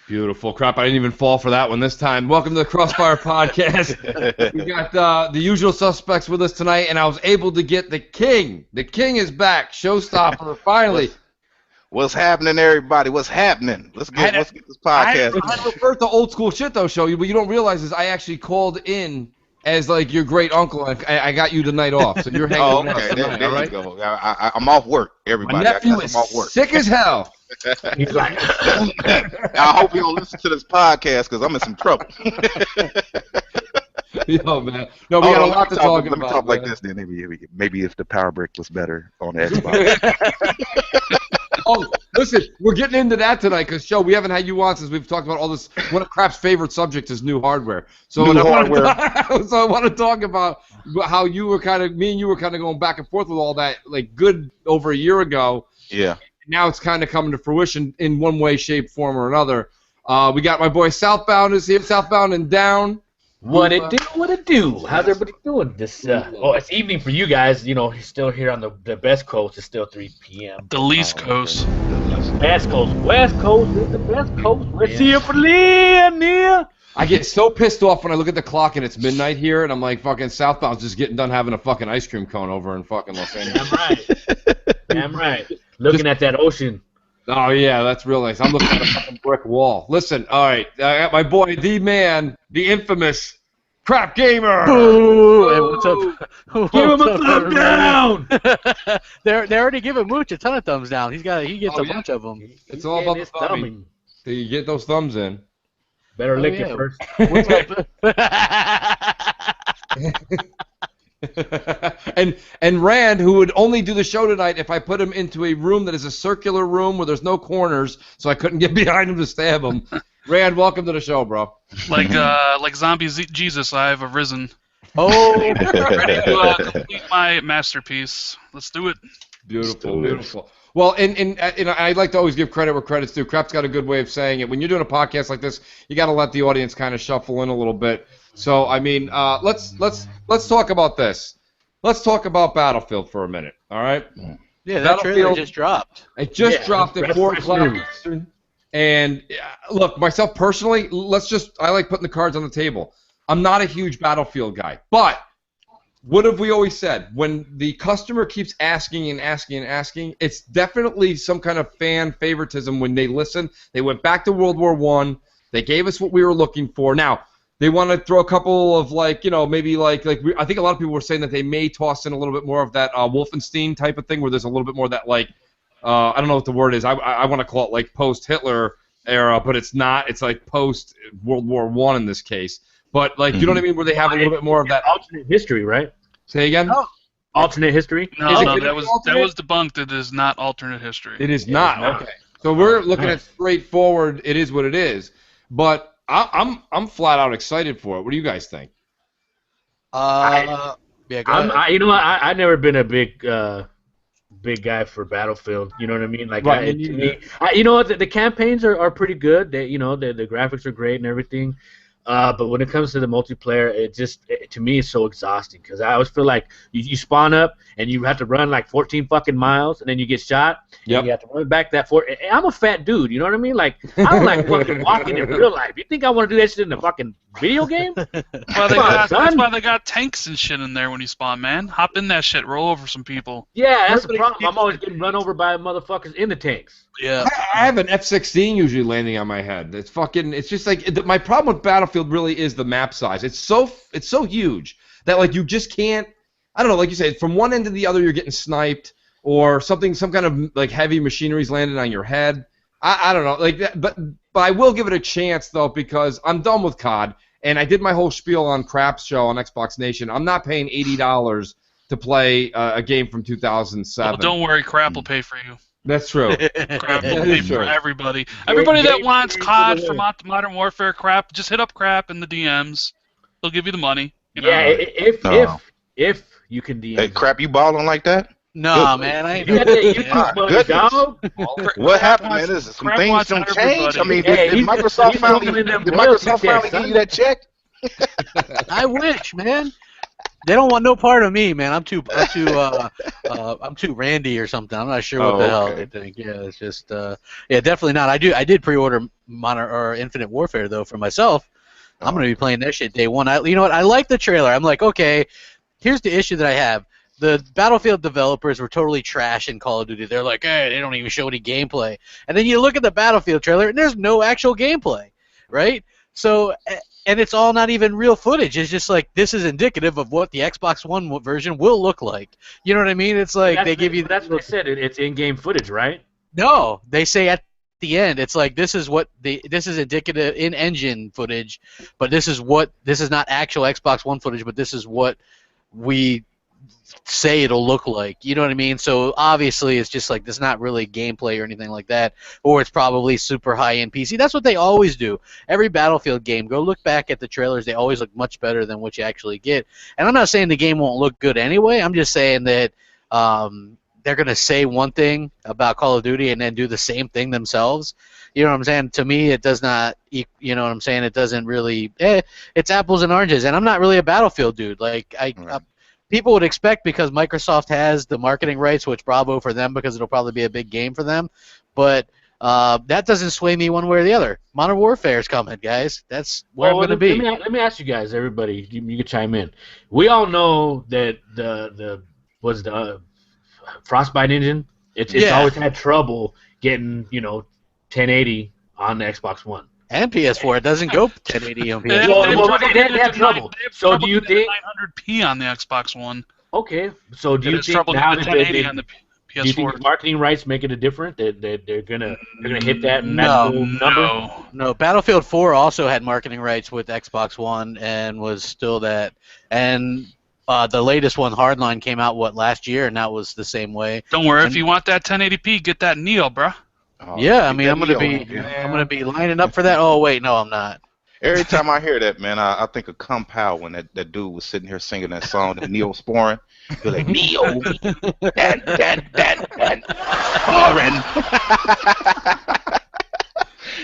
Beautiful. Crap, I didn't even fall for that one this time. Welcome to the CrossFire podcast. We got the usual suspects with us tonight, and I was able to get the king. The king is back. Showstopper, finally. What's happening, everybody? What's happening? Let's get this podcast. I refer to old school shit, though, show you, but you don't realize is I actually called in as, like, your great uncle, and I got you the night off, so you're hanging with us tonight, there all right? you go. I'm off work, everybody. My nephew is sick as hell. He's like, I hope you don't listen to this podcast because I'm in some trouble. Yo, man. No, we got a lot to talk about. Let me talk like this then. Maybe if the power brick was better on the Xbox. Oh, listen, we're getting into that tonight because, Joe, we haven't had you on since we've talked about all this. One of Crap's favorite subjects is new hardware. So I want to talk about how you were me and you were kind of going back and forth with all that, like, good over a year ago. Yeah. Now it's kind of coming to fruition in one way, shape, form, or another. We got my boy Southbound is here, Southbound and Down. What it do? How's everybody doing? It's evening for you guys. You know, he's still here on the best coast. It's still 3 p.m. The least coast. Best coast. West coast is the best coast. Let's see it for near. I get so pissed off when I look at the clock and it's midnight here, and I'm like, fucking Southbound's just getting done having a fucking ice cream cone over in fucking Los Angeles. Damn right. Looking at that ocean. Oh, yeah, that's real nice. I'm looking at a fucking brick wall. Listen, all right, I got my boy, the man, the infamous Crap Gamer. Ooh, hey, what's up? Give him a thumb down. They're already giving Mooch a ton of thumbs down. He gets a bunch of them. It's all about the thumbing. So you get those thumbs in. Better lick it first. What's up? and Rand, who would only do the show tonight if I put him into a room that is a circular room where there's no corners, so I couldn't get behind him to stab him. Rand, welcome to the show, bro. Like zombie Jesus, I have arisen. Oh, ready to complete my masterpiece. Let's do it. Beautiful. Well, and I like to always give credit where credit's due. Crap's got a good way of saying it. When you're doing a podcast like this, you got to let the audience kind of shuffle in a little bit. So, I mean, let's talk about this. Let's talk about Battlefield for a minute. All right? Yeah, that trailer just dropped. It just dropped at 4 o'clock Eastern. And look, myself personally, I like putting the cards on the table. I'm not a huge Battlefield guy, but what have we always said? When the customer keeps asking and asking and asking, it's definitely some kind of fan favoritism when they listen. They went back to World War I. They gave us what we were looking for. Now, they want to throw a couple of, like, you know, maybe I think a lot of people were saying that they may toss in a little bit more of that Wolfenstein type of thing where there's a little bit more of that, like, I don't know what the word is. I want to call it, like, post-Hitler era, but it's not. It's, like, post-World War I in this case. But, like, you know what I mean, where they have a little bit more of that. Alternate history, right? Say again? Oh. Alternate history? No, that was debunked. It is not alternate history. It is not. Okay. So we're looking at straightforward, it is what it is. But I'm flat out excited for it. What do you guys think? Yeah, go ahead. You know what? I've never been a big guy for Battlefield. You know what I mean? Like, right. To me, you know what? The campaigns are pretty good. They, you know, the graphics are great and everything. But when it comes to the multiplayer, to me, it's so exhausting because I always feel like you spawn up and you have to run like 14 fucking miles and then you get shot. Yep. And you have to run back that I'm a fat dude, you know what I mean? Like, I don't like fucking walking in real life. You think I want to do that shit in a fucking video game? That's why they got tanks and shit in there when you spawn, man. Hop in that shit, roll over some people. Yeah, that's the problem. I'm always getting run over by motherfuckers in the tanks. Yeah. I have an F-16 usually landing on my head. It's just like my problem with Battlefield really is the map size. It's so huge that, like, you just can't. I don't know, like you said, from one end to the other you're getting sniped or some kind of, like, heavy machinery's landing on your head. I don't know, like that, but I will give it a chance though because I'm done with COD and I did my whole spiel on Crap's show on Xbox Nation. I'm not paying $80 to play a game from 2007. Well, don't worry, Crap will pay for you. That's true. Crap will pay for everybody. Everybody that wants COD from Modern Warfare, Crap, just hit up Crap in the DMs. They'll give you the money. You know? Yeah, if you can DM. Hey, Crap, you balling like that? No, man, I ain't. What happened, man? Is some things don't change? I mean, did Microsoft finally give you that check? I wish, man. They don't want no part of me, man. I'm too I'm too randy or something. I'm not sure what the hell they think. Yeah, it's just yeah, definitely not. I did pre-order Infinite Warfare though for myself. I'm gonna be playing that shit day one. You know what? I like the trailer. I'm like, okay, here's the issue that I have. The Battlefield developers were totally trash in Call of Duty. They're like, hey, they don't even show any gameplay. And then you look at the Battlefield trailer, and there's no actual gameplay, right? So, and it's all not even real footage. It's just like, this is indicative of what the Xbox One version will look like. You know what I mean? It's like they give you... That's what I said. It's in-game footage, right? No, they say at the end, it's like, this is indicative in-engine footage, but this is not actual Xbox One footage, but this is what we say it'll look like. You know what I mean? So obviously it's just like, there's not really gameplay or anything like that, or it's probably super high-end PC. That's what they always do. Every Battlefield game, go look back at the trailers, they always look much better than what you actually get. And I'm not saying the game won't look good anyway. I'm just saying that they're going to say one thing about Call of Duty and then do the same thing themselves. You know what I'm saying? To me, it does not, you know what I'm saying? It doesn't really, it's apples and oranges. And I'm not really a Battlefield dude. Like, people would expect, because Microsoft has the marketing rights, which bravo for them, because it'll probably be a big game for them. But that doesn't sway me one way or the other. Modern Warfare is coming, guys. That's where I'm going to be. Let me ask you guys, everybody. You can chime in. We all know that the Frostbite engine. It's always had trouble getting 1080 on the Xbox One. And PS4, it doesn't go 1080 on PS4. Well, they had trouble. So do you think 900p on the Xbox One? Okay. So do you think now that on the PS4? Do you think the marketing rights make it a different? That they're gonna hit that number? No. Battlefield 4 also had marketing rights with Xbox One and was still that. And the latest one, Hardline, came out last year, and that was the same way. Don't worry, if you want that 1080p, get that Neo, bruh. Yeah, I mean, I'm gonna be lining up for that. Oh wait, no, I'm not. Every time I hear that, man, I think of Compound when that dude was sitting here singing that song, the Neosporin. You're like, Neo, Sporin.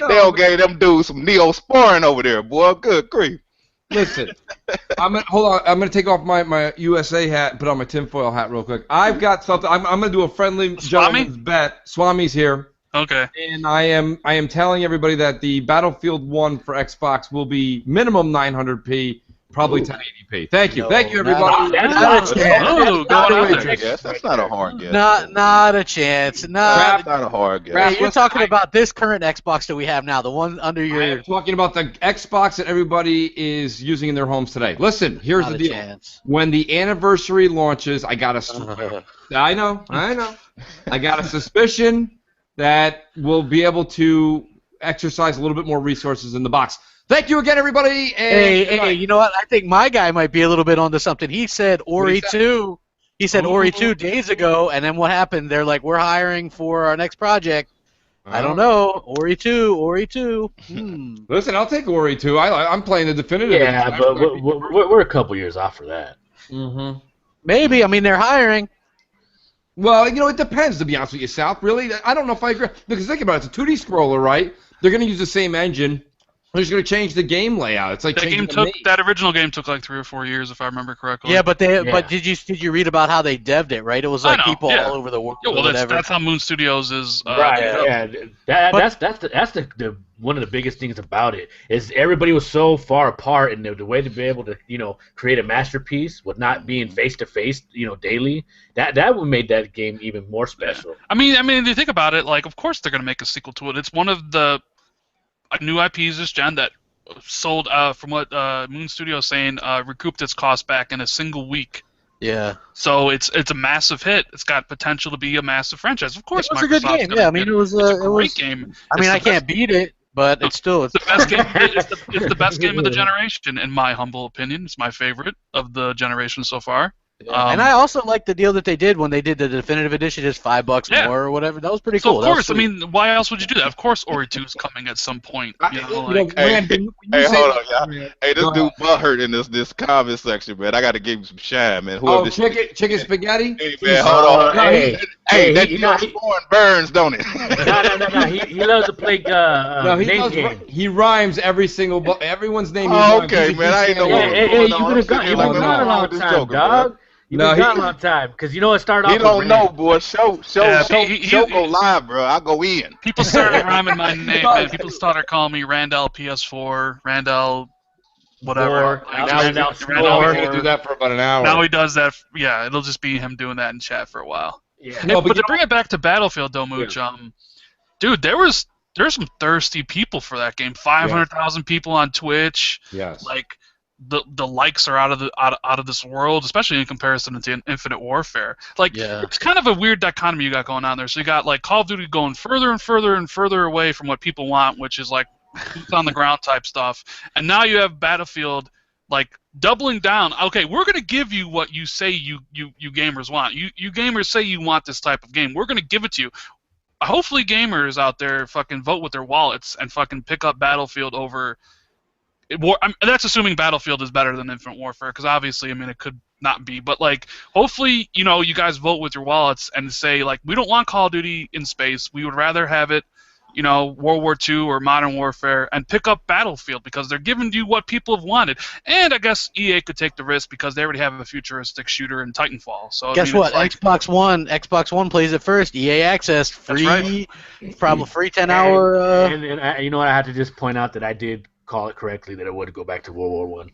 They gave them dudes some Neosporin over there, boy. Good grief. Listen, hold on. I'm gonna take off my USA hat and put on my tinfoil hat real quick. I've got something. I'm gonna do a friendly gentleman's bet. Swami's here. Okay. And I am telling everybody that the Battlefield 1 for Xbox will be minimum 900p, probably 1080p. Thank you. Thank you, everybody. That's not a hard guess. Not a chance. Not a hard guess. Hey, you're talking about this current Xbox that we have now, the one under your... I'm talking about the Xbox that everybody is using in their homes today. Listen, here's the deal. Chance. When the anniversary launches, I got a... I know. I got a suspicion that we'll be able to exercise a little bit more resources in the box. Thank you again, everybody. And hey, you know what? I think my guy might be a little bit onto something. He said Ori 2. He said Ori 2 days ago, and then what happened? They're like, we're hiring for our next project. I don't know. Ori 2. Listen, I'll take Ori 2. I'm playing the definitive. Yeah, but we're a couple years off for that. Maybe. I mean, they're hiring. Well, it depends, to be honest with you, South. Really, I don't know if I agree. Because think about it. It's a 2D scroller, right? They're going to use the same engine. They're just going to change the game layout. It's like that original game took like 3 or 4 years, if I remember correctly. Yeah, but did you read about how they devved it? Right, it was like people all over the world. Yeah, well, that's how Moon Studios is. Right. Yeah. That's the one of the biggest things about it is everybody was so far apart, and the way to be able to create a masterpiece with not being face to face daily. That would made that game even more special. Yeah. I mean, if you think about it, like, of course they're going to make a sequel to it. It's one of the new IPs this gen that sold, from what Moon Studio is saying, recouped its cost back in a single week. Yeah. So it's a massive hit. It's got potential to be a massive franchise. Of course, it was a good game. Yeah, I mean, it was a great game. I mean, I can't beat it, but it's still the best game. It's the best game of the generation, in my humble opinion. It's my favorite of the generation so far. Yeah. And I also like the deal that they did when they did the definitive edition, just $5 more or whatever. That was pretty cool. Of course, I mean, why else would you do that? Of course, Ori 2 is coming at some point. Hey, hold on, y'all. Hey, this dude butthurt in this comment section, man. I got to give him some shine, man. Chicken spaghetti? Hey, man, hold on. Hey, that Neosporin burns, don't it? No. He loves to play name game. He rhymes everyone's name. Oh, okay, man. I ain't know what was going on. You've been gone a long time, dog. You've No, been gone a long time. Because you know it started off He with don't Rand. know, boy. Show he- go live, bro. I go in. People started rhyming my name, man. People started calling me Randall PS4, Randall whatever. Vor, Like, now just- Randall He's Snore. going to do that for about an hour. Now he does that. Yeah, it'll just be him doing that in chat for a while. Yeah. No, but but to bring it back to Battlefield, though, Mooch, dude, there's some thirsty people for that game. 500,000 people on Twitch. Yes. Like the likes are out of this world, especially in comparison to Infinite Warfare. Like it's kind of a weird dichotomy you got going on there. So you got like Call of Duty going further and further and further away from what people want, which is like boots on the ground type stuff. And now you have Battlefield like doubling down. Okay, we're gonna give you what you say you gamers want. You gamers say you want this type of game. We're gonna give it to you. Hopefully gamers out there fucking vote with their wallets and fucking pick up Battlefield over. That's assuming Battlefield is better than Infinite Warfare, because obviously, I mean, it could not be. But like, hopefully, you know, you guys vote with your wallets and say like, we don't want Call of Duty in space. We would rather have it, you know, World War II or Modern Warfare, and pick up Battlefield because they're giving you what people have wanted. And I guess EA could take the risk because they already have a futuristic shooter in Titanfall. So guess what? Like, Xbox One plays it first. EA Access, free, right. probably free 10-hour. And you know what? I have to just point out that I did call it correctly that it would go back to World War One.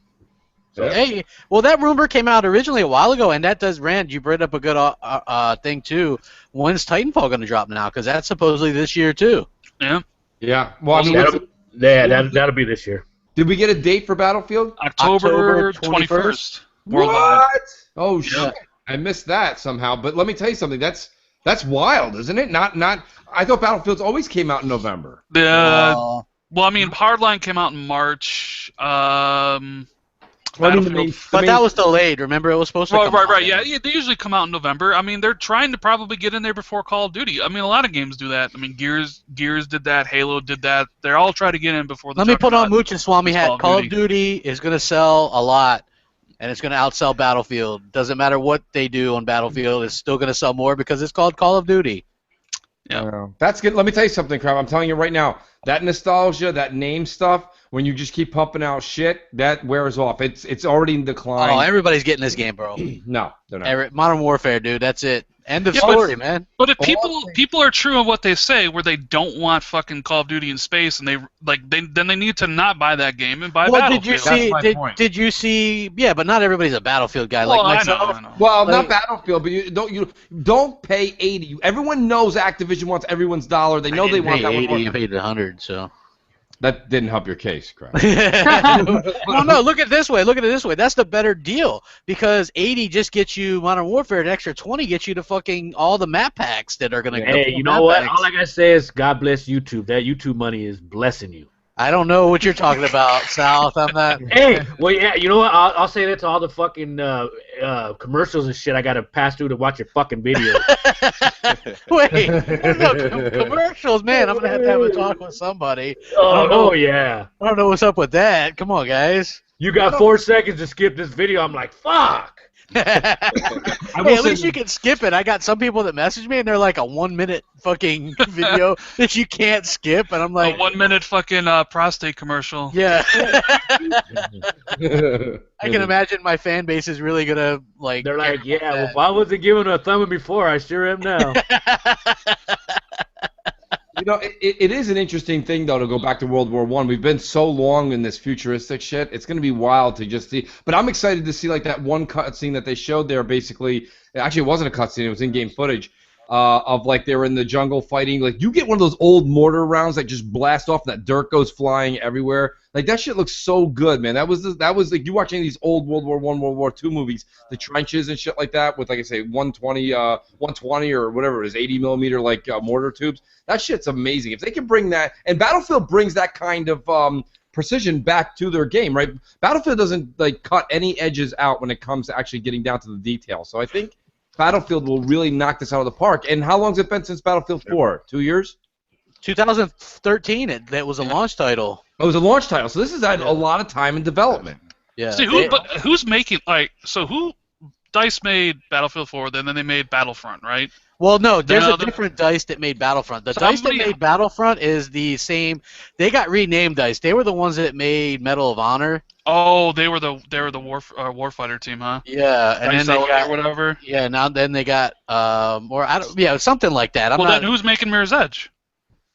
So. Hey, well, that rumor came out originally a while ago, and that does, Rand, you brought up a good thing, too. When's Titanfall going to drop now? Because that's supposedly this year, too. Yeah. Yeah. Well, I mean, that'll be this year. did we get a date for Battlefield? October 21st. What? Oh shit! I missed that somehow. But let me tell you something. That's wild, isn't it? Not. I thought Battlefield's always came out in November. Well, I mean, Hardline came out in March. Well, but that was delayed. Remember, it was supposed to come out. Right. Yeah, they usually come out in November. I mean, they're trying to probably get in there before Call of Duty. I mean, a lot of games do that. I mean, Gears did that. Halo did that. They're all trying to get in before the. Let me put on Mooch and Swami hat. Call of Duty is going to sell a lot, and it's going to outsell Battlefield. Doesn't matter what they do on Battlefield, it's still going to sell more because it's called Call of Duty. Yeah. That's good. Let me tell you something, Crab. I'm telling you right now, that nostalgia, that name stuff, when you just keep pumping out shit, that wears off. It's already in decline. Oh, everybody's getting this game, bro. No, they're not. Modern Warfare, dude. That's it. End of story, man. But if people are true on what they say, where they don't want fucking Call of Duty in space, and then they need to not buy that game and buy Battlefield. Did you see? Yeah, but not everybody's a Battlefield guy like myself. I know. Well, not Battlefield, but you don't pay $80. Everyone knows Activision wants everyone's dollar. They know they want that 80, one. you paid $100, so. That didn't help your case, Crab. No, look at it this way. That's the better deal because 80 just gets you Modern Warfare. An extra 20 gets you to fucking all the map packs that are gonna. Hey, you know what? All I gotta say is God bless YouTube. That YouTube money is blessing you. I don't know what you're talking about, South. I'm not. Hey, well, yeah, you know what? I'll say that to all the fucking commercials and shit I gotta pass through to watch your fucking videos. Wait, commercials, man. I'm gonna have a talk with somebody. Oh yeah. I don't know what's up with that. Come on, guys. You got 4 seconds to skip this video. I'm like, fuck. Hey, at least you can skip it. I got some people that message me and they're like a 1 minute fucking video that you can't skip, and I'm like, a 1 minute fucking prostate commercial. Yeah. I can imagine my fan base is really gonna like. They're like, yeah. Well, if I wasn't giving a thumb before, I sure am now. You know, it is an interesting thing, though, to go back to World War I. We've been so long in this futuristic shit. It's going to be wild to just see. But I'm excited to see, like, that one cutscene that they showed there, basically. Actually, it wasn't a cutscene. It was in-game footage of, like, they were in the jungle fighting. Like, you get one of those old mortar rounds that just blast off and that dirt goes flying everywhere. Like, that shit looks so good, man. That was like, you watching these old World War I, World War II movies, the trenches and shit like that with, like I say, 120 or whatever it is, 80 millimeter, like, mortar tubes. That shit's amazing. If they can bring that, and Battlefield brings that kind of precision back to their game, right? Battlefield doesn't, like, cut any edges out when it comes to actually getting down to the details. So I think Battlefield will really knock this out of the park. And how long has it been since Battlefield 4? 2 years? 2013. That was a launch title. Oh, it was a launch title, so this has had a lot of time in development. Yeah. See, who's making, like, so who DICE made Battlefield 4, then they made Battlefront, right? Well, no, there's a different DICE that made Battlefront. The DICE that Somebody- made Battlefront is the same. They got renamed DICE. They were the ones that made Medal of Honor. Oh, they were the warfighter team, huh? Yeah, and then they got or whatever. Yeah, now then they got something like that. Then who's making Mirror's Edge?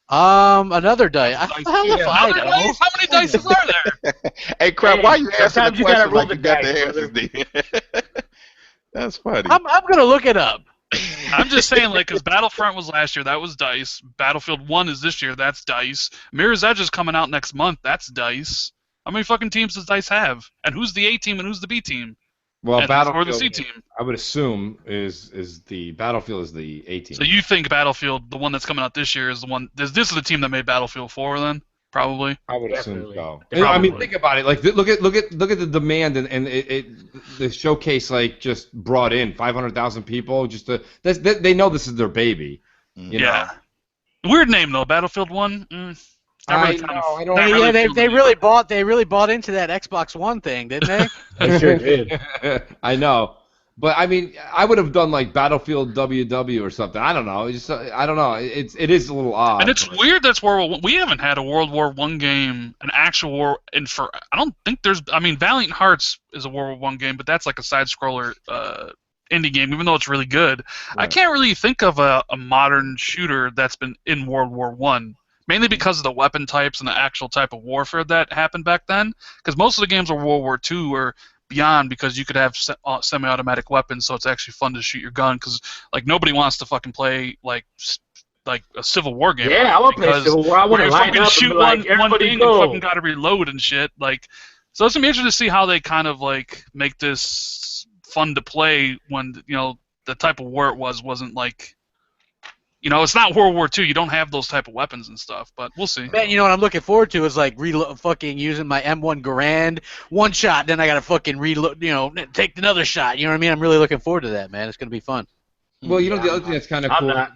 Another DICE. How many dices are there? Hey, crap! Why you asking sometimes the you gotta question roll like the you got dice, the answers? D? That's funny. I'm gonna look it up. I'm just saying, like, because Battlefront was last year, that was DICE. Battlefield 1 is this year, that's DICE. Mirror's Edge is coming out next month, that's DICE. How many fucking teams does DICE have? And who's the A team and who's the B team? Well, and Battlefield, or the C team. I would assume is the Battlefield is the A team. So you think Battlefield, the one that's coming out this year, is the one? This is the team that made Battlefield 4, then probably. I would assume so. Probably. I mean, think about it. Like, look at the demand and the showcase like just brought in 500,000 people. They know this is their baby. You know? Weird name though, Battlefield 1. They really bought into that Xbox One thing, didn't they? They sure did. I know. But I mean, I would have done like Battlefield WW or something. I don't know. I don't know. It is a little odd. And it's weird that's we haven't had a World War I game, an actual war, I don't think there's. I mean, Valiant Hearts is a World War I game, but that's like a side scroller indie game, even though it's really good. Right. I can't really think of a modern shooter that's been in World War I. Mainly because of the weapon types and the actual type of warfare that happened back then. Because most of the games of World War II were beyond because you could have semi-automatic weapons, so it's actually fun to shoot your gun. Because like nobody wants to fucking play like a Civil War game. Yeah, I want to play Civil War. I want to line up shoot and like, one thing go. and fucking got to reload and shit. Like, so it's gonna be interesting to see how they kind of like make this fun to play when the type of war it wasn't like. It's not World War II. You don't have those type of weapons and stuff, but we'll see. Man, what I'm looking forward to is like fucking using my M1 Garand, one shot, then I gotta fucking reload. Take another shot. You know what I mean? I'm really looking forward to that, man. It's gonna be fun. Well, the other thing that's kind of cool.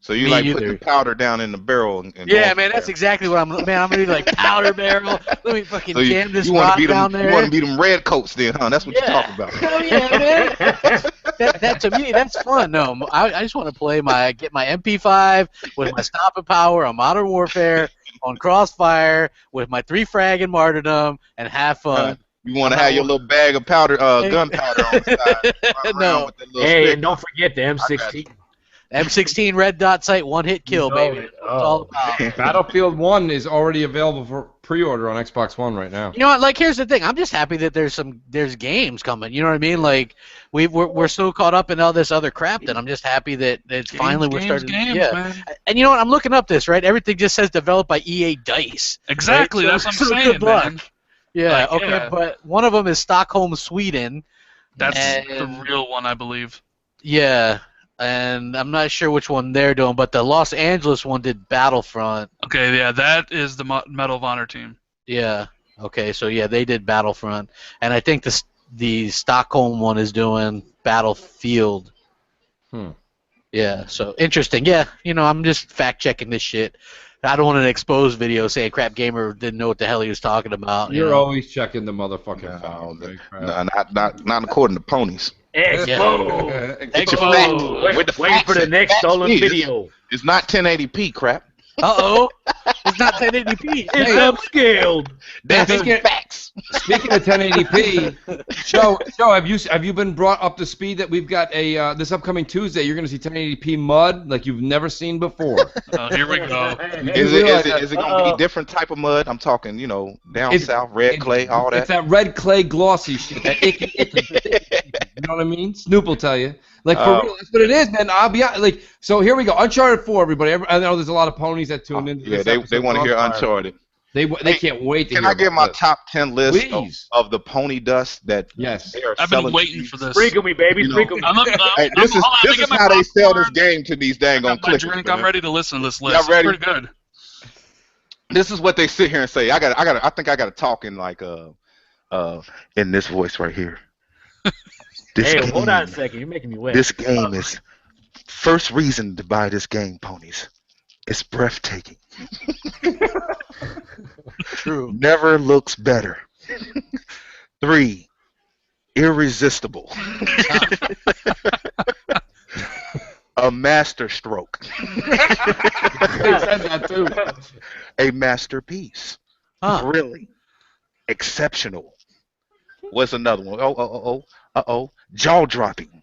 So you put the powder down in the barrel and yeah, man, that's exactly what I'm. Man, I'm gonna be like powder barrel. Let me fucking jam this rock down there. You want to be them red coats then, huh? That's what you're talking about. Hell yeah, man. that to me, that's fun. No, I just want to get my MP5 with my stopping power on Modern Warfare, on Crossfire, with my 3 frag and martyrdom, and have fun. You want to have your little bag of powder, gunpowder on the side. No. Hey, and don't forget the M16. M16 red dot sight, one hit kill, baby. That's all about. Battlefield 1 is already available for pre-order on Xbox One right now. You know what? Like, here's the thing. I'm just happy that there's games coming. You know what I mean? Like, we're so caught up in all this other crap that I'm just happy that it's finally we're starting. Man. And you know what? I'm looking up this, right? Everything just says developed by EA Dice. Exactly. Right? That's what I'm saying, good luck. man. Yeah. Okay. But one of them is Stockholm, Sweden. That's the real one, I believe. Yeah. And I'm not sure which one they're doing, but the Los Angeles one did Battlefront. Okay, yeah, that is the Medal of Honor team. Yeah. Okay, so yeah, they did Battlefront, and I think the Stockholm one is doing Battlefield. Yeah. So interesting. Yeah. I'm just fact checking this shit. I don't want an exposed video saying Crap Gamer didn't know what the hell he was talking about. You're always checking the motherfucking phone. Not according to ponies. Expo. Wait for the next stolen video. It's not 1080p, crap. Uh-oh. It's not 1080p. It's upscaled. That's facts. Speaking of 1080p, Joe, have you been brought up to speed that we've got this upcoming Tuesday? You're going to see 1080p mud like you've never seen before. Oh, here we go. Is it going to be different type of mud? I'm talking, down south, red clay, all that. It's that red clay glossy shit. That icky. You know what I mean? Snoop will tell you. Like, for real, that's what it is, man. I'll be like, so here we go. Uncharted 4, everybody. I know there's a lot of ponies that tune in. Yeah, they want to hear Uncharted. They can't wait to hear. Can I give my this. top 10 list of the pony dust that they are I've been waiting for this. Sprinkle me, baby. Sprinkle me. Hey, this is how they sell this game to these dang on clickers. I'm ready to listen to this list. Y'all ready? It's pretty good. This is what they sit here and say. I think I got to talk in like in this voice right here. Hey, hold on a second. You're making me wet. This game is first reason to buy this game, ponies. It's breathtaking. True. Never looks better. 3, irresistible. A master stroke. They said that too. A masterpiece. Really exceptional. What's another one? Jaw dropping.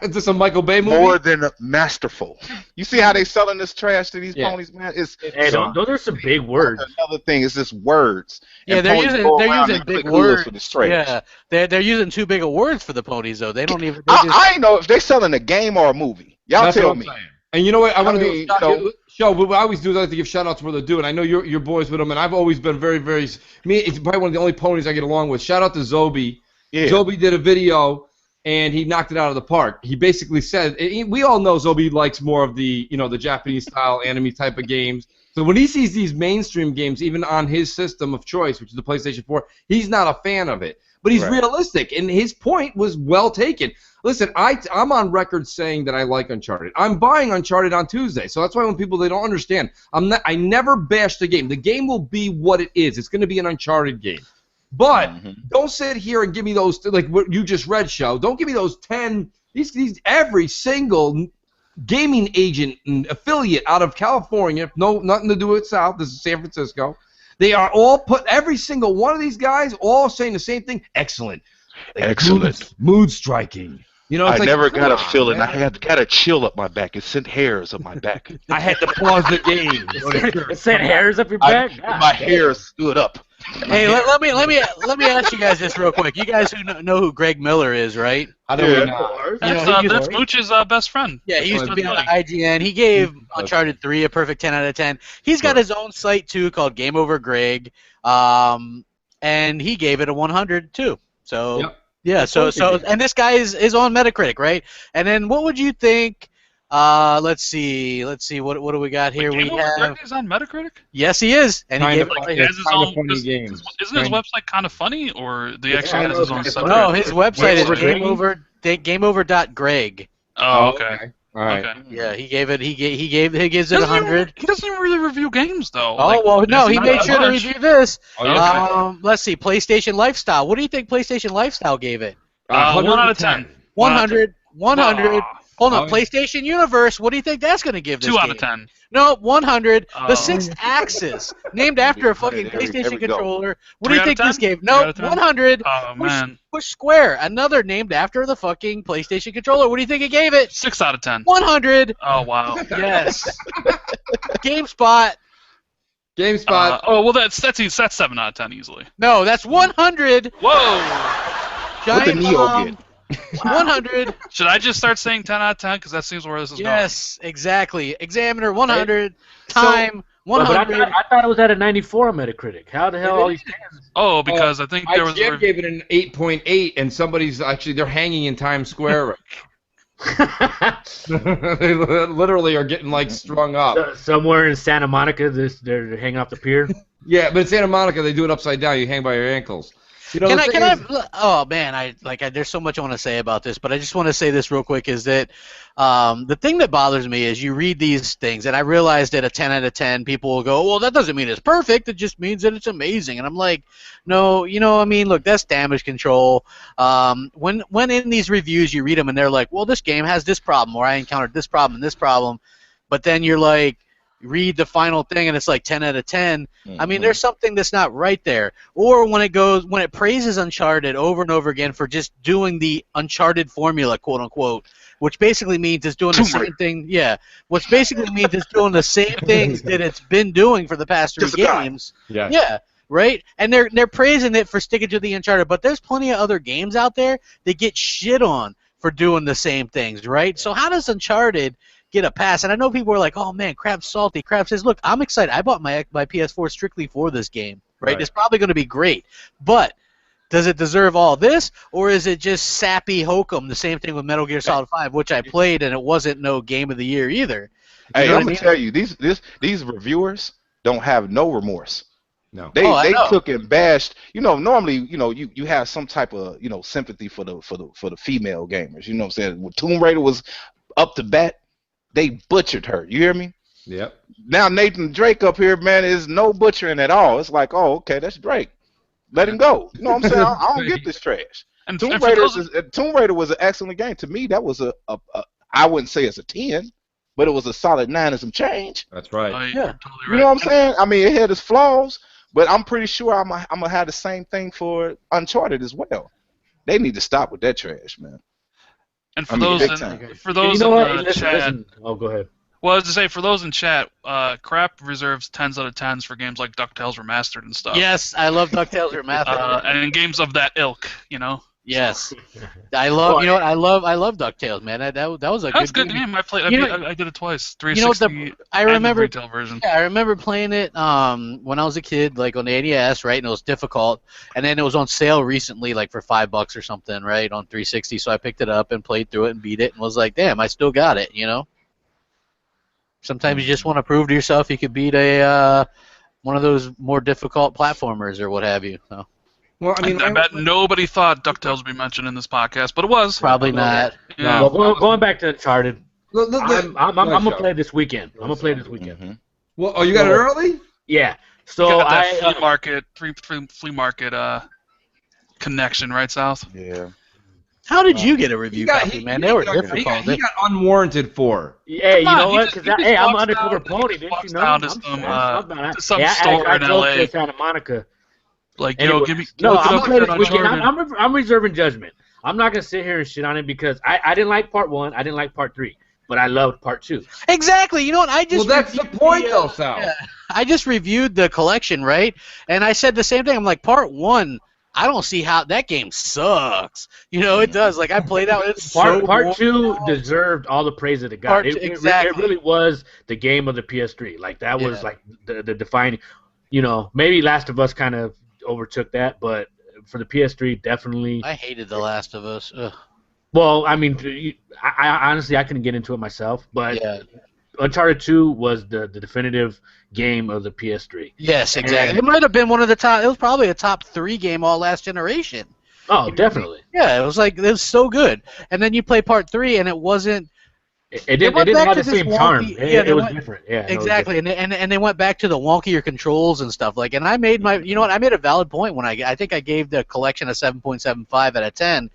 Is this a Michael Bay movie? More than masterful. You see how they selling this trash to these ponies, man? Hey, those are some big words. Another thing is just words. Yeah, And they're ponies using go around and big click words. for this trash. Yeah, they're using too big of words for the ponies though. They don't even. I ain't know if they selling a game or a movie. Y'all That's tell what I'm me. saying. And you know what? I want to do know, show. What I always do is I like to give shout outs where they're doing. I know you're boys with them, and I've always been very, very. Me, it's probably one of the only ponies I get along with. Shout out to Zobi. Yeah. Zobi did a video, and he knocked it out of the park. He basically said, we all know Zobi likes more of the the Japanese style anime type of games. So when he sees these mainstream games, even on his system of choice, which is the PlayStation 4, he's not a fan of it. But he's realistic, and his point was well taken. Listen, I'm on record saying that I like Uncharted. I'm buying Uncharted on Tuesday, so that's why when people, they don't understand, I never bash the game. The game will be what it is. It's going to be an Uncharted game. But don't sit here and give me those, like what you just read, Show. Don't give me those 10, these every single gaming agent and affiliate out of California, nothing to do with South, this is San Francisco. They are all every single one of these guys all saying the same thing. Excellent. Excellent. Mood striking. I never got a feeling. Man. I got a chill up my back. It sent hairs up my back. I had to pause the game. It sent hairs up your back? My hair stood up. Hey, let me ask you guys this real quick. You guys who know who Greg Miller is, right? I don't know. That's Mooch's best friend. Yeah, he used to be on IGN. He gave Uncharted 3 a perfect 10 out of 10. He's got his own site too called Game Over Greg, and he gave it a 100 too. So. Yep. Yeah, so and this guy is on Metacritic, right? And then what would you think? Let's see. What do we got here? We have. Is on Metacritic? Yes, he is. And he gave he has his own funny games. Isn't his website kind of funny, or do he actually has his own site? No, his website is gameover.greg. Oh, okay. All right. Okay. Yeah, he gives it 100. He doesn't even really review games though. Oh well, no, he made sure to review this. Okay. Let's see, PlayStation Lifestyle. What do you think PlayStation Lifestyle gave it? 1 out of 10. 100. Hold on, PlayStation Universe. What do you think that's going to give this 2 out game? of 10. No, 100. The Sixth Axis, named after a fucking PlayStation controller. What do you think this gave? No, 100. Oh, man. Push Square, another named after the fucking PlayStation controller. What do you think it gave it? 6 out of 10. 100. Oh, wow. Yes. GameSpot. Oh, well, that's 7 out of 10 easily. No, that's 100. Whoa. What the Neo get? 100. Should I just start saying 10 out of 10? Because that seems where this is going. Yes, exactly. Examiner, 100. Time, 100. But I thought it was at a 94 on Metacritic. How the hell all these fans? Oh, because I think there was. IGN gave it an 8.8, and somebody's actually they're hanging in Times Square. They literally are getting like strung up. Somewhere in Santa Monica, they're hanging off the pier. Yeah, but in Santa Monica they do it upside down. You hang by your ankles. You know, oh man, there's so much I want to say about this, but I just want to say this real quick is that the thing that bothers me is you read these things, and I realize that a 10 out of 10 people will go, well, that doesn't mean it's perfect, it just means that it's amazing, and I'm like, no, look, that's damage control. When in these reviews you read them and they're like, well, this game has this problem, or I encountered this problem and this problem, but then you're like, read the final thing and it's like 10 out of 10. I mean, there's something that's not right there. Or when it praises Uncharted over and over again for just doing the Uncharted formula, quote unquote, which basically means it's doing the same thing. Yeah, which basically means it's doing the same things that it's been doing for the past 3 games. Yeah. Right? And they're praising it for sticking to the Uncharted, but there's plenty of other games out there that get shit on for doing the same things, right? So how does Uncharted get a pass? And I know people are like, oh man, Crab's salty. Crab says, look, I'm excited. I bought my PS4 strictly for this game, right? It's probably going to be great. But does it deserve all this, or is it just sappy hokum? The same thing with Metal Gear Solid 5, which I played, and it wasn't no game of the year either. Hey, I'm going to tell you, these reviewers don't have no remorse. No. They took and bashed. Normally, you have some type of, sympathy for the female gamers. You know what I'm saying? When Tomb Raider was up to bat, they butchered her. You hear me? Yep. Now Nathan Drake up here, man, is no butchering at all. It's like, oh, okay, that's Drake. Let him go. You know what I'm saying? I don't get this trash. And Tomb for Raider those, Tomb Raider was an excellent game. To me, that was a I wouldn't say it's a 10, but it was a solid 9 and some change. That's right. you're Yeah. totally You right. know what I'm saying? I mean, it had its flaws, but I'm pretty sure I'm gonna have the same thing for Uncharted as well. They need to stop with that trash, man. And for I mean, those big in, time. for those You know what? in the Listen, chat, listen. Oh, go ahead. well, as to say, for those in chat, Crap reserves 10s out of 10s for games like DuckTales Remastered and stuff. Yes, I love DuckTales Remastered. And in games of that ilk, you know. Yes, I love. Well, You know what? I love DuckTales, man. That was a That's a good good game. I played. I did it twice. You know, 360. I and the remember. retail version. Yeah, I remember playing it when I was a kid, like on the NES, right? And it was difficult. And then it was on sale recently, like for $5 or something, right, on 360. So I picked it up and played through it and beat it, and was like, damn, I still got it, you know. Sometimes you just want to prove to yourself you could beat a one of those more difficult platformers or what have you. So. Well, I mean, I bet nobody thought DuckTales would be mentioned in this podcast, but it was. Probably not. Yeah. Well, going back to Uncharted, I'm gonna show. play this weekend. I'm gonna play this weekend. Mm-hmm. Well, oh, you got it early? Yeah. You So got that I flea market connection, right, South? Yeah. How did you get a review copy, man? They were difficult. He got unwarranted for. Hey, you Come on, know he what? just- Because he just I'm walks undercover down- pony, he didn't walks you know? down to I'm some, sorry. to some Yeah, store I in drove LA. to Santa Monica. Like, Anyway, yo, give me. No, look it I'm up gonna play for this weekend. Uncharted. I'm reserving judgment. I'm not gonna sit here and shit on it because I didn't like part 1. I didn't like part 3, but I loved part 2. Exactly. You know what? I just Well, that's the reviewed point, though, Sal. yeah, I just reviewed the collection, right? And I said the same thing. I'm like, part 1, I don't see how that game sucks. You know, it does. Like I played out. It's Part so 2 deserved all the praise that it got. Part It, two- it exactly. really was the game of the PS3. Like that was Yeah. like the defining. You know, maybe Last of Us kind of overtook that, but for the PS3, definitely. I hated The Last of Us. Ugh. Well, I mean, I honestly I couldn't get into it myself, but Yeah. Uncharted 2 was the definitive game of the PS3. Yes, exactly. It might have been one of the top. It was probably a top 3 game all last generation. Oh, definitely. Yeah, it was so good. And then you play part 3, and it wasn't. It didn't went back have to the this same charm. wonky- It was went- different. Yeah, no, it was Exactly, and they went back to the wonkier controls and stuff like. And I made you know what? I made a valid point when I think I gave the collection a 7.75 out of 10,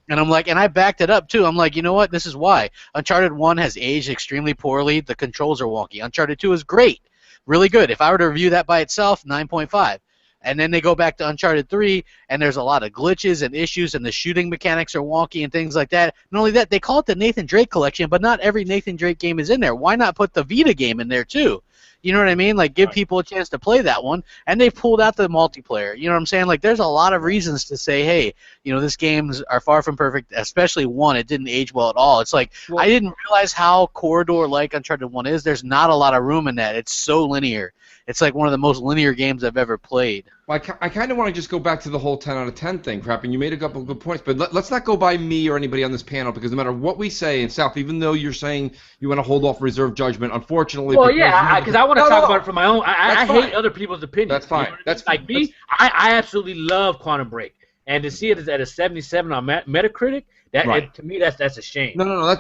and I'm like, and I backed it up too. I'm like, you know what? This is why Uncharted 1 has aged extremely poorly. The controls are wonky. Uncharted 2 is great, really good. If I were to review that by itself, 9.5. And then they go back to Uncharted 3, and there's a lot of glitches and issues, and the shooting mechanics are wonky and things like that. Not only that, they call it the Nathan Drake collection, but not every Nathan Drake game is in there. Why not put the Vita game in there too? You know what I mean? Like, give people a chance to play that one, and they pulled out the multiplayer. You know what I'm saying? Like, there's a lot of reasons to say, hey, you know, these games are far from perfect, especially 1. It didn't age well at all. It's like, I didn't realize how corridor-like Uncharted 1 is. There's not a lot of room in that. It's so linear. It's like one of the most linear games I've ever played. Well, I kind of want to just go back to the whole 10 out of 10 thing, Crap, and you made a couple of good points, but let's not go by me or anybody on this panel, because no matter what we say, and South, even though you're saying you want to hold off reserve judgment, unfortunately... Well, yeah, because I want to talk about it from my own... I That's fine. hate other people's opinions. That's fine. You know what I mean? That's like me. I absolutely love Quantum Break, and to see it at a 77 on Metacritic, Right. to me that's a shame. No, I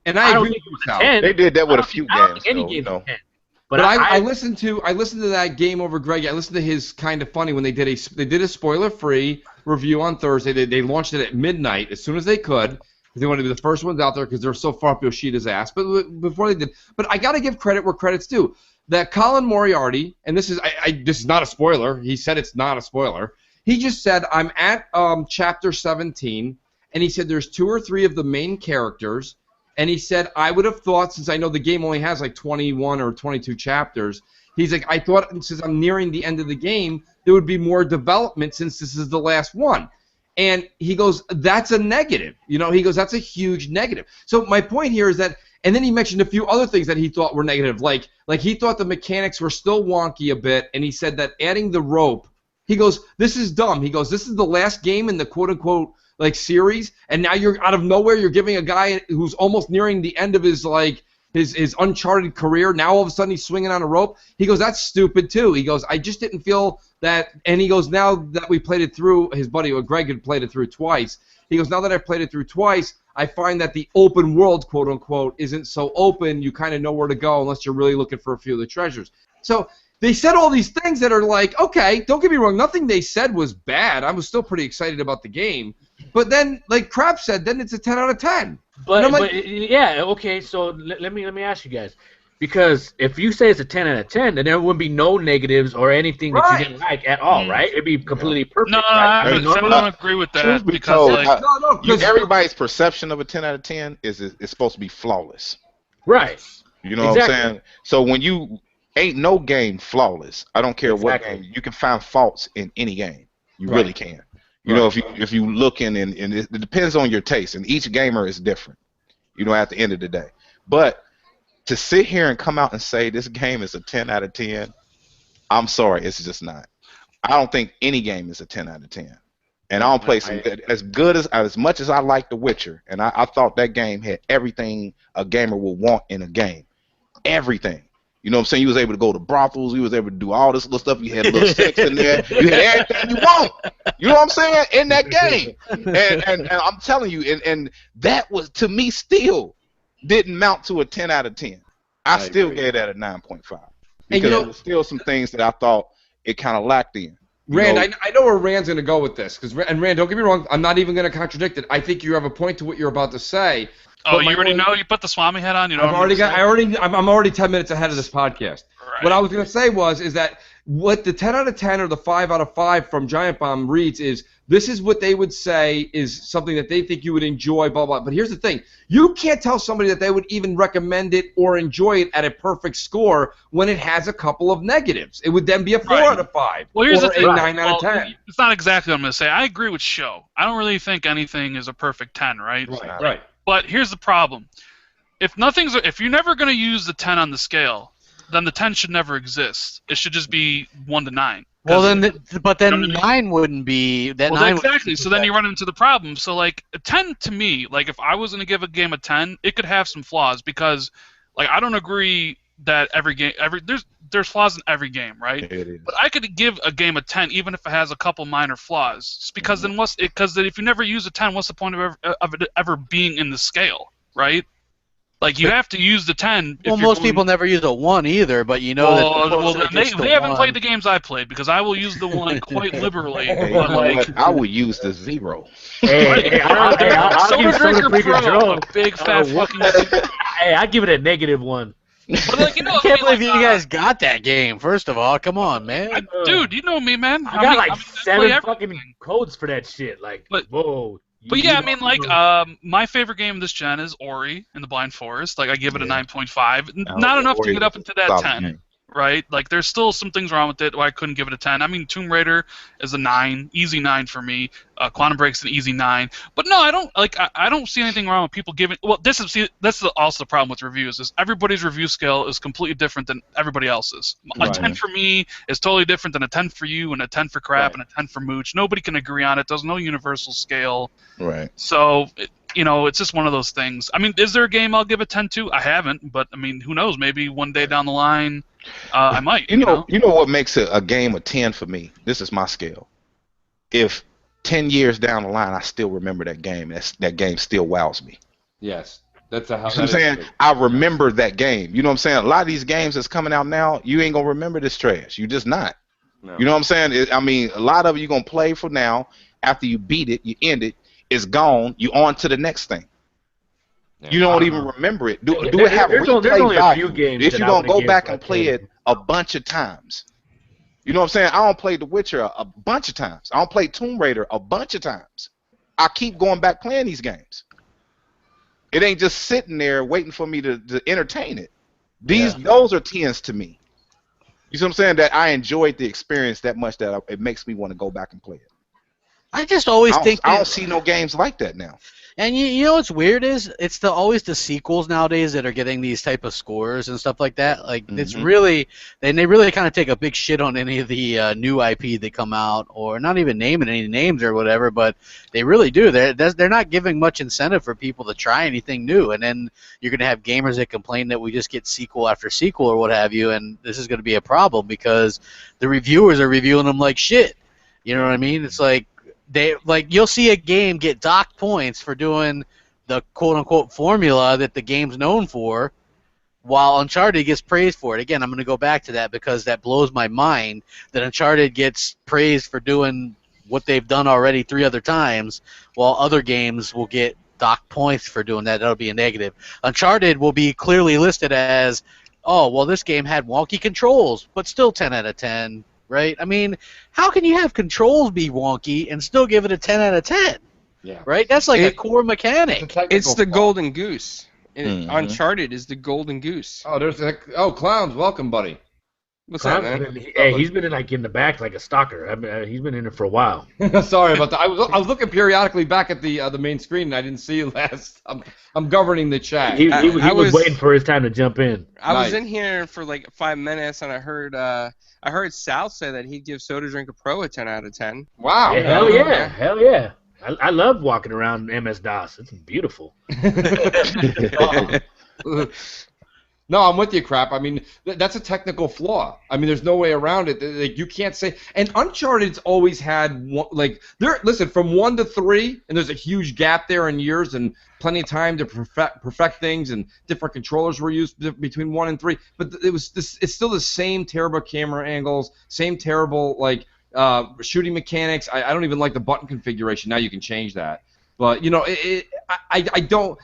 I don't agree think with it was you, a Sal. 10. They did that with I a few don't think games, any though, game's you know. a 10. But I listened to that Game Over Greg. I listened to his Kind of Funny when they did a spoiler-free review on Thursday. They launched it at midnight as soon as they could, because they wanted to be the first ones out there because they're so far up Yoshida's ass. But before they did, but I got to give credit where credit's due. That Colin Moriarty, and this is this is not a spoiler. He said it's not a spoiler. He just said I'm at chapter 17, and he said there's 2 or 3 of the main characters. And he said, I would have thought, since I know the game only has like 21 or 22 chapters, he's like, I thought since I'm nearing the end of the game, there would be more development since this is the last one. And he goes, that's a negative. You know, he goes, that's a huge negative. So my point here is that, and then he mentioned a few other things that he thought were negative, like he thought the mechanics were still wonky a bit, and he said that adding the rope, he goes, this is dumb. He goes, this is the last game in the quote-unquote like series, and now you're out of nowhere you're giving a guy who's almost nearing the end of his his Uncharted career, now all of a sudden he's swinging on a rope. He goes, that's stupid too. He goes, I just didn't feel that. And he goes, now that we played it through, his buddy Greg had played it through twice. He goes, now that I've played it through twice, I find that the open world, quote unquote, isn't so open. You kind of know where to go unless you're really looking for a few of the treasures. So they said all these things that are like, okay, don't get me wrong, nothing they said was bad. I was still pretty excited about the game. But then, like Crap said, then it's a 10 out of 10. But yeah, okay. So let me ask you guys, because if you say it's a 10 out of 10, then there wouldn't be no negatives or anything that you didn't like at all, right? It'd be completely perfect. No, right? I don't agree with that because everybody's perception of a 10 out of 10 is it's supposed to be flawless. Right. You know what I'm saying? So when you ain't no game flawless, I don't care what game, you can find faults in any game. You really can. You know, if you look in and it depends on your taste, and each gamer is different. You know, at the end of the day, but to sit here and come out and say this game is a 10 out of 10, I'm sorry, it's just not. I don't think any game is a 10 out of 10. And I don't play some as much as I like The Witcher, and I thought that game had everything a gamer would want in a game. Everything. You know what I'm saying? You was able to go to brothels. You was able to do all this little stuff. You had little sex in there. You had everything you want. You know what I'm saying? In that game. And I'm telling you, and that was, to me, still didn't mount to a 10 out of 10. I still gave that a 9.5. Because there was still some things that I thought it kind of lacked in. Rand, I know where Rand's going to go with this. And Rand, don't get me wrong, I'm not even going to contradict it. I think you have a point to what you're about to say. Oh, you already know? You put the Swami hat on? I'm already 10 minutes ahead of this podcast. Right. What I was going to say is that what the 10 out of 10 or the 5 out of 5 from Giant Bomb reads is, this is what they would say is something that they think you would enjoy, blah, blah. But here's the thing. You can't tell somebody that they would even recommend it or enjoy it at a perfect score when it has a couple of negatives. It would then be a 4 out of 5 well, here's or the thing. a 9 out of 10. It's not exactly what I'm going to say. I agree with Sho. I don't really think anything is a perfect 10, right? Right. But here's the problem. If you're never going to use the 10 on the scale, then the 10 should never exist. It should just be 1 to 9. Well, then 9 wouldn't be that. Well, 9 exactly. So then you run into the problem. So like a 10 to me, like if I was going to give a game a 10, it could have some flaws because, like, I don't agree that there's flaws in every game, right? It is. But I could give a game a 10 even if it has a couple minor flaws, just because then if you never use a 10, what's the point of it ever being in the scale, right? Like, you have to use the 10. Well, most people never use a 1 either, but you know they haven't played the games I played because I will use the 1 quite liberally. But I will use the 0. I'll give Soda Freaking Joe a big fat fucking. Hey, I'd give it a -1. But like, I can't believe you guys got that game. First of all, come on, man. Dude, you know me, man. I got like 7 fucking codes for that shit. Like, whoa. But yeah, I mean, like, my favorite game of this gen is Ori in the Blind Forest. Like, I give it a 9.5. Not enough to get up into that 10, right? Like, there's still some things wrong with it why I couldn't give it a 10. I mean, Tomb Raider is a 9, easy 9 for me. Quantum Break's an easy 9. But no, I don't see anything wrong with people giving. Well, that's also the problem with reviews is everybody's review scale is completely different than everybody else's. A 10 for me is totally different than a 10 for you, and a 10 for Crap, and a 10 for Mooch. Nobody can agree on it. There's no universal scale. Right. So, it's just one of those things. I mean, is there a game I'll give a 10 to? I haven't, but I mean, who knows? Maybe one day down the line, I might. You know what makes a game a 10 for me? This is my scale. If 10 years down the line, I still remember that game. That game still wows me. Yes. That's a how. You know what I'm saying? I remember that game. You know what I'm saying? A lot of these games that's coming out now, you ain't going to remember this trash. You just not. No. You know what I'm saying? I mean, a lot of it you're going to play for now. After you beat it, you end it, it's gone. You on to the next thing. Yeah, you don't even remember it. Do it have replay value if you're going to go back and play it a bunch of times? You know what I'm saying? I don't play The Witcher a bunch of times. I don't play Tomb Raider a bunch of times. I keep going back playing these games. It ain't just sitting there waiting for me to entertain it. Those are 10s to me. You see what I'm saying? That I enjoyed the experience that much that it makes me want to go back and play it. I just always think I don't see no games like that now. And you know what's weird is it's always the sequels nowadays that are getting these type of scores and stuff like that. Like it's really, and they really kind of take a big shit on any of the new IP that come out, or not even naming any names or whatever. But they really do. They're not giving much incentive for people to try anything new. And then you're gonna have gamers that complain that we just get sequel after sequel or what have you, and this is gonna be a problem because the reviewers are reviewing them like shit. You know what I mean? It's like. You'll see a game get docked points for doing the quote unquote formula that the game's known for, while Uncharted gets praised for it. Again, I'm going to go back to that because that blows my mind that Uncharted gets praised for doing what they've done already 3 other times, while other games will get docked points for doing that. That'll be a negative. Uncharted will be clearly listed as, oh, well, this game had wonky controls, but still 10 out of 10, right? I mean, how can you have controls be wonky and still give it a 10 out of 10? Yeah. Right? That's like a core mechanic. It's the golden goose. Uncharted is the golden goose. Oh, Clowns, welcome, buddy. What's up, man? Hey, he's been in the back like a stalker. He's been in it for a while. Sorry about that. I was looking periodically back at the main screen and I didn't see you last. I'm governing the chat. He was waiting for his time to jump in. I was in here for like 5 minutes and I heard Sal say that he'd give Soda Drink a Pro a 10 out of 10. Wow. Yeah, hell yeah. I love walking around MS-DOS. It's beautiful. No, I'm with you, Crap. I mean, that's a technical flaw. I mean, there's no way around it. Like, you can't say. And Uncharted's always had listen, from 1 to 3, and there's a huge gap there in years and plenty of time to perfect things, and different controllers were used between 1 and 3. But it's still the same terrible camera angles, same terrible shooting mechanics. I don't even like the button configuration. Now you can change that. But, I don't.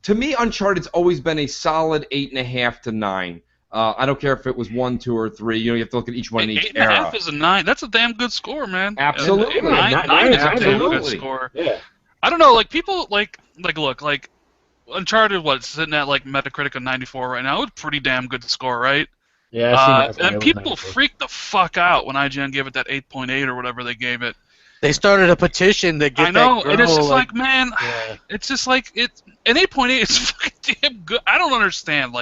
To me, Uncharted's always been a solid 8.5 to 9. I don't care if it was 1, 2, or 3. You have to look at each one in each era. 8.5 is a 9. That's a damn good score, man. Absolutely. 9 is a damn good score. Yeah. I don't know, like people look, Uncharted, sitting at like Metacritic of 94 right now? It's a pretty damn good score, right? Yeah. And people freaked the fuck out when IGN gave it that 8.8 or whatever they gave it. They started a petition to get I know, that girl, and it's just man, yeah. It's just an 8.8 is fucking damn good. I don't understand.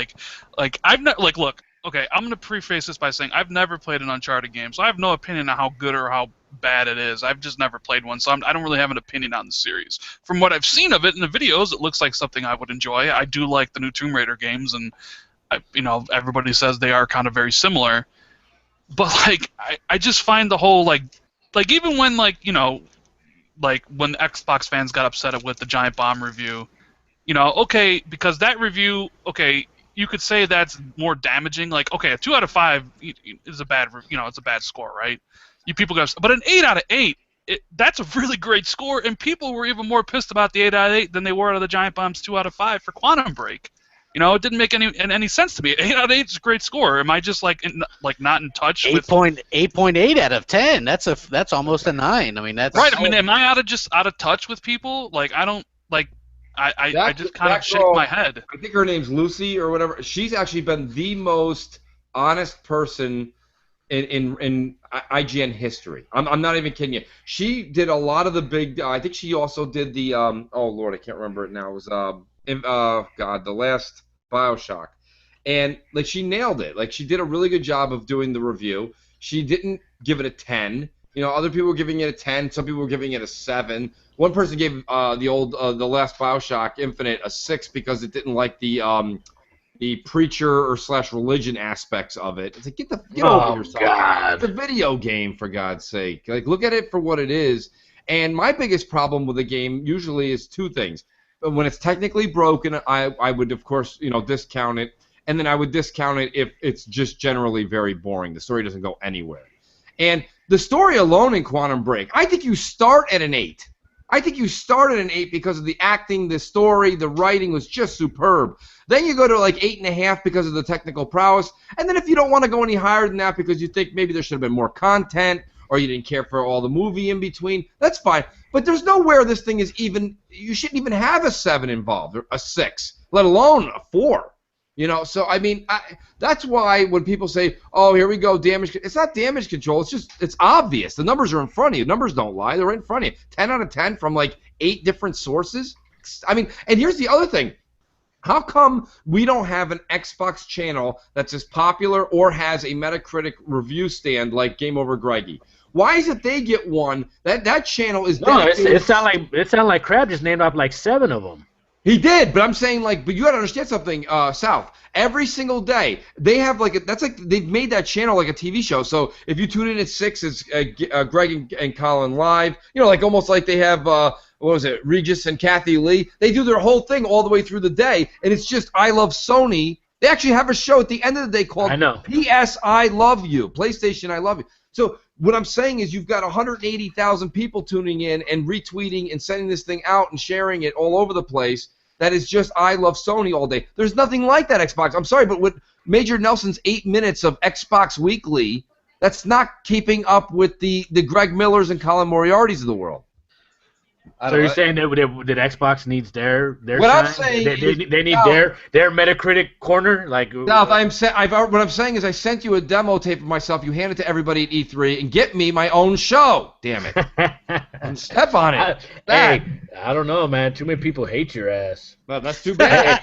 I've not look. Okay, I'm gonna preface this by saying I've never played an Uncharted game, so I have no opinion on how good or how bad it is. I've just never played one, so I don't really have an opinion on the series. From what I've seen of it in the videos, it looks like something I would enjoy. I do like the new Tomb Raider games, and everybody says they are kind of very similar. But I just find the whole even when when the Xbox fans got upset with the Giant Bomb review, okay, because that review, okay, you could say that's more damaging. A 2 out of 5 is a bad, it's a bad score, right? But an 8 out of 8, that's a really great score, and people were even more pissed about the 8 out of 8 than they were out of the Giant Bomb's 2 out of 5 for Quantum Break. It didn't make any sense to me. 8 out of 8 is a great score. Am I just not in touch with 8.8 out of 10? That's almost a 9. I mean, that's right. I mean, am I out of touch with people? I don't I just kind of shake my head. I think her name's Lucy or whatever. She's actually been the most honest person in IGN history. I'm not even kidding you. She did a lot of the big. I think she also did the. Oh Lord, I can't remember it now. It was the last BioShock, and she nailed it. She did a really good job of doing the review. She didn't give it a 10. Other people were giving it a 10. Some people were giving it a 7. One person gave the last BioShock Infinite a 6 because it didn't like the preacher or / religion aspects of it. It's get over yourself. God. It's a video game, for God's sake. Look at it for what it is. And my biggest problem with the game usually is 2 things. When it's technically broken, I would, of course, discount it. And then I would discount it if it's just generally very boring. The story doesn't go anywhere. And the story alone in Quantum Break, I think you start at an 8. I think you start at an 8 because of the acting, the story, the writing was just superb. Then you go to 8.5 because of the technical prowess. And then if you don't want to go any higher than that because you think maybe there should have been more content or you didn't care for all the movie in between, that's fine. But there's nowhere this thing is even, you shouldn't even have a 7 involved, or a 6, let alone a 4. So I mean, that's why when people say, "Oh, here we go, damage," it's not damage control. It's obvious. The numbers are in front of you. Numbers don't lie. They're right in front of you. 10 out of 10 from 8 different sources. I mean, and here's the other thing. How come we don't have an Xbox channel that's as popular or has a Metacritic review stand like Game Over Greggy? Why is it they get one? That channel is dedicated. It sound like Crab just named off 7 of them. He did, but I'm saying but you got to understand something, South. Every single day they have they've made that channel like a TV show. So if you tune in at 6, it's Greg and Colin live. Almost like they have what was it, Regis and Kathy Lee. They do their whole thing all the way through the day, and it's just I Love Sony They actually have a show at the end of the day called PS I Love You, PlayStation I Love You. So what I'm saying is you've got 180,000 people tuning in and retweeting and sending this thing out and sharing it all over the place. That is just I love Sony all day. There's nothing like that Xbox. I'm sorry, but with Major Nelson's 8 minutes of Xbox Weekly, that's not keeping up with the Greg Millers and Colin Moriartys of the world. So you're saying that Xbox needs their what shine? I'm saying they need their Metacritic corner? Like what I'm saying is I sent you a demo tape of myself. You hand it to everybody at E3 and get me my own show. Damn it. And step on it. Hey, I don't know, man. Too many people hate your ass. Well, that's too bad.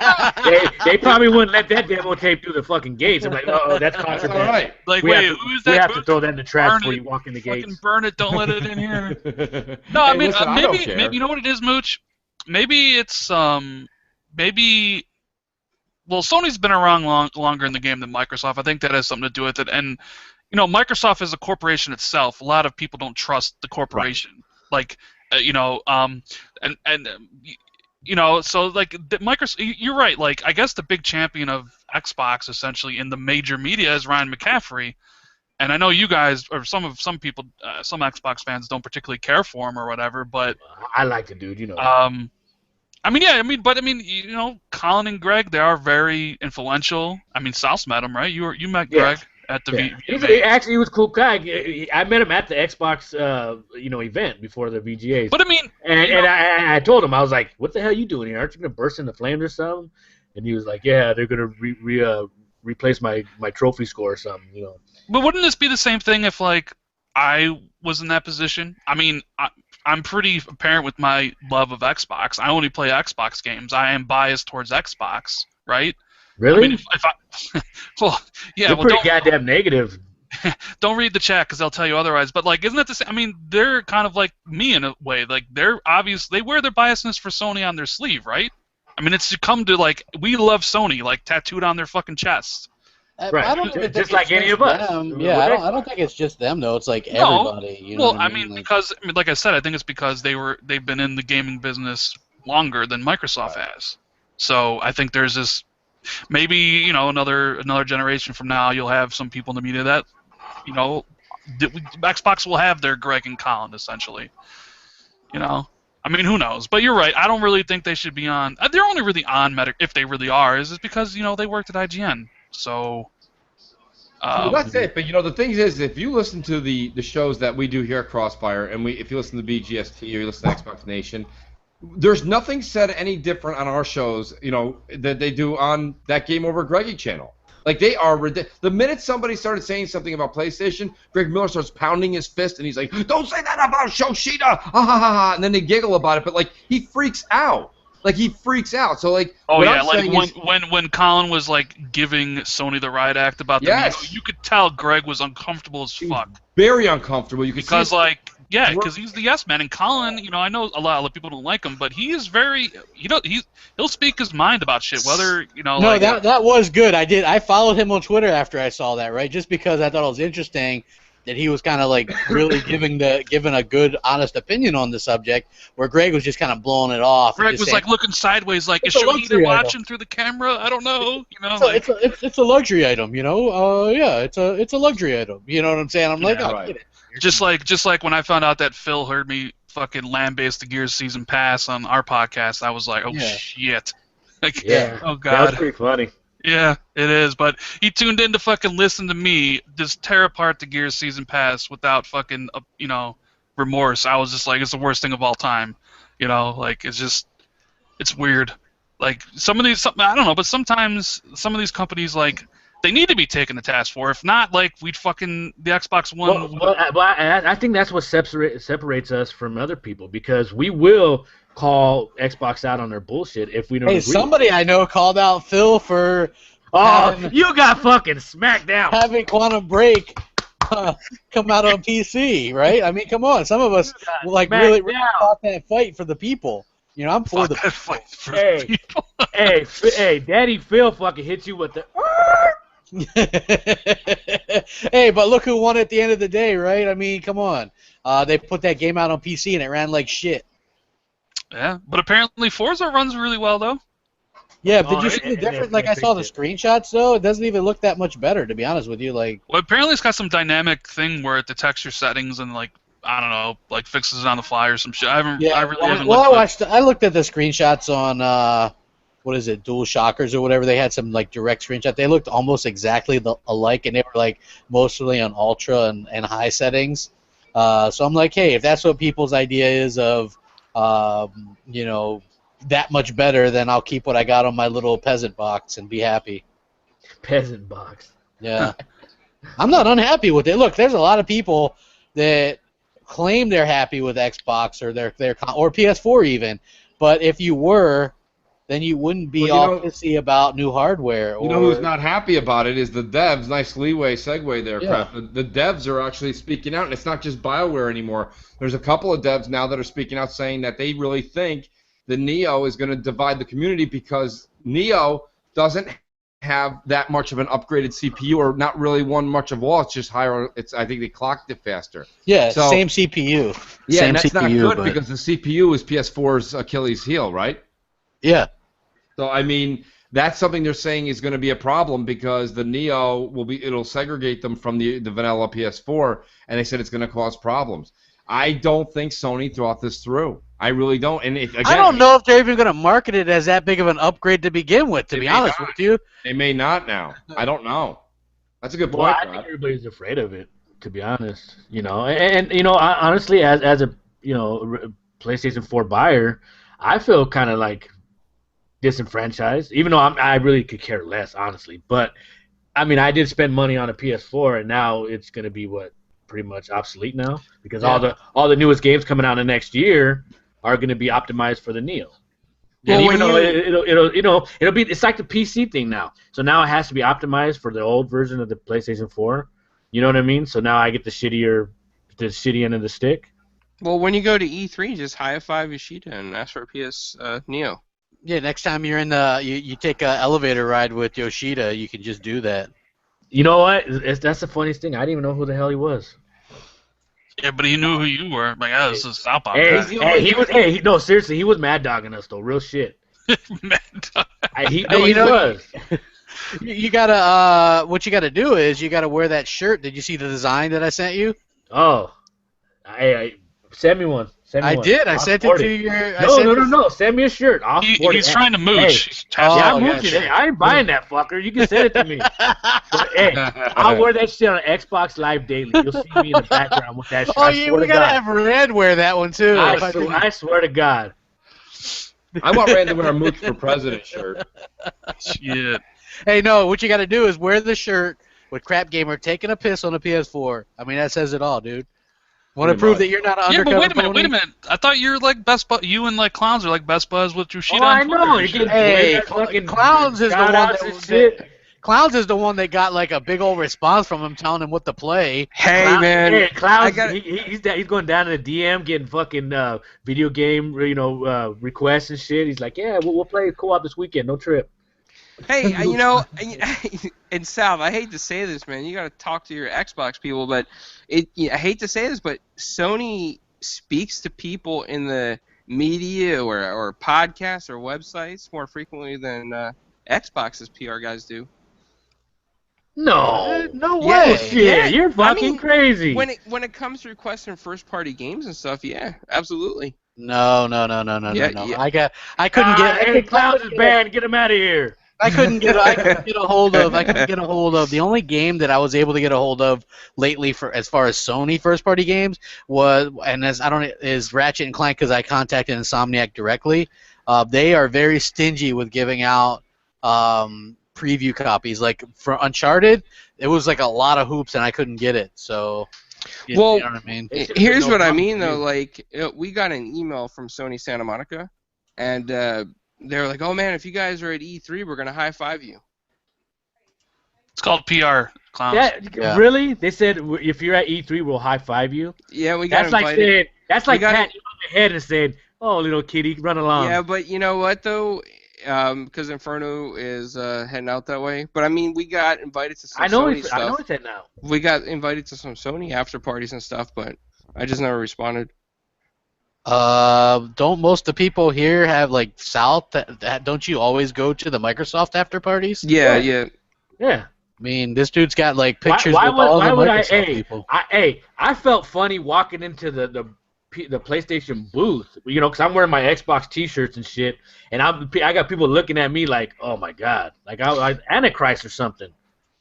they probably wouldn't let that demo tape through the fucking gates. I'm like, oh, that's controversial. All right. Like, who is that? We have to throw that in the trash before you walk in the gates. Fucking burn it. Don't let it in here. No, I mean, maybe you know what it is, Mooch? Maybe it's maybe. Well, Sony's been around longer in the game than Microsoft. I think that has something to do with it. And you know, Microsoft is a corporation itself. A lot of people don't trust the corporation. Right. Like, you know, you know, so like Microsoft. You're right. Like, I guess the big champion of Xbox, essentially, in the major media is Ryan McCaffrey. And I know you guys, or some people, some Xbox fans don't particularly care for him or whatever, but I like the dude, you know. I mean, you know, Colin and Greg, they are very influential. I mean, Sal's met him, right? You met Greg at the Actually, he was a cool guy. I met him at the Xbox, event before the VGAs. But I mean, and I told him, I was like, "What the hell are you doing here? Aren't you gonna burst into flames or something?" And he was like, "Yeah, they're gonna replace my trophy score or something, you know." But wouldn't this be the same thing if, like, I was in that position? I mean, I'm pretty apparent with my love of Xbox. I only play Xbox games. I am biased towards Xbox, right? Really? I mean, if I, well, yeah. You're pretty goddamn negative. Don't read the chat because they'll tell you otherwise. But like, isn't that the same? I mean, they're kind of like me in a way. Like, they're obvious. They wear their biasness for Sony on their sleeve, right? I mean, it's come to like, we love Sony, like tattooed on their fucking chest. Right. I don't think just like any of us. Yeah, I don't think it's just them though. It's like everybody. You know I mean, because like I said, I think it's because they've been in the gaming business longer than Microsoft has. So I think there's this. Maybe, you know, another generation from now, you'll have some people in the media that, you know, Xbox will have their Greg and Colin essentially. You know. I mean, who knows? But you're right. I don't really think they should be on. They're only really on Meta if they really are. Is because, you know, they worked at IGN. So. Well, that's it. But you know, the thing is, if you listen to the shows that we do here at CrossFire, and if you listen to BGST or you listen to Xbox Nation, there's nothing said any different on our shows, you know, that they do on that Game Over Greggy channel. Like, they are ridiculous. The minute somebody started saying something about PlayStation, Greg Miller starts pounding his fist, and he's like, "Don't say that about Shoshida!" Ha ha ha ha! And then they giggle about it, but like, he freaks out. Like, he freaks out. So like, oh yeah, like when Colin was like giving Sony the riot act about the you could tell Greg was uncomfortable as fuck. Very uncomfortable. You could because like. Yeah, because he's the yes man, and Colin, you know, I know a lot of people don't like him, but he is very, he'll speak his mind about shit, whether, you know. No, like, that was good. I followed him on Twitter after I saw that, right? Just because I thought it was interesting that he was kind of like really giving a good, honest opinion on the subject, where Greg was just kind of blowing it off. Greg was saying, like looking sideways, like, is Shohita watching through the camera? I don't know, you know. It's a luxury item, you know. Yeah, it's a luxury item. You know what I'm saying? I'm like, right. Get it. Just like when I found out that Phil heard me fucking lambaste the Gears season pass on our podcast, I was like, oh shit. Like, oh god. That was pretty funny. Yeah, it is. But he tuned in to fucking listen to me just tear apart the Gears season pass without fucking remorse. I was just like, it's the worst thing of all time. You know, like it's weird. Like I don't know, but sometimes some of these companies like. They need to be taken to task for. If not, like, we'd fucking the Xbox One. Well, I think that's what separates us from other people, because we will call Xbox out on their bullshit if we don't agree. Somebody I know called out Phil for. You got fucking smacked down. Having Quantum Break come out on PC, right? I mean, come on. Some of us really fought that fight for the people. You know, I'm for the fight for the people. hey, Daddy Phil fucking hit you with the. Hey, but look who won at the end of the day, right? I mean, come on. They put that game out on PC and it ran like shit. Yeah, but apparently Forza runs really well, though. Yeah, did you see the difference? Like, I saw the screenshots, though. It doesn't even look that much better, to be honest with you. Like, well, apparently it's got some dynamic thing where it detects your settings and, like, I don't know, like fixes it on the fly or some shit. I haven't I looked at the screenshots on, what is it, Dual Shockers or whatever. They had some, like, direct screenshots. They looked almost exactly alike, and they were, like, mostly on ultra and high settings. So I'm like, hey, if that's what people's idea is of, you know, that much better, then I'll keep what I got on my little peasant box and be happy. Peasant box. Yeah. I'm not unhappy with it. Look, there's a lot of people that claim they're happy with Xbox or their or PS4 even, but if you were, then you wouldn't be all pissy about new hardware. You know who's not happy about it is the devs. Nice leeway segue there, Yeah. Crap. The devs are actually speaking out, and it's not just BioWare anymore. There's a couple of devs now that are speaking out saying that they really think the Neo is going to divide the community because Neo doesn't have that much of an upgraded CPU or not really one much of all. It's just higher. I think they clocked it faster. Yeah, so, same CPU. Yeah, same and that's CPU, not good because the CPU is PS4's Achilles heel, right? Yeah. So I mean, that's something they're saying is going to be a problem because the Neo it'll segregate them from the vanilla PS4, and they said it's going to cause problems. I don't think Sony thought this through. I really don't. And again, I don't know if they're even going to market it as that big of an upgrade to begin with, to be honest with you. They may not now. I don't know. That's a good point. I think everybody's afraid of it, to be honest. You know, and you know, honestly, as a PlayStation 4 buyer, I feel kind of like disenfranchised, even though I really could care less, honestly. But I mean, I did spend money on a PS4, and now it's going to be pretty much obsolete now because all the newest games coming out in the next year are going to be optimized for the Neo. Well, and even though it'll be, it's like the PC thing now. So now it has to be optimized for the old version of the PlayStation 4. You know what I mean? So now I get the shitty end of the stick. Well, when you go to E3, just high-five Yoshida and ask for a PS Neo. Yeah, next time you're in you take an elevator ride with Yoshida, you can just do that. You know what? That's the funniest thing. I didn't even know who the hell he was. Yeah, but he knew who you were. Like, this is Southpaw. No, seriously, he was mad dogging us though, real shit. Mad dog. He was. You gotta what you gotta do is you gotta wear that shirt. Did you see the design that I sent you? Oh, I send me one. I did. I sent it to your. No. Send me a shirt. He's trying to mooch. I'm mooching. Hey, I ain't buying that fucker. You can send it to me. But, hey, I'll wear that shit on Xbox Live daily. You'll see me in the background with that shirt. Oh, yeah, we gotta have Red wear that one too. I swear to God. I want Rand to wear a Mooch for President shirt. Shit. Hey, no, what you gotta do is wear the shirt with Crap Gamer taking a piss on the PS4. I mean, that says it all, dude. Want to prove that you're not an undercover but wait a minute. I thought you're like you and like Clowns are like best buds with Yoshida. Oh, I know. Hey, Clowns is the one Clowns is the one that got like a big old response from him telling him what to play. Hey, man. Hey, Clowns, he's going down to the DM getting fucking video game requests and shit. He's like, yeah, we'll play co-op this weekend. No trip. Hey, in Sal, I hate to say this, man. You got to talk to your Xbox people, but I hate to say this, but Sony speaks to people in the media or podcasts or websites more frequently than Xbox's PR guys do. No way. Shit, yeah. You're fucking crazy. When it comes to requesting first-party games and stuff, yeah, absolutely. No. Yeah. I couldn't get. Hey, Clowns is banned. Get him out of here. I couldn't get a hold of. The only game that I was able to get a hold of lately for as far as Sony first-party games is Ratchet and Clank because I contacted Insomniac directly. They are very stingy with giving out preview copies. Like for Uncharted, it was like a lot of hoops and I couldn't get it. So. You know what I mean? Here's what I mean though. Like we got an email from Sony Santa Monica, and. They're like, oh man, if you guys are at E3, we're gonna high five you. It's called PR, Clowns. Yeah. Really? They said if you're at E3, we'll high five you. Yeah, we got invited. Like saying that's like patting you on the head and saying, "Oh, little kitty, run along." Yeah, but you know what though? Because Inferno is heading out that way. But I mean, we got invited to some Sony stuff. I know it's heading out. We got invited to some Sony after parties and stuff, but I just never responded. Don't most of the people here have like South? That don't you always go to the Microsoft after parties? Yeah. I mean, this dude's got like pictures with all the Microsoft people. I felt funny walking into the PlayStation booth, you know, because I'm wearing my Xbox T-shirts and shit, and I got people looking at me like, oh my god, like I Antichrist or something.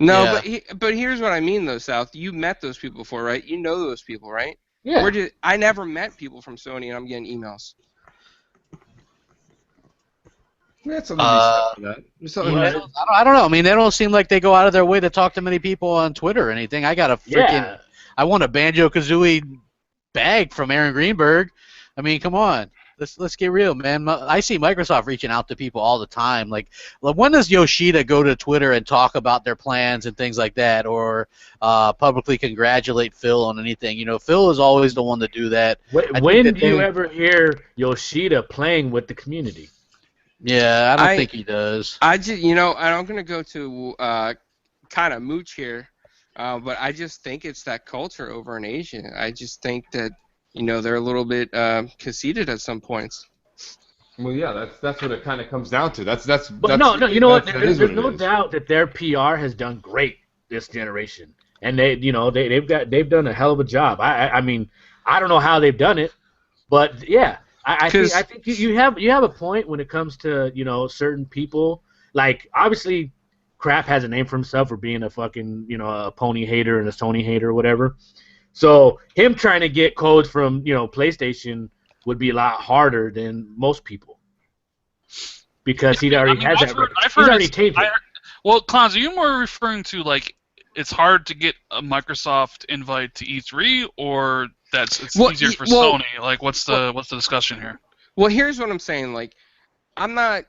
No, but here's what I mean though, South. You met those people before, right? You know those people, right? Yeah. I never met people from Sony, and I'm getting emails. That's something to be said for that. I don't know. I mean, they don't seem like they go out of their way to talk to many people on Twitter or anything. I got a freaking, I won a Banjo-Kazooie bag from Aaron Greenberg. I mean, come on. Let's get real, man. I see Microsoft reaching out to people all the time. Like, when does Yoshida go to Twitter and talk about their plans and things like that, or publicly congratulate Phil on anything? You know, Phil is always the one to do that. When do you ever hear Yoshida playing with the community? Yeah, I don't think he does. You know, I'm gonna go to kind of Mooch here, but I just think it's that culture over in Asia. I just think that, you know, they're a little bit conceited at some points. Well, yeah, that's what it kind of comes down to. That's no, you know what? There's no doubt that their PR has done great this generation, and they've done a hell of a job. I mean, I don't know how they've done it, but yeah. I think you have a point when it comes to, you know, certain people. Like, obviously, Crap has a name for himself for being a fucking, you know, a pony hater and a Sony hater or whatever. So him trying to get codes from, you know, PlayStation would be a lot harder than most people, because he already has that. He's already taped it. Well, Clowns, are you more referring to, like, it's hard to get a Microsoft invite to E3, or it's easier for Sony? Like, what's the discussion here? Well, here's what I'm saying. Like, I'm not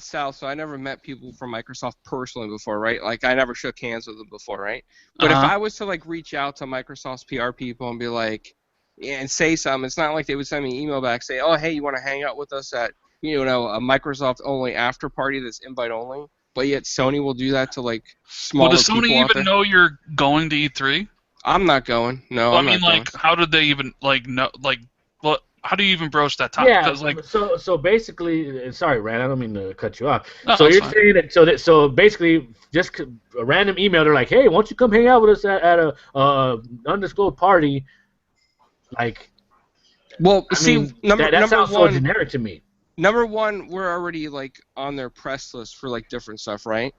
South, so I never met people from Microsoft personally before, right? Like, I never shook hands with them before, right? But if I was to, like, reach out to Microsoft's PR people and be like, and say something, it's not like they would send me an email back, say, oh, hey, you want to hang out with us at, you know, a Microsoft only after party that's invite only? But yet Sony will do that to, like, smaller people. Well, does Sony even know you're going to E3? I'm not going. No, well, I'm not going. How did they even, like, know, like, well, how do you even broach that topic? Yeah, like, so basically, sorry, Rand, I don't mean to cut you off. No, so you're fine. saying that so basically, just a random email, they're like, hey, why don't you come hang out with us at a undisclosed party? Like, well, that sounds so generic to me. Number one, we're already, like, on their press list for, like, different stuff, right?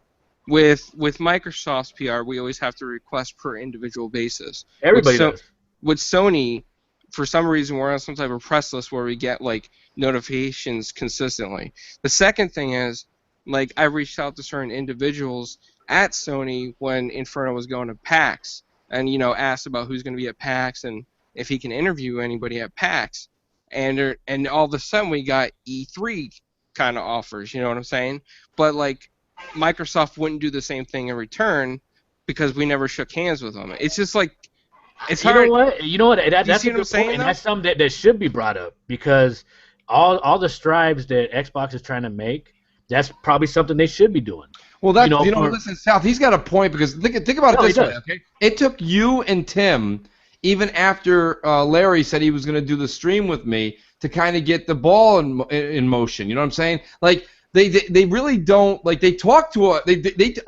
With Microsoft's PR, we always have to request per individual basis. Everybody does. With Sony, for some reason, we're on some type of press list where we get, like, notifications consistently. The second thing is, like, I reached out to certain individuals at Sony when Inferno was going to PAX, and, you know, asked about who's going to be at PAX and if he can interview anybody at PAX. And all of a sudden we got E3 kind of offers, you know what I'm saying? But, like, Microsoft wouldn't do the same thing in return because we never shook hands with them. It's just like, it's hard. You know what? That's a good point, and that's something that should be brought up, because all the strides that Xbox is trying to make, that's probably something they should be doing. Well, that's, listen, South, he's got a point, because think about it this way, okay? It took you and Tim, even after Larry said he was going to do the stream with me, to kind of get the ball in motion. You know what I'm saying? Like, they really don't, like, they talk to I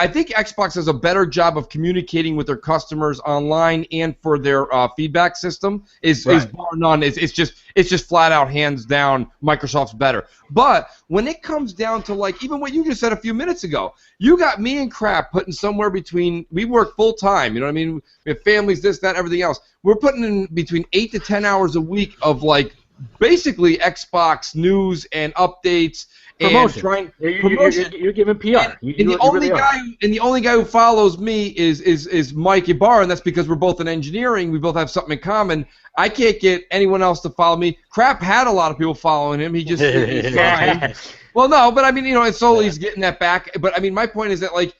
think Xbox does a better job of communicating with their customers online and for their feedback system is bar none. It's just flat out, hands down, Microsoft's better. But when it comes down to, like, even what you just said a few minutes ago, you got me and Crap putting somewhere between, we work full time, you know what I mean? We have families, this, that, everything else. We're putting in between 8 to 10 hours a week of, like, basically Xbox news and updates. Promotion. You're giving PR. The only guy who follows me is Mike Ibarra, and that's because we're both in engineering. We both have something in common. I can't get anyone else to follow me. Crap had a lot of people following him. He just well, no, but I mean, you know, and slowly he's getting that back. But I mean, my point is that, like,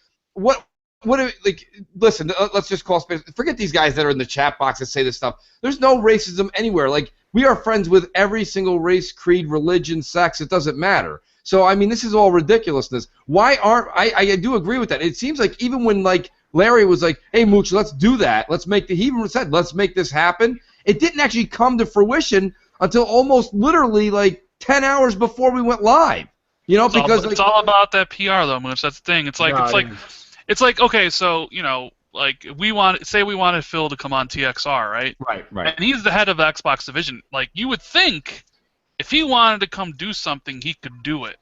listen, let's just call space. Forget these guys that are in the chat box that say this stuff. There's no racism anywhere. Like, we are friends with every single race, creed, religion, sex. It doesn't matter. So, I mean, this is all ridiculousness. Why aren't I do agree with that. It seems like even when, like, Larry was like, hey, Mooch, let's do that. He even said, let's make this happen. It didn't actually come to fruition until almost literally like 10 hours before we went live. You know, it's all about that PR though, Mooch. That's the thing. It's like okay, so like we wanted Phil to come on TXR, right? Right. And he's the head of the Xbox division. Like you would think, if he wanted to come do something, he could do it.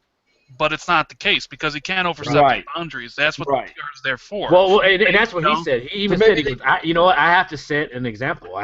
But it's not the case because he can't overstep the boundaries. That's what the PR is there for. Well, and that's what he said. He even said, you know what, I have to set an example.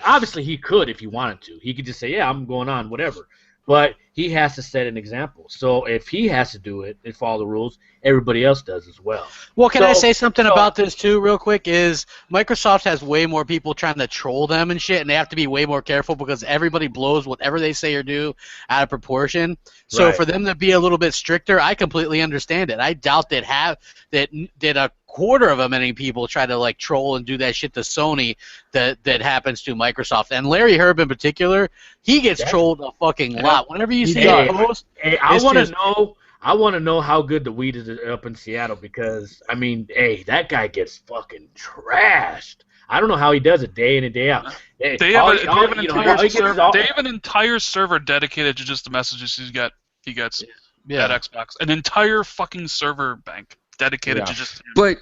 Obviously, he could if he wanted to. He could just say, yeah, I'm going on, whatever. But he has to set an example. So if he has to do it and follow the rules, everybody else does as well. Well, can I say something about this too, real quick? Is Microsoft has way more people trying to troll them and shit, and they have to be way more careful because everybody blows whatever they say or do out of proportion. So for them to be a little bit stricter, I completely understand it. I doubt that a quarter of many people try to like troll and do that shit to Sony that happens to Microsoft. And Larry Herb in particular, he gets trolled a fucking lot. Whenever you see a post, I want to know how good the weed is up in Seattle because I mean, that guy gets fucking trashed. I don't know how he does it day in and day out. They have an entire server dedicated to just the messages he gets at Xbox. An entire fucking server bank dedicated to just him. But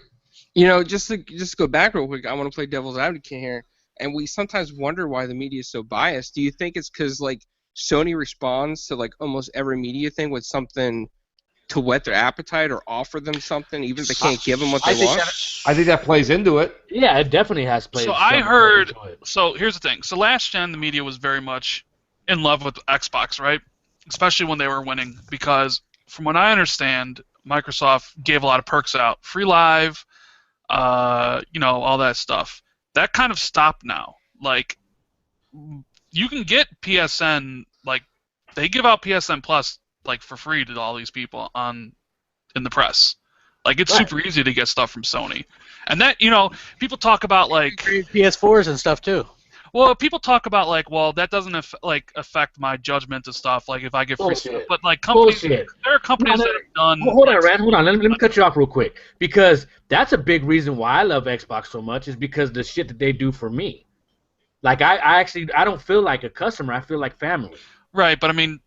just to go back real quick, I want to play devil's advocate here, and we sometimes wonder why the media is so biased. Do you think it's because like Sony responds to like almost every media thing with something to whet their appetite or offer them something, even if they can't give them what they want? I think that plays into it. Yeah, it definitely has played. So I heard. So here's the thing. So last gen, the media was very much in love with Xbox, right? Especially when they were winning, because from what I understand, Microsoft gave a lot of perks out, free live, all that stuff. That kind of stopped now. Like, you can get PSN, like they give out PSN Plus like for free to all these people in the press. Like it's super easy to get stuff from Sony, and that people talk about like PS4s and stuff too. Well, people talk about like, well, that doesn't affect my judgment and stuff. Like if I get free stuff, but like companies, there are companies that have done. Hold on, Rand. Hold on. Let me cut you off real quick because that's a big reason why I love Xbox so much is because the shit that they do for me. Like I don't feel like a customer. I feel like family. Right, but I mean,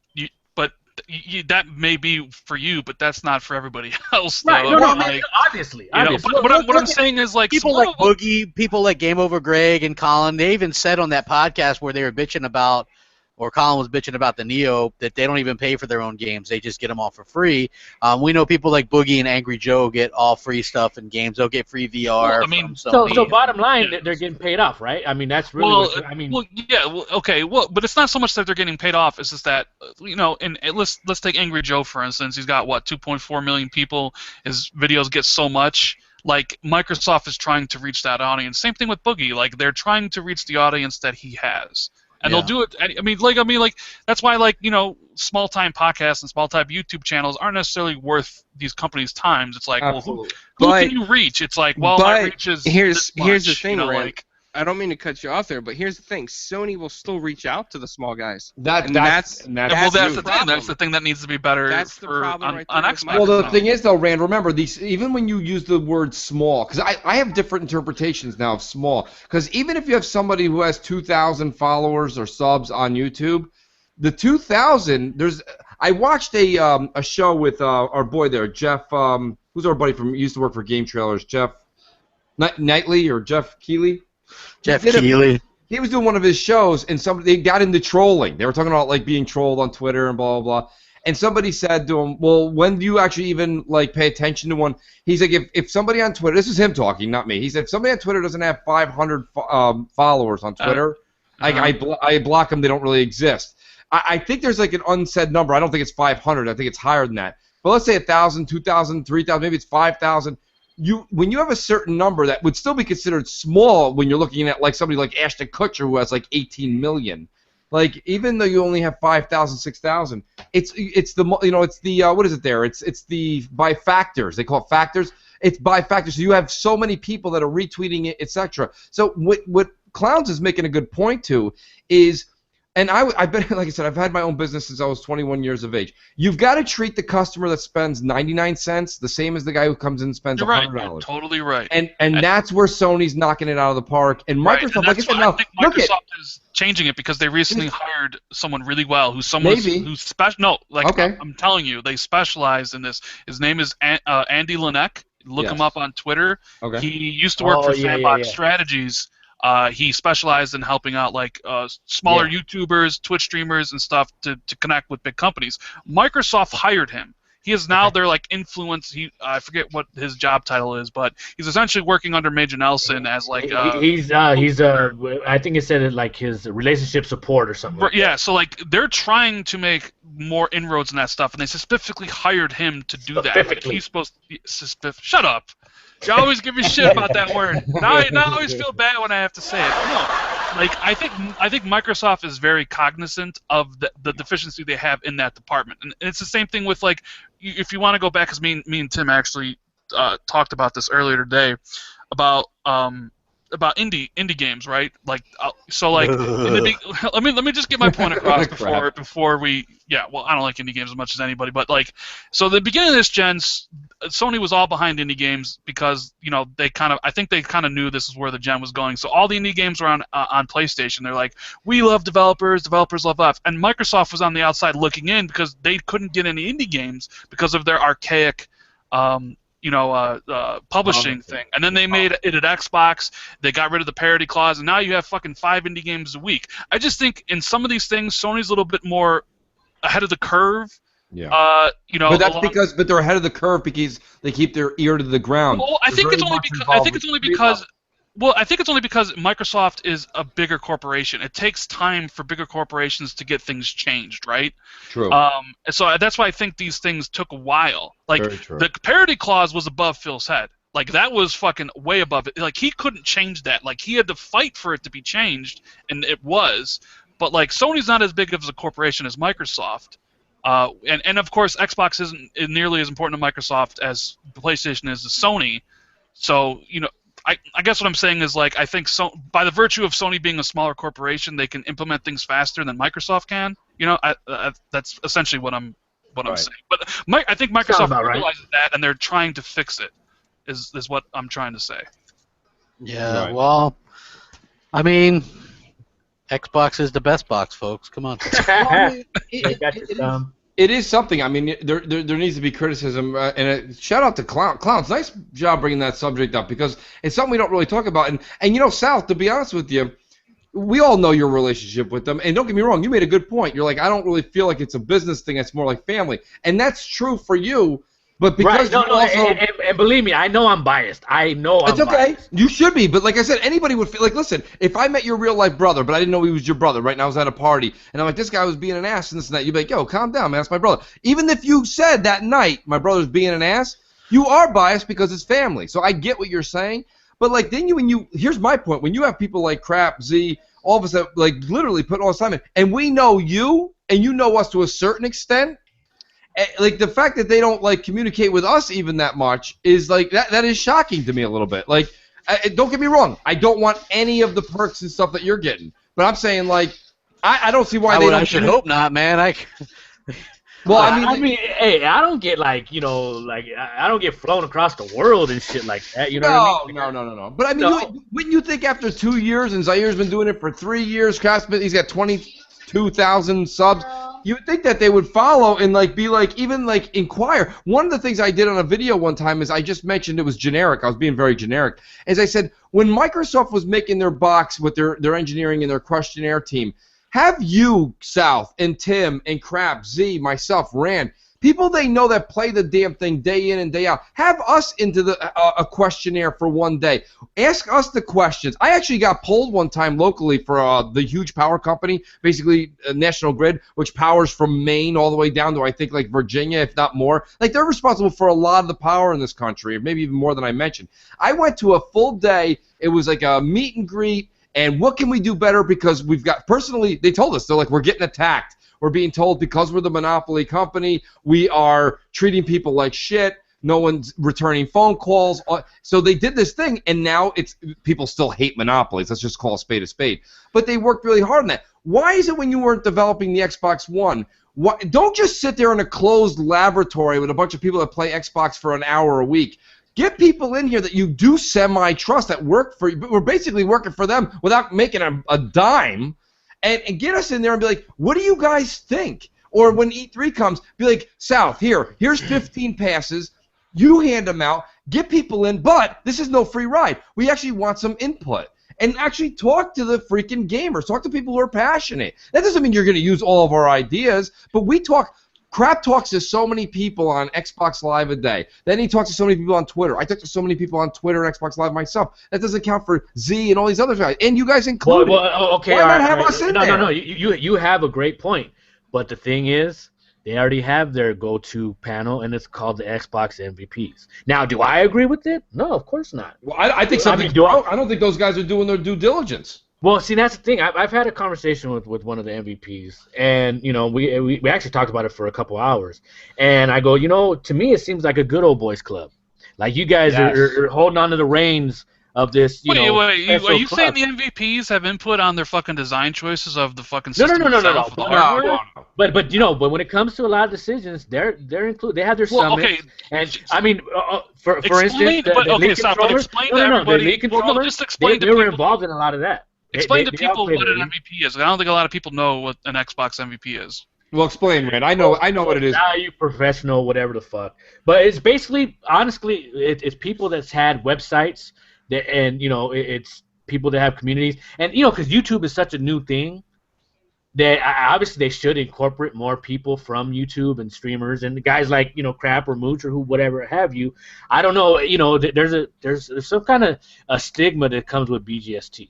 that may be for you, but that's not for everybody else. Though. Right. No, obviously. But what I'm saying is like people like Boogie, people like Game Over Greg and Colin. They even said on that podcast where they were bitching about, or Colin was bitching about the Neo, that they don't even pay for their own games. They just get them all for free. We know people like Boogie and Angry Joe get all free stuff in games. They'll get free VR. Well, so bottom line, they're getting paid off, right? I mean, that's really. But it's not so much that they're getting paid off. It's just that let's take Angry Joe for instance. He's got 2.4 million people. His videos get so much. Like Microsoft is trying to reach that audience. Same thing with Boogie. Like they're trying to reach the audience that he has. And they'll do it. I mean, that's why, small time podcasts and small time YouTube channels aren't necessarily worth these companies' times. It's like, who can you reach? It's like, my reach is. Here's the thing, Rick. I don't mean to cut you off there, but here's the thing: Sony will still reach out to the small guys. That's the thing. That's the thing that needs to be better. That's the problem on Xbox. Well, the thing is, though, Rand, remember even when you use the word small, because I have different interpretations now of small. Because even if you have somebody who has 2,000 followers or subs on YouTube, the 2,000 I watched a show with our boy there, Jeff. Who's our buddy from used to work for Game Trailers, Jeff Knightley or Jeff Keighley. Jeff Keighley. He was doing one of his shows, and they got into trolling. They were talking about being trolled on Twitter and blah blah blah. And somebody said to him, "Well, when do you actually even pay attention to one?" He's like, "If somebody on Twitter, this is him talking, not me." He said, "If somebody on Twitter doesn't have 500 followers on Twitter, I block them. They don't really exist." I think there's an unsaid number. I don't think it's 500. I think it's higher than that. But let's say 1,000, 2,000, 3,000, maybe it's 5,000. When you have a certain number that would still be considered small when you're looking at somebody like Ashton Kutcher who has 18 million, even though you only have 5,000, 6,000, it's the what is it there? It's the by factors. They call it factors. It's by factors. So you have so many people that are retweeting it, etc. So what Clowns is making a good point to is And I've been, like I said, I've had my own business since I was 21 years of age. You've got to treat the customer that spends 99 cents the same as the guy who comes in and spends $100. You're totally right. And that's where Sony's knocking it out of the park. And Microsoft, and like I said, now I think Microsoft is changing it because they recently hired someone really well who's special. No, like okay. I'm telling you, they specialize in this. His name is Andy Lanek. Look him up on Twitter. Okay. He used to work for Sandbox Strategies. He specialized in helping out like smaller YouTubers, Twitch streamers, and stuff to connect with big companies. Microsoft hired him. He is now their like influence. I forget what his job title is, but he's essentially working under Major Nelson as like he's I think it said it like his relationship support or something. Like yeah, so like they're trying to make more inroads in that stuff, and they specifically hired him to do that. Like, he's supposed to shut up. You always give me shit about that word. Now I always feel bad when I have to say it. No, like I think Microsoft is very cognizant of the deficiency they have in that department, and it's the same thing with like if you want to go back, because me and Tim actually talked about this earlier today about indie games, right? Like let me just get my point across before we well, I don't like indie games as much as anybody, but like so the beginning of this gen, Sony was all behind indie games because I think they kind of knew this is where the gen was going. So all the indie games were on PlayStation. They're like, we love developers love us, and Microsoft was on the outside looking in because they couldn't get any indie games because of their archaic publishing thing. And then they made it at Xbox. They got rid of the parity clause, and now you have fucking 5 indie games a week. I just think in some of these things, Sony's a little bit more ahead of the curve. Yeah. But that's but they're ahead of the curve because they keep their ear to the ground. Well, I think it's only because Microsoft is a bigger corporation. It takes time for bigger corporations to get things changed, right? True. So that's why I think these things took a while. Like the parity clause was above Phil's head. Like that was fucking way above it. Like he couldn't change that. Like he had to fight for it to be changed, and it was. But like Sony's not as big of a corporation as Microsoft. And of course, Xbox isn't nearly as important to Microsoft as PlayStation is to Sony. So, I guess what I'm saying is, like, I think by the virtue of Sony being a smaller corporation, they can implement things faster than Microsoft can. That's essentially what I'm saying. But I think Microsoft realizes that, and they're trying to fix it, is what I'm trying to say. Yeah, well, I mean, Xbox is the best box, folks. Come on. It is something. I mean, there needs to be criticism, and shout out to Clowns. Nice job bringing that subject up because it's something we don't really talk about. And Sal, to be honest with you, we all know your relationship with them. And don't get me wrong, you made a good point. You're like, I don't really feel like it's a business thing. It's more like family, and that's true for you. But because and believe me, I know I'm biased. It's okay. Biased. You should be, but like I said, anybody would feel like, listen, if I met your real life brother, but I didn't know he was your brother, right? And I was at a party, and I'm like, this guy was being an ass and this and that. You'd be like, yo, calm down, man, that's my brother. Even if you said that night, my brother's being an ass, you are biased because it's family. So I get what you're saying, but like then here's my point: when you have people like Crap, Z, all of us that like literally put all this time in, and we know you, and you know us to a certain extent. Like the fact that they don't like communicate with us even that much is like that is shocking to me a little bit. Like, don't get me wrong, I don't want any of the perks and stuff that you're getting, but I'm saying like I don't see why they don't. I should hope not, man. Well, I mean, hey, I don't get like I don't get flown across the world and shit like that. You know what I mean? No. But I mean, wouldn't you think after 2 years and Zair's been doing it for 3 years, he's got 22,000 subs. You would think that they would follow and like be like even like inquire. One of the things I did on a video one time is I just mentioned it was generic. I was being very generic. As I said, when Microsoft was making their box with their engineering and their questionnaire team, have you, South, and Tim, and Crap, Z, myself, Rand, people they know that play the damn thing day in and day out, have us into a questionnaire for one day. Ask us the questions. I actually got polled one time locally for the huge power company, basically National Grid, which powers from Maine all the way down to I think like Virginia, if not more. Like they're responsible for a lot of the power in this country, maybe even more than I mentioned. I went to a full day. It was like a meet and greet. And what can we do better? Because we've got, personally, they told us, they're like, we're getting attacked. We're being told because we're the monopoly company, we are treating people like shit. No one's returning phone calls. So they did this thing, and now people still hate monopolies. Let's just call a spade a spade. But they worked really hard on that. Why is it when you weren't developing the Xbox One, don't just sit there in a closed laboratory with a bunch of people that play Xbox for an hour a week. Get people in here that you do semi-trust that work for you, but we're basically working for them without making a dime, and get us in there and be like, what do you guys think? Or when E3 comes, be like, South, here's 15 passes. You hand them out, get people in, but this is no free ride. We actually want some input. And actually talk to the freaking gamers. Talk to people who are passionate. That doesn't mean you're going to use all of our ideas, but we talk. Crap talks to so many people on Xbox Live a day. Then he talks to so many people on Twitter. I talk to so many people on Twitter and Xbox Live myself. That doesn't count for Z and all these other guys. And you guys included. Well, okay, why not have us in there? No. You have a great point. But the thing is, they already have their go-to panel, and it's called the Xbox MVPs. Now, do I agree with it? No, of course not. Well, I think something. I don't think those guys are doing their due diligence. Well, see, that's the thing. I've had a conversation with one of the MVPs, and we actually talked about it for a couple hours. And I go, to me, it seems like a good old boys club. Like you guys are holding on to the reins of this. Wait, are you saying the MVPs have input on their fucking design choices of the fucking system? No. But when it comes to a lot of decisions, they're included. They have their summits. Okay. And I mean, for instance, the league controllers. The league controllers. They were involved in a lot of that. Explain to people what an MVP is. I don't think a lot of people know what an Xbox MVP is. Well, explain, man. I know what it is. Value, professional, whatever the fuck. But it's basically, honestly, it's people that's had websites, and it's people that have communities, and because YouTube is such a new thing, that obviously they should incorporate more people from YouTube and streamers and the guys like Crap or Mooch or who whatever have you. I don't know. There's some kind of a stigma that comes with BGST.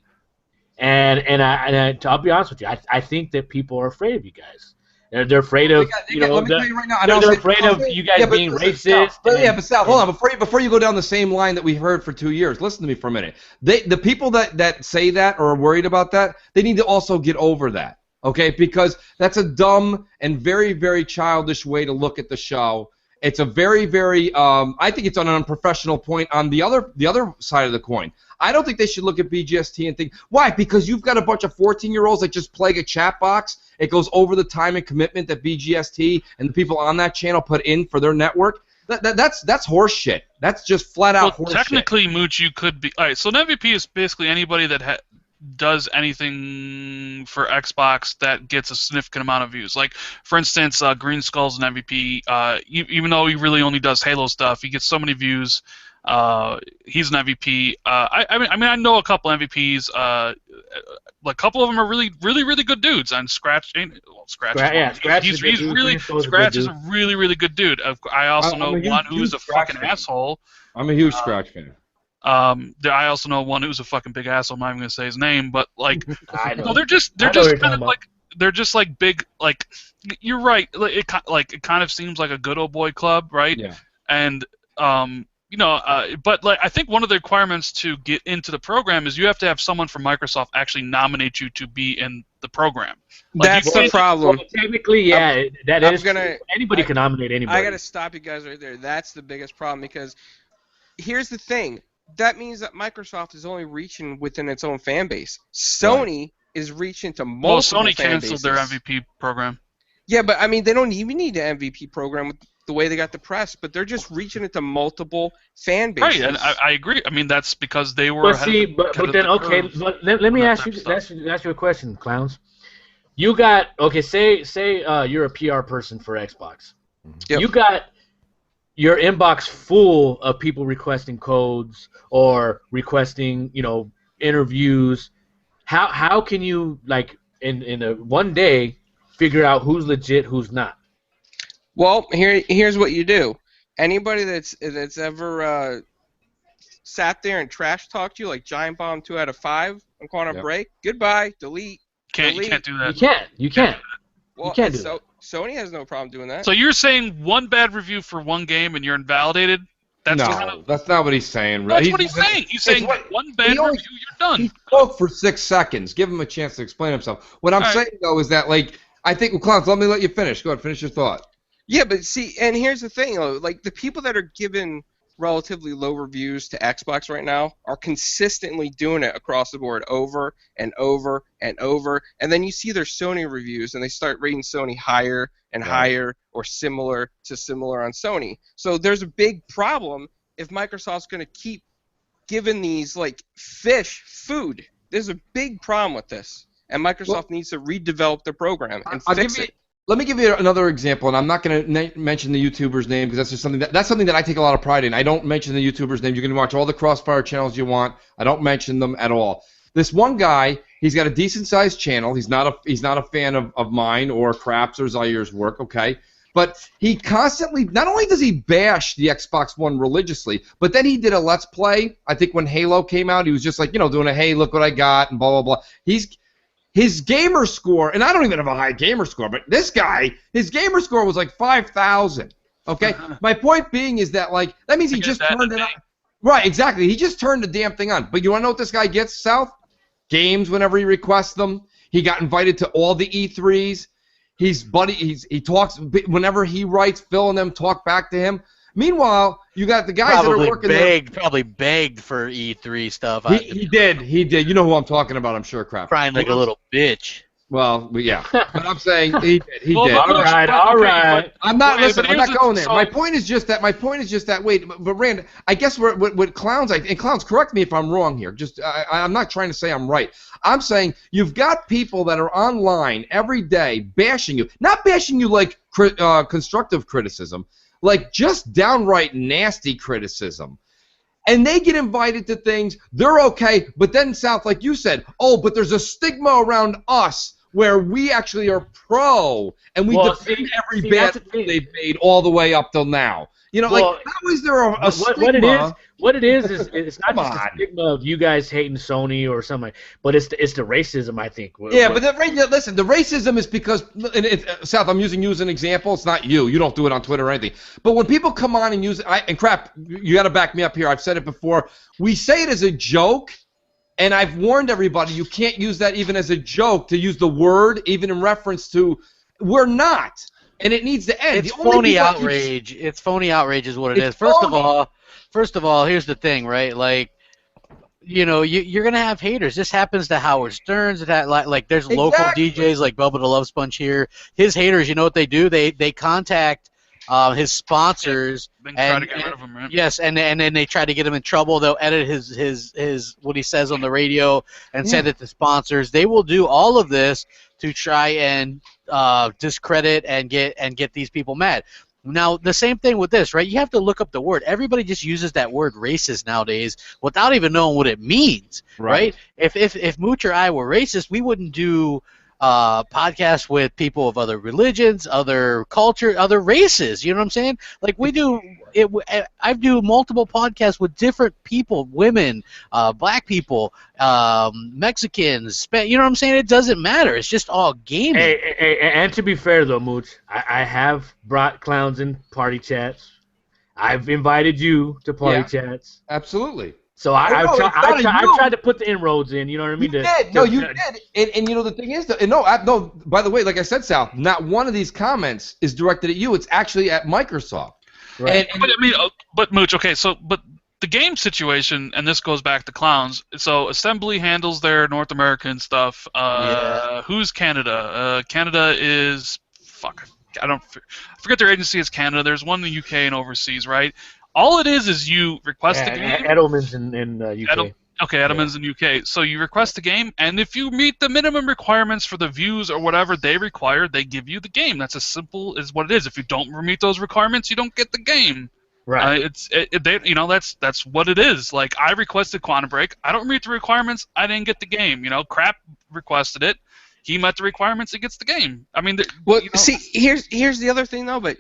And I'll be honest with you, I think that people are afraid of you guys. They're afraid of they're afraid of you guys being racist. But Sal, hold on, before you go down the same line that we heard for 2 years, listen to me for a minute. The people that say that or are worried about that, they need to also get over that, okay? Because that's a dumb and very, very childish way to look at the show. It's a very, very I think it's on an unprofessional point on the other side of the coin. I don't think they should look at BGST and think, why? Because you've got a bunch of 14-year-olds that just play a chat box. It goes over the time and commitment that BGST and the people on that channel put in for their network. That's horse shit. That's just flat out horse shit. Technically, Mooch, you could be. All right, so an MVP is basically anybody that does anything for Xbox that gets a significant amount of views. Like, for instance, Green Skull's an MVP. Even though he really only does Halo stuff, he gets so many views. He's an MVP. I know a couple MVPs. A couple of them are really good dudes. And Scratch is a really good dude. I also know one who's a fucking asshole. I'm a huge Scratch fan. I also know one who's a fucking big asshole. I'm not even gonna say his name, but like, they're just kind of like big. Like, you're right. It kind of seems like a good old boy club, right? Yeah. And but like I think one of the requirements to get into the program is you have to have someone from Microsoft actually nominate you to be in the program. Like, that's the problem. Well, technically, yeah, anybody can nominate anybody. I gotta stop you guys right there. That's the biggest problem because here's the thing. That means that Microsoft is only reaching within its own fan base. Sony is reaching to multiple Sony fan canceled their MVP program. Yeah, but I mean they don't even need an MVP program with the way they got the press, but they're just reaching into multiple fan bases. Right, and I agree. I mean that's because they were. But see, but then okay, let me ask you a question, clowns. You got say you're a PR person for Xbox. Yep. You got your inbox full of people requesting codes or requesting, interviews. How can you like in a one day figure out who's legit, who's not? Well, here's what you do. Anybody that's ever sat there and trash talked you like Giant Bomb 2 out of 5 on Corner Break, goodbye, delete. You can't do that. You can't. Well, you can't do that. Sony has no problem doing that. So you're saying one bad review for one game and you're invalidated? That's not what he's saying. That's what he's saying. He's saying one bad review, you're done. He spoke for 6 seconds. Give him a chance to explain himself. What I'm saying, though, is that, like, I think, Clowns, let me let you finish. Go ahead, finish your thought. Yeah, but see, and here's the thing, like, the people that are given relatively low reviews to Xbox right now are consistently doing it across the board over and over and over. And then you see their Sony reviews, and they start rating Sony higher and higher or similar to similar on Sony. So there's a big problem if Microsoft's going to keep giving these, like, fish food. There's a big problem with this. And Microsoft needs to redevelop their program and fix it. Let me give you another example, and I'm not going to mention the YouTuber's name because that's just something that I take a lot of pride in. I don't mention the YouTuber's name. You can watch all the CrossFire channels you want. I don't mention them at all. This one guy, he's got a decent-sized channel. He's not a fan of mine or Craps or Zaire's work, okay? But he constantly, not only does he bash the Xbox One religiously, but then he did a Let's Play. I think when Halo came out, he was just like, doing a, hey, look what I got, and blah, blah, blah. His gamer score, and I don't even have a high gamer score, but this guy, his gamer score was like 5,000. Okay? My point being is that, like, that means he just turned it on. Right, exactly. He just turned the damn thing on. But you want to know what this guy gets, South? Games whenever he requests them. He got invited to all the E3s. He talks whenever he writes. Phil and them talk back to him. Meanwhile, you got the guys that are working there. Probably begged for E3 stuff. He did. You know who I'm talking about, I'm sure, Crap. Crying like a little bitch. Well, yeah. But I'm saying he did. All right. I'm not going there. My point is just that. Wait, but Rand, I guess what Clowns, and Clowns, correct me if I'm wrong here. I'm not trying to say I'm right. I'm saying you've got people that are online every day bashing you, not bashing you like constructive criticism, like just downright nasty criticism. And they get invited to things, they're okay, but then South, like you said, but there's a stigma around us where we actually are pro, and we defend every bad thing they've made all the way up till now. How is there a stigma? What it is it's not just the stigma of you guys hating Sony or something, but it's the racism, I think. Yeah, but listen, the racism is because, South, I'm using you as an example. It's not you. You don't do it on Twitter or anything. But when people come on and use and Crap, you got to back me up here. I've said it before. We say it as a joke. And I've warned everybody, you can't use that even as a joke, to use the word, even in reference to, we're not. And it needs to end. It's phony outrage. It's phony outrage is what it is. First of all, here's the thing, right? Like, you're going to have haters. This happens to Howard Stearns. Like there's local DJs like Bubba the Love Sponge here. His haters, you know what they do? They contact his sponsors Then try to get rid of him, right? Yes, and then they try to get him in trouble. They'll edit his what he says on the radio and send it to sponsors. They will do all of this to try and discredit and get these people mad. Now, the same thing with this, right? You have to look up the word. Everybody just uses that word racist nowadays without even knowing what it means, right? If Mooch or I were racist, we wouldn't do podcasts with people of other religions, other culture, other races. You know what I'm saying? Like we do. I do multiple podcasts with different people, women, black people, Mexicans. You know what I'm saying? It doesn't matter. It's just all gaming. Hey, and to be fair though, Mooch, I have brought Clowns in party chats. I've invited you to party chats. Absolutely. So I tried to put the inroads in, you know what I mean? You did. And the thing is, no, by the way, like I said, Sal, not one of these comments is directed at you. It's actually at Microsoft. Right. But Mooch, okay, but the game situation, and this goes back to Clowns, so Assembly handles their North American stuff. Who's Canada? Canada is, I forget their agency is Canada. There's one in the UK and overseas, right? All it is you request the game. Edelman's in UK. Edelman's in UK. So you request the game, and if you meet the minimum requirements for the views or whatever they require, they give you the game. That's as simple as what it is. If you don't meet those requirements, you don't get the game. Right. That's what it is. Like I requested Quantum Break. I don't meet the requirements. I didn't get the game. Crap requested it. He met the requirements. He gets the game. I mean, see, here's the other thing though, but.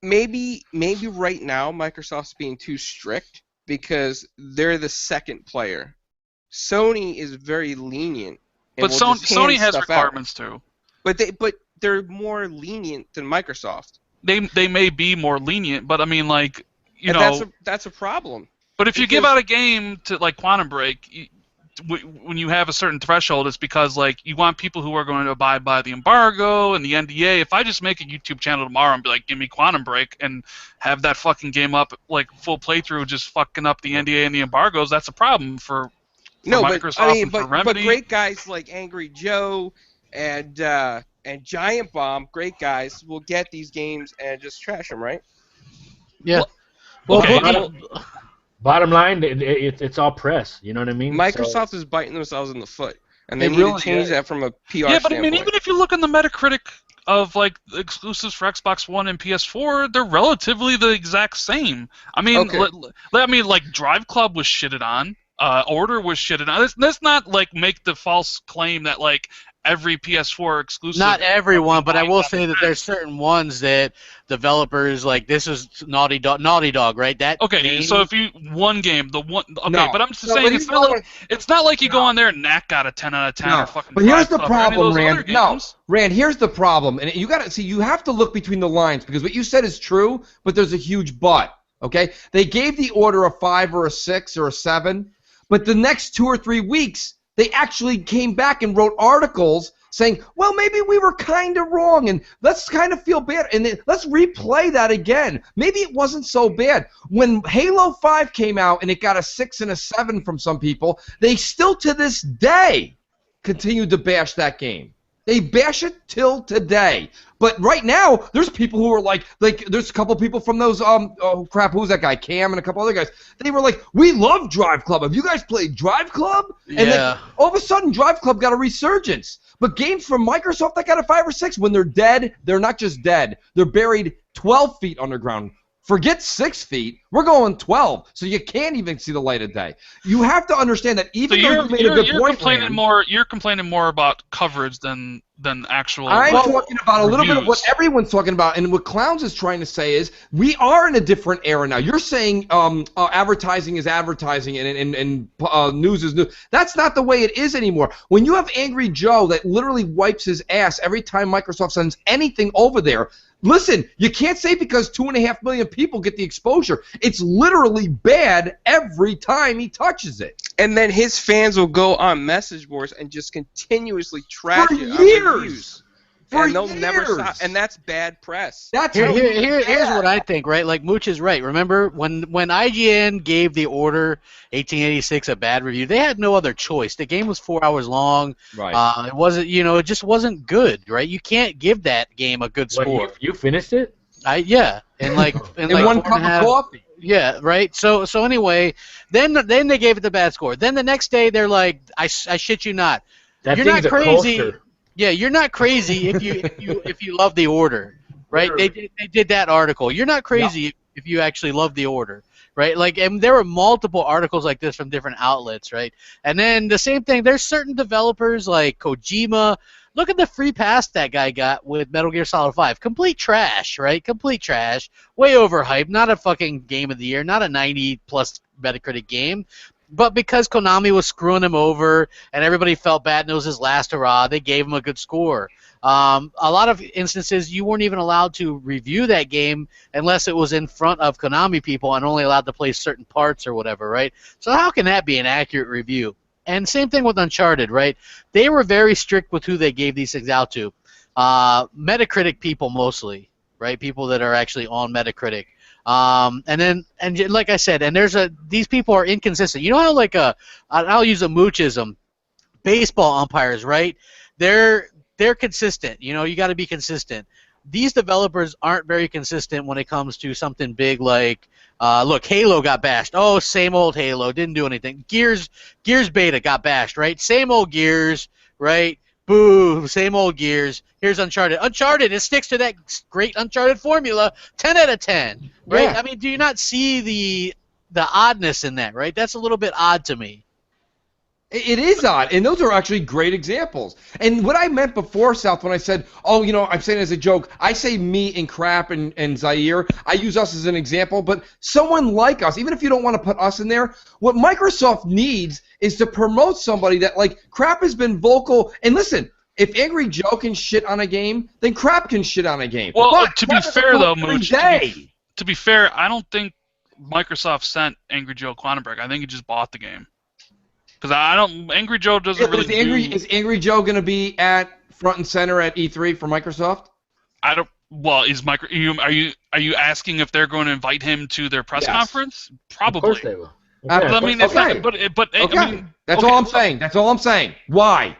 Maybe right now Microsoft's being too strict because they're the second player. Sony is very lenient. But Sony has requirements too. But they're more lenient than Microsoft. They may be more lenient, but I mean, like, that's a problem. But if you give out a game to like Quantum Break, when you have a certain threshold, it's because like you want people who are going to abide by the embargo and the NDA. If I just make a YouTube channel tomorrow and be like, give me Quantum Break and have that fucking game up like full playthrough, just fucking up the NDA and the embargoes, that's a problem for Microsoft and for Remedy. But great guys like Angry Joe and Giant Bomb, great guys, will get these games and just trash them, right? Yeah. Well, Okay. Bottom line, it's all press. You know what I mean? Microsoft is biting themselves in the foot, and they need really to change that from a PR Yeah, but standpoint. I mean, even if you look on the Metacritic of like exclusives for Xbox One and PS4, they're relatively the exact same. I mean, like Drive Club was shitted on. Order was shitted on. Let's not like make the false claim that like every PS4 exclusive. Not everyone, but I will say that there's certain ones that developers like. This is Naughty Dog, right? That okay. game, So if you one game, the one okay, No. but I'm just saying it's not like you go on there and Knack got a 10 out of 10 or fucking. But here's the Drive Club or any of problem, those other Rand. No, games. Rand. Here's the problem, and you got to see. You have to look between the lines because what you said is true, but there's a huge but. Okay, they gave the order a 5 or a 6 or a 7, but the next 2 or 3 weeks they actually came back and wrote articles saying, well, maybe we were kind of wrong, and let's kind of feel bad, and then let's replay that again. Maybe it wasn't so bad. When Halo 5 came out and it got a 6 and a 7 from some people, they still to this day continue to bash that game. They bash it till today. But right now, there's people who are like there's a couple people from those oh crap, who's that guy? Cam and a couple other guys. They were like, we love Drive Club. Have you guys played Drive Club? And then all of a sudden, Drive Club got a resurgence. But games from Microsoft that got a 5 or 6, when they're dead, they're not just dead. They're buried 12 feet underground. Forget 6 feet. We're going 12, so you can't even see the light of day. You have to understand that even though you made a good point, you're complaining more about coverage than actual. I'm talking about a little bit of what everyone's talking about, and what Clowns is trying to say is we are in a different era now. You're saying advertising is advertising and news is news. That's not the way it is anymore. When you have Angry Joe that literally wipes his ass every time Microsoft sends anything over there. Listen, you can't say because 2.5 million people get the exposure. It's literally bad every time he touches it. And then his fans will go on message boards and just continuously trash For it years. And they'll never stop. And that's bad press. Here's what I think, right? Like Mooch is right. Remember when IGN gave the Order 1886 a bad review, they had no other choice. The game was 4 hours long. Right. It wasn't, it just wasn't good, right? You can't give that game a good score. You finished it? Yeah. And like in one cup of coffee. Yeah, right. So anyway, then they gave it the bad score. Then the next day they're like, I shit you not. You're not crazy. Yeah, you're not crazy if you love the Order, right? They did that article. You're not crazy if you actually love the Order, right? Like, and there were multiple articles like this from different outlets, right? And then the same thing. There's certain developers like Kojima. Look at the free pass that guy got with Metal Gear Solid 5. Complete trash, right? Complete trash. Way overhyped. Not a fucking game of the year. Not a 90-plus Metacritic game. But because Konami was screwing him over and everybody felt bad and it was his last hurrah, they gave him a good score. A lot of instances, you weren't even allowed to review that game unless it was in front of Konami people and only allowed to play certain parts or whatever, right? So how can that be an accurate review? And same thing with Uncharted, right? They were very strict with who they gave these things out to. Metacritic people mostly, right? People that are actually on Metacritic. And like I said, and these people are inconsistent. You know how I'll use a Moochism, baseball umpires, right? They're consistent. You got to be consistent. These developers aren't very consistent when it comes to something big like, look, Halo got bashed. Oh, same old Halo, didn't do anything. Gears Beta got bashed, right? Same old Gears, right? Boo, same old Gears. Here's Uncharted. Uncharted, it sticks to that great Uncharted formula. 10 out of 10, right? Yeah. I mean, do you not see the oddness in that, right? That's a little bit odd to me. It is odd, and those are actually great examples. And what I meant before, South, when I said, I'm saying it as a joke, I say me and Crap and Zaire. I use us as an example, but someone like us, even if you don't want to put us in there, what Microsoft needs is to promote somebody that, like, Crap has been vocal. And listen, if Angry Joe can shit on a game, then Crap can shit on a game. Well, but to be fair, though, Mooch, to be fair, I don't think Microsoft sent Angry Joe Quantum Break. I think he just bought the game. Because I don't. Angry Joe doesn't really. Is Angry Joe going to be at front and center at E3 for Microsoft? I don't. Well, are you asking if they're going to invite him to their press conference? Probably. Of course they will. I mean, it's not, but okay. I mean, that's all I'm saying. That's all I'm saying. Why?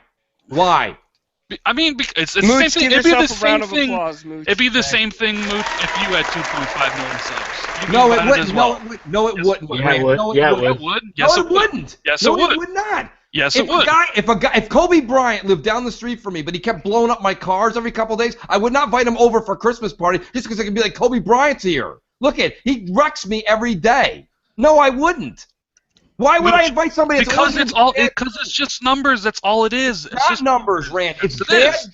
I mean, it's the Mooch, same thing. give It'd be the yourself a round same of thing. applause, Mooch. It'd be the same thing, Mooch, if you had 2.5 million subs. You'd be No, it invited wouldn't. as well. No, it wouldn't. Yeah, it would. No, it Yeah, it wouldn't. It would. Yes, No, it it wouldn't. Yes, no, it would. It would not. Yes, it would. If Kobe Bryant lived down the street from me, but he kept blowing up my cars every couple of days, I would not invite him over for a Christmas party just because I could be like, Kobe Bryant's here. Look at, he wrecks me every day. No, I wouldn't. Why would I invite somebody? Because it's just numbers. That's all it is. It's not just numbers, Rand. It's it bad. is.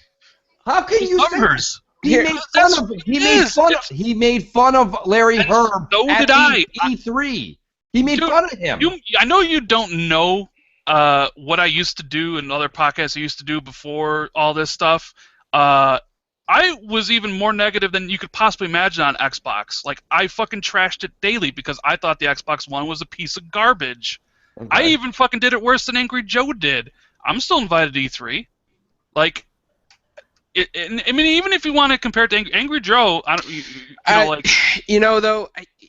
How can It's you numbers? He made fun of Larry Herb So at did I. E3. He made fun of him. I know you don't know what I used to do and other podcasts I used to do before all this stuff. I was even more negative than you could possibly imagine on Xbox. Like, I fucking trashed it daily because I thought the Xbox One was a piece of garbage. Okay. I even fucking did it worse than Angry Joe did. I'm still invited to E3. Like, I mean, even if you want to compare it to Angry Joe,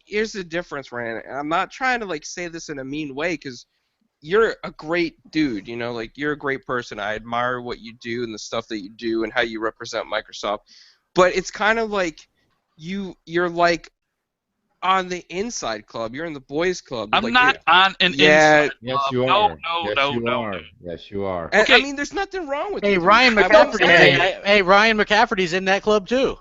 here's the difference, Rand. I'm not trying to like say this in a mean way because you're a great dude. Like you're a great person. I admire what you do and the stuff that you do and how you represent Microsoft. But it's kind of like you're like on the inside club. You're in the boys club. I'm like, not on an inside club. Yes, you are. No. Yes, you are. Okay. I mean, there's nothing wrong with Hey, you. Ryan McCafferty. Ryan McCafferty's in that club too.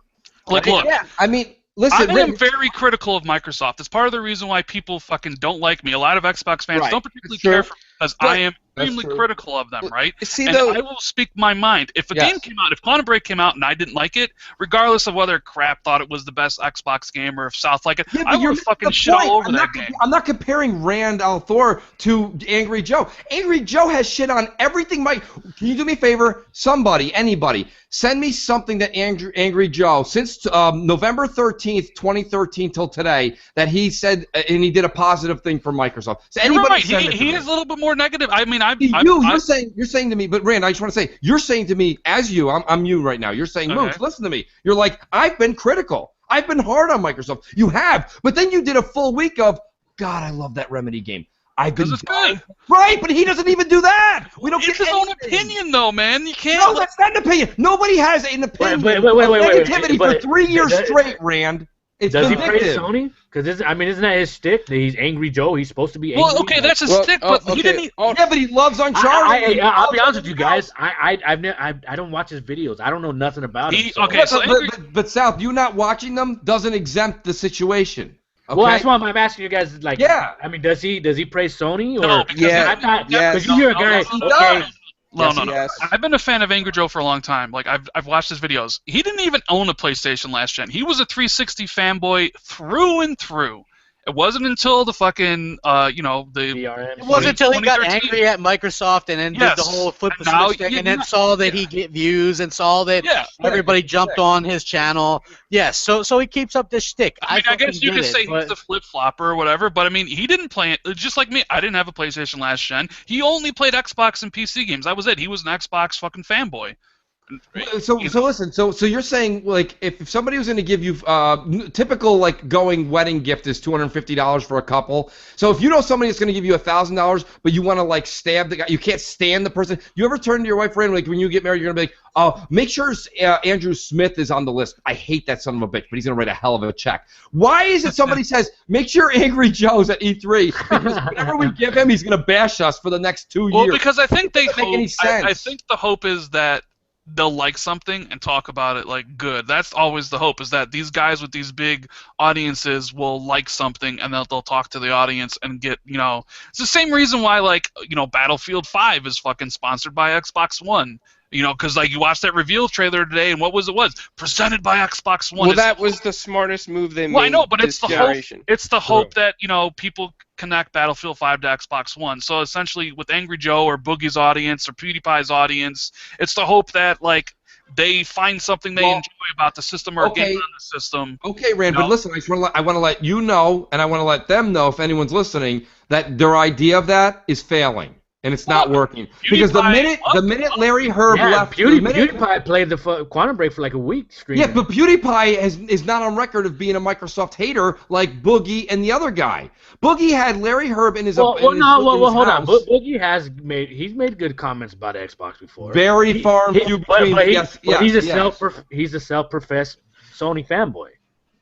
Look. Yeah, I mean, listen. I am very critical of Microsoft. It's part of the reason why people fucking don't like me. A lot of Xbox fans don't particularly care for me because I am extremely critical of them, right? I will speak my mind. If a game came out, if Quantum Break came out and I didn't like it, regardless of whether Crap thought it was the best Xbox game or if South liked it, I would fucking shit all over that game. I'm not comparing Rand Althor to Angry Joe. Angry Joe has shit on everything. Can you do me a favor? Somebody, anybody, send me something that Angry Joe, since November 13th, 2013 till today, that he said, and he did a positive thing for Microsoft. So You're right. He is a little bit more negative. I mean, you're saying to me, but Rand, I just want to say, you're saying to me, as you, I'm you right now. You're saying, Mooch, listen to me. You're like, I've been critical. I've been hard on Microsoft. You have, but then you did a full week of, God, I love that Remedy game. Because it's good. Right, but he doesn't even do that. We don't get his own opinion, though, man. You can't. No, that's not an opinion. Nobody has an opinion. Wait, negativity for 3 years straight, Rand. Does he praise Sony? Because isn't that his shtick? That he's Angry Joe. He's supposed to be angry. Well, okay, that's his shtick, but he didn't. Yeah, but he loves Uncharted. I'll be honest with you guys. I don't watch his videos. I don't know nothing about him. So. Okay, but South, you not watching them doesn't exempt the situation. Okay? Well, that's why I'm asking you guys. Like, yeah. I mean, does he praise Sony or? No, because you hear a guy. Okay. No. I've been a fan of Angry Joe for a long time. Like I've watched his videos. He didn't even own a PlayStation last gen. He was a 360 fanboy through and through. It wasn't until the fucking It wasn't until he got angry at Microsoft and then did the whole flip the switch thing and then saw that he get views and saw that everybody jumped on his channel. Yes, so he keeps up this shtick. I guess you could say he's the flip flopper or whatever, but I mean he didn't play it just like me. I didn't have a PlayStation last gen. He only played Xbox and PC games. That was it. He was an Xbox fucking fanboy. So listen. So you're saying like if somebody was going to give you typical like going wedding gift is $250 for a couple. So if you know somebody that's going to give you $1,000, but you want to like stab the guy, you can't stand the person. You ever turn to your wife, Rand, like when you get married, you're going to be like, oh, make sure Andrew Smith is on the list. I hate that son of a bitch, but he's going to write a hell of a check. Why is it somebody says make sure Angry Joe's at E3 because whatever we give him, he's going to bash us for the next 2 years? Well, because I think they doesn't make any sense. I think the hope is that they'll like something and talk about it like good. That's always the hope, is that these guys with these big audiences will like something and they'll talk to the audience and get, it's the same reason why Battlefield 5 is fucking sponsored by Xbox One. Because like you watched that reveal trailer today, and what was presented by Xbox One. Well, that was the smartest move they made. Well, I know, but it's the generation. hope. It's the hope that people connect Battlefield 5 to Xbox One. So essentially, with Angry Joe or Boogie's audience or PewDiePie's audience, it's the hope that like they find something they enjoy about the system or a game on the system. Okay, Rand, but listen, I want to let you know, and I want to let them know, if anyone's listening, that their idea of that is failing. and it's not working. Because the minute Larry Herb left, PewDiePie played the Quantum Break for like a week streaming. Yeah, but PewDiePie is not on record of being a Microsoft hater like Boogie and the other guy. Boogie had Larry Herb in his hold on. house. He's made good comments about Xbox before. Very far and few between. He's a self-professed Sony fanboy.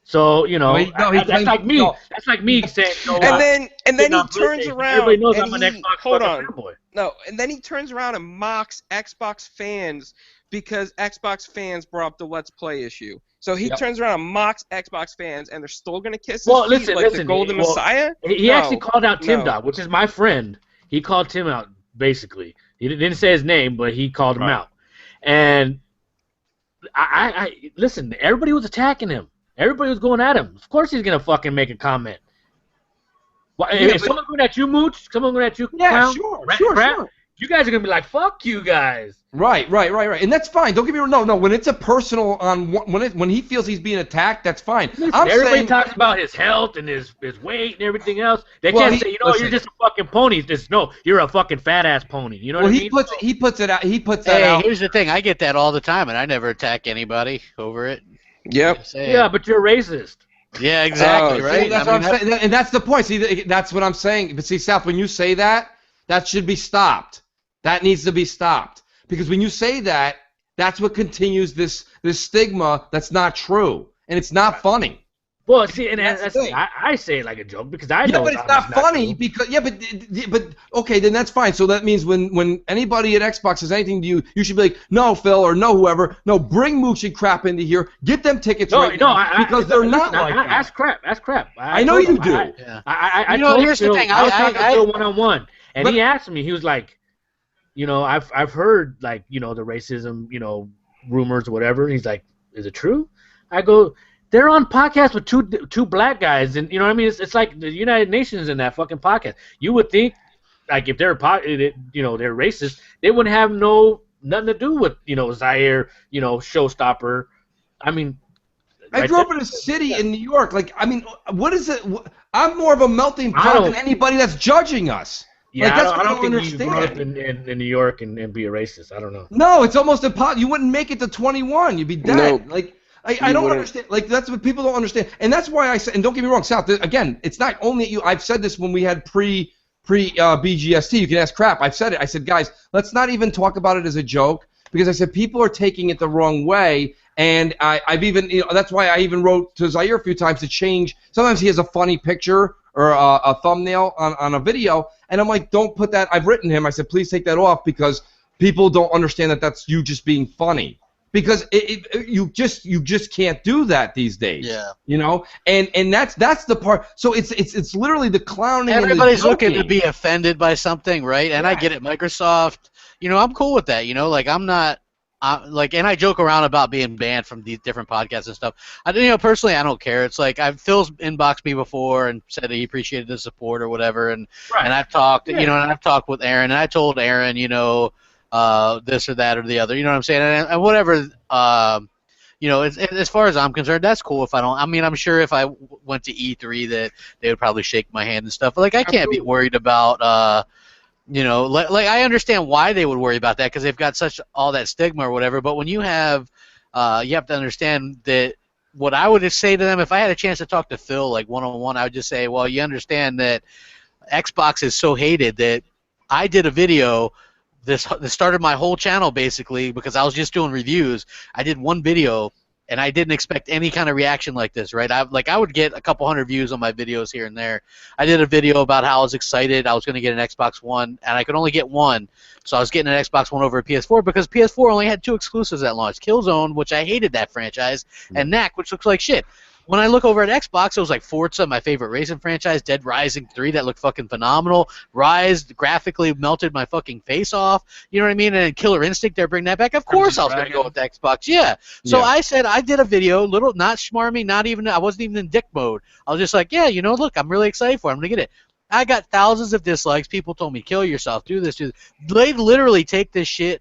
So that's like me. That's like me saying. And then he turns around. Everybody knows and I'm an Xbox fanboy. No, and then he turns around and mocks Xbox fans because Xbox fans brought up the Let's Play issue. So he turns around and mocks Xbox fans, and they're still gonna kiss his feet like the Golden Messiah. He actually called out Tim Dog, which is my friend. He called Tim out basically. He didn't say his name, but he called him out. And I listen. Everybody was attacking him. Everybody was going at him. Of course he's going to fucking make a comment. If someone's going at you, Mooch, someone going at you, Clown, sure. You guys are going to be like, fuck you guys. Right. And that's fine. Don't get me wrong. No. When it's a personal, when he feels he's being attacked, that's fine. Listen, everybody talks about his health and his weight and everything else. They can't say, you're just a fucking pony. No, you're a fucking fat-ass pony. You know what I mean? He puts it out. He puts that out. Here's the thing. I get that all the time, and I never attack anybody over it. Yep. Yeah, but you're racist. Yeah, exactly, right? See, that's what I'm saying. And that's the point. See, that's what I'm saying. But see, South, when you say that, that should be stopped. That needs to be stopped. Because when you say that, that's what continues this stigma that's not true. And it's not funny. Well, see, and I say it like a joke because I know. Yeah, but it's not funny because but okay, then that's fine. So that means when anybody at Xbox says anything to you, you should be like, no, Phil, or no, whoever, no, bring Mooch and crap into here, get them tickets because they're not like that. That's crap. I know you do. Here's the thing. I was talking to Phil one-on-one, and he asked me. He was like, I've heard like the racism, rumors or whatever. And he's like, is it true? I go. They're on podcasts with two black guys, and you know what I mean. It's like the United Nations in that fucking podcast. You would think, like, if they're they're racist, they wouldn't have nothing to do with Zaire, showstopper. I mean, I grew up in a city in New York. Like, I mean, what is it? I'm more of a melting pot than anybody that's judging us. Yeah, like, that's I don't think understand. you grew up in New York and be a racist. I don't know. No, it's almost impossible. You wouldn't make it to 21. You'd be dead. No. Like. I don't understand. Like, that's what people don't understand. And that's why I said, and don't get me wrong, Sal, again, it's not only at you. I've said this when we had pre BGST. You can ask crap. I've said it. I said, guys, let's not even talk about it as a joke because I said people are taking it the wrong way. And I've even, that's why I even wrote to Zaire a few times to change. Sometimes he has a funny picture or a thumbnail on a video. And I'm like, don't put that. I've written him. I said, please take that off because people don't understand that that's you just being funny. Because you just can't do that these days. Yeah. And that's the part. So it's literally the clowning. Everybody's looking to be offended by something, right? And I get it. Microsoft, I'm cool with that. Like I'm not. And I joke around about being banned from these different podcasts and stuff. Personally, I don't care. It's like Phil's inboxed me before and said he appreciated the support or whatever, and I've talked, and I've talked with Aaron, and I told Aaron, this or that or the other, you know what I'm saying, and whatever, as far as I'm concerned, that's cool. If I don't, I mean, I'm sure if I went to E3 that they would probably shake my hand and stuff. But, like, I can't be worried about, like I understand why they would worry about that because they've got all that stigma or whatever. But when you have to understand that. What I would just say to them if I had a chance to talk to Phil like one-on-one, I would just say, well, you understand that Xbox is so hated that I did a video. This started my whole channel basically because I was just doing reviews. I did one video and I didn't expect any kind of reaction like this, right? I would get a couple hundred views on my videos here and there. I did a video about how I was excited I was going to get an Xbox One and I could only get one, so I was getting an Xbox One over a PS4 because PS4 only had 2 exclusives at launch: Killzone, which I hated that franchise, and Knack, which looks like shit. When I look over at Xbox, it was like Forza, my favorite racing franchise, Dead Rising 3, that looked fucking phenomenal. Rise graphically melted my fucking face off. You know what I mean? And then Killer Instinct, they're bringing that back. Of course I was going to go with the Xbox. Yeah. So I said I did a video, not schmarmy, I wasn't even in dick mode. I was just like, look, I'm really excited for it. I'm going to get it. I got thousands of dislikes. People told me, kill yourself, do this. They literally take this shit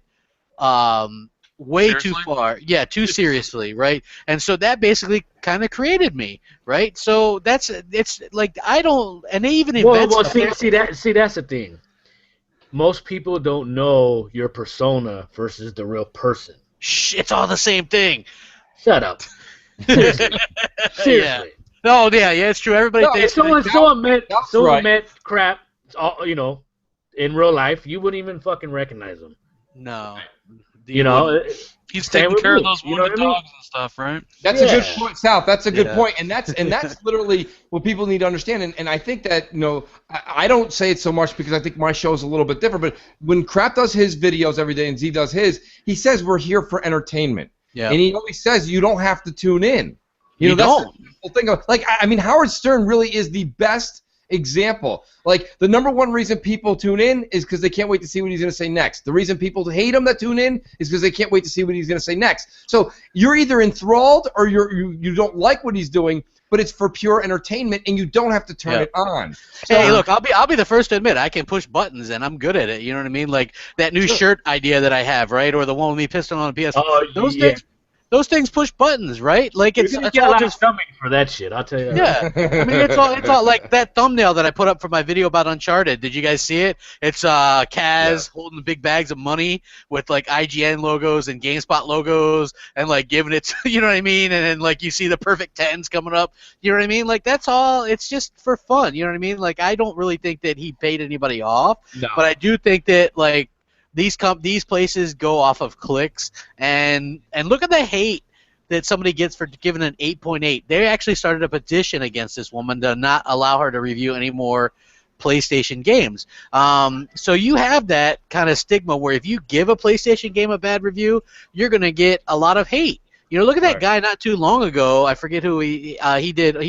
way seriously? Too far. Yeah, too seriously, right? And so that basically kind of created me, right? So it's like I don't, and they even invent see that's the thing. most people don't know your persona versus the real person. Shh, it's all the same thing. Shut up. Seriously. Seriously. Oh yeah, it's true. Everybody No, thinks if someone right. met crap, in real life, you wouldn't even fucking recognize them. no. He's taking care of those wounded dogs and stuff, right? That's a good point, South. That's a good point, and that's literally what people need to understand. And I think that I don't say it so much because I think my show is a little bit different. But when Crap does his videos every day and Z does his, he says we're here for entertainment. Yeah. And he always says you don't have to tune in. That's the whole thing. I mean, Howard Stern really is the best example. Like, the number one reason people tune in is because they can't wait to see what he's going to say next. The reason people hate him that tune in is because they can't wait to see what he's going to say next. So you're either enthralled or you don't like what he's doing, but it's for pure entertainment, and you don't have to turn it on. So, hey, look, I'll be the first to admit I can push buttons, and I'm good at it. You know what I mean? Like that new shirt idea that I have, right? Or the one with me pissing on the PS. Those things push buttons, right? Like it's all just stomach for that shit. I'll tell you. Yeah, I mean it's all like that thumbnail that I put up for my video about Uncharted. Did you guys see it? It's Kaz holding big bags of money with like IGN logos and GameSpot logos, and like giving it, you know what I mean? And then like you see the perfect 10s coming up. You know what I mean? Like that's all. It's just for fun. You know what I mean? Like I don't really think that he paid anybody off, but I do think that like. These places go off of clicks, and look at the hate that somebody gets for giving an 8.8. They actually started a petition against this woman to not allow her to review any more PlayStation games. So you have that kind of stigma where if you give a PlayStation game a bad review, you're going to get a lot of hate. Look at that guy not too long ago. I forget who he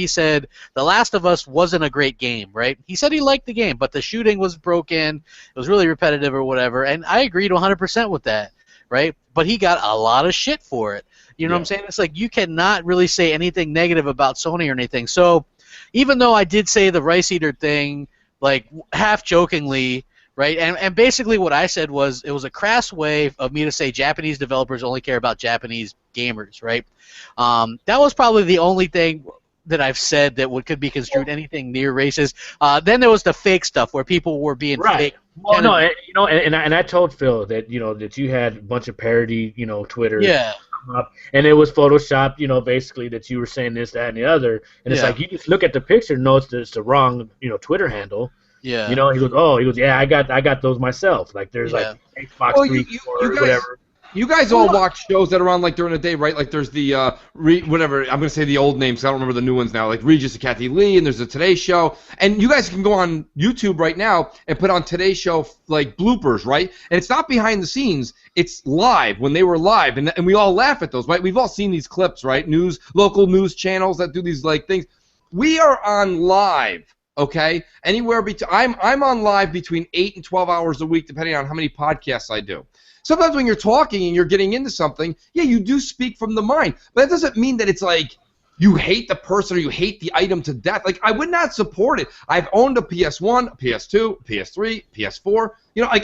said The Last of Us wasn't a great game, right? He said he liked the game, but the shooting was broken. It was really repetitive or whatever, and I agreed 100% with that, right? But he got a lot of shit for it. You know what I'm saying? It's like you cannot really say anything negative about Sony or anything. So even though I did say the rice eater thing, like half jokingly, right? And basically what I said was it was a crass way of me to say Japanese developers only care about Japanese gamers, right? That was probably the only thing that I've said that could be construed anything near racist. Then there was the fake stuff where people were being fake. Well, no, and I told Phil that that you had a bunch of parody, Twitter. Yeah. Up, and it was Photoshopped, basically that you were saying this, that, and the other. And it's like you just look at the picture, and notice that it's the wrong, Twitter handle. Yeah. He goes, yeah, I got those myself. Like there's like Xbox 3 or whatever. You guys all watch shows that are on like during the day, right? Like there's the whatever, I'm gonna say the old names, 'cause I don't remember the new ones now. Like Regis and Kathy Lee, and there's the Today Show, and you guys can go on YouTube right now and put on Today Show like bloopers, right? And it's not behind the scenes; it's live when they were live, and we all laugh at those, right? We've all seen these clips, right? Local news channels that do these like things. We are on live. Okay, anywhere between I'm on live between 8 and 12 hours a week, depending on how many podcasts I do. Sometimes when you're talking and you're getting into something, you do speak from the mind, but that doesn't mean that it's like you hate the person or you hate the item to death. Like I would not support it. I've owned a PS1, a PS2, a PS3, PS4.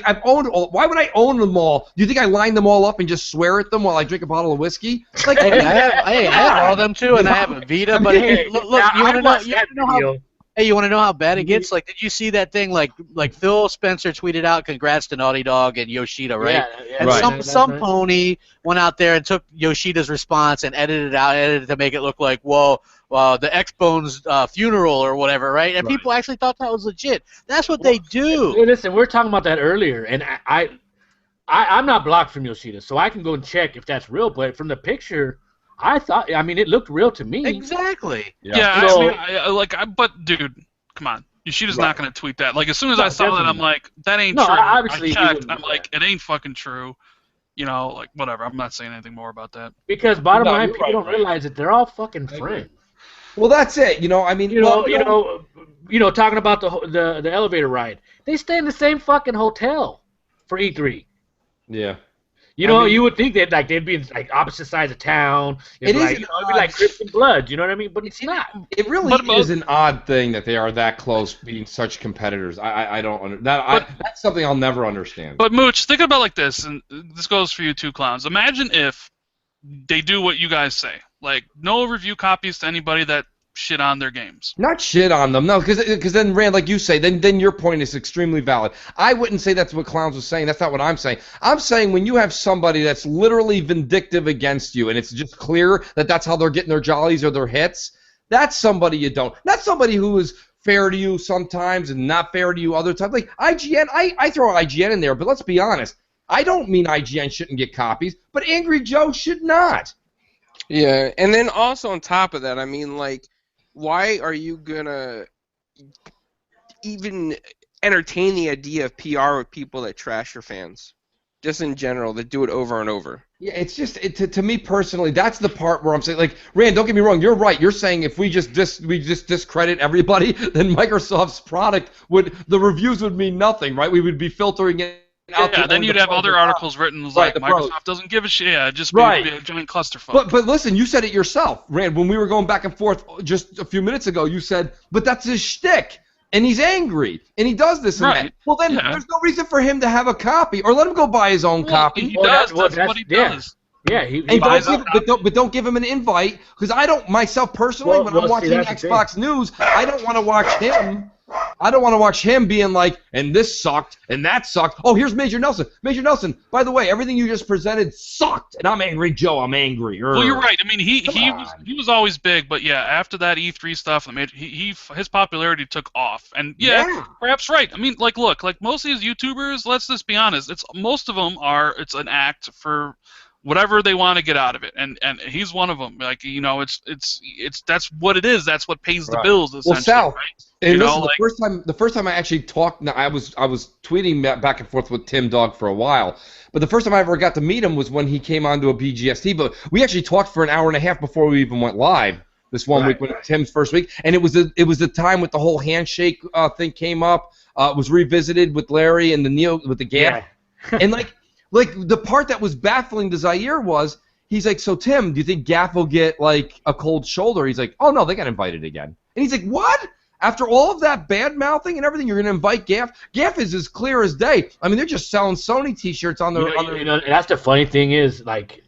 I've owned all. Why would I own them all? Do you think I line them all up and just swear at them while I drink a bottle of whiskey? Like I have all of them too, and I have a Vita. But hey, look, you want to know how. Hey, you want to know how bad it gets? Like, did you see that thing? Like Phil Spencer tweeted out, "Congrats to Naughty Dog and Yoshida," right? And some pony went out there and took Yoshida's response and edited it to make it look like, the X-Bone's funeral or whatever, right? And people actually thought that was legit. That's what they do. Hey, listen, we were talking about that earlier, and I'm not blocked from Yoshida, so I can go and check if that's real. But from the picture. I mean, it looked real to me. Exactly. Yeah, but dude, come on. Yoshida's not going to tweet that. Like, as soon as I saw that, I'm like, that ain't true. Obviously I checked. I'm like, it ain't fucking true. Like, whatever. I'm not saying anything more about that. Because bottom line, people don't realize that they're all fucking friends. Well, that's it. I mean, talking about the elevator ride, they stay in the same fucking hotel for E3. Yeah. You would think that like they'd be in like opposite sides of town. It'd be like Crips and Bloods, you know what I mean? But it's not. It really is an odd thing that they are that close, being such competitors. I don't that's something I'll never understand. But Mooch, think about it like this, and this goes for you two clowns. Imagine if they do what you guys say, like no review copies to anybody that shit on their games. Not shit on them, no, because then, Rand, like you say, then your point is extremely valid. I wouldn't say that's what Clowns was saying. That's not what I'm saying. I'm saying when you have somebody that's literally vindictive against you, and it's just clear that that's how they're getting their jollies or their hits, that's somebody you don't. Not somebody who is fair to you sometimes and not fair to you other times. Like IGN, I throw IGN in there, but let's be honest. I don't mean IGN shouldn't get copies, but Angry Joe should not. Yeah, and then also on top of that, I mean, like, why are you gonna even entertain the idea of PR with people that trash your fans? Just in general, that do it over and over. Yeah, it's just to me personally, that's the part where I'm saying, like, Rand, don't get me wrong, you're right. You're saying if we just discredit everybody, then Microsoft's product the reviews would mean nothing, right? We would be filtering it. Yeah, then you'd have other articles written like Microsoft doesn't give a shit. Yeah, just be a giant clusterfuck. But listen, you said it yourself, Rand. When we were going back and forth just a few minutes ago, you said, but that's his shtick, and he's angry, and he does this and that. Well, then there's no reason for him to have a copy, or let him go buy his own copy. He does. That's what he does. Yeah, he buys it. But don't give him an invite, because I don't, myself personally, when I'm watching Xbox News, I don't want to watch him. I don't want to watch him being like, and this sucked, and that sucked. Oh, here's Major Nelson. Major Nelson, by the way, everything you just presented sucked, and I'm angry, Joe. I'm angry. Well, you're right. I mean, he was always big, but yeah, after that E3 stuff, his popularity took off, and perhaps right. I mean, like, look, like most of these YouTubers, let's just be honest. Most of them it's an act for whatever they want to get out of it, and he's one of them. Like, you know, it's that's what it is. That's what pays the bills, essentially. Well, Sal, right? And listen, the first time I actually talked, I was tweeting back and forth with Tim Dog for a while, but the first time I ever got to meet him was when he came onto a BGST. But we actually talked for an hour and a half before we even went live this one week, when Tim's first week, and it was the time with the whole handshake thing came up. It was revisited with Larry and with the Gaff, and like the part that was baffling to Zaire was he's like, so Tim, do you think Gaff will get like a cold shoulder? He's like, oh no, they got invited again, and he's like, what? After all of that bad-mouthing and everything, you're going to invite Gaff? Gaff is as clear as day. I mean, they're just selling Sony T-shirts on their... that's the funny thing is, like,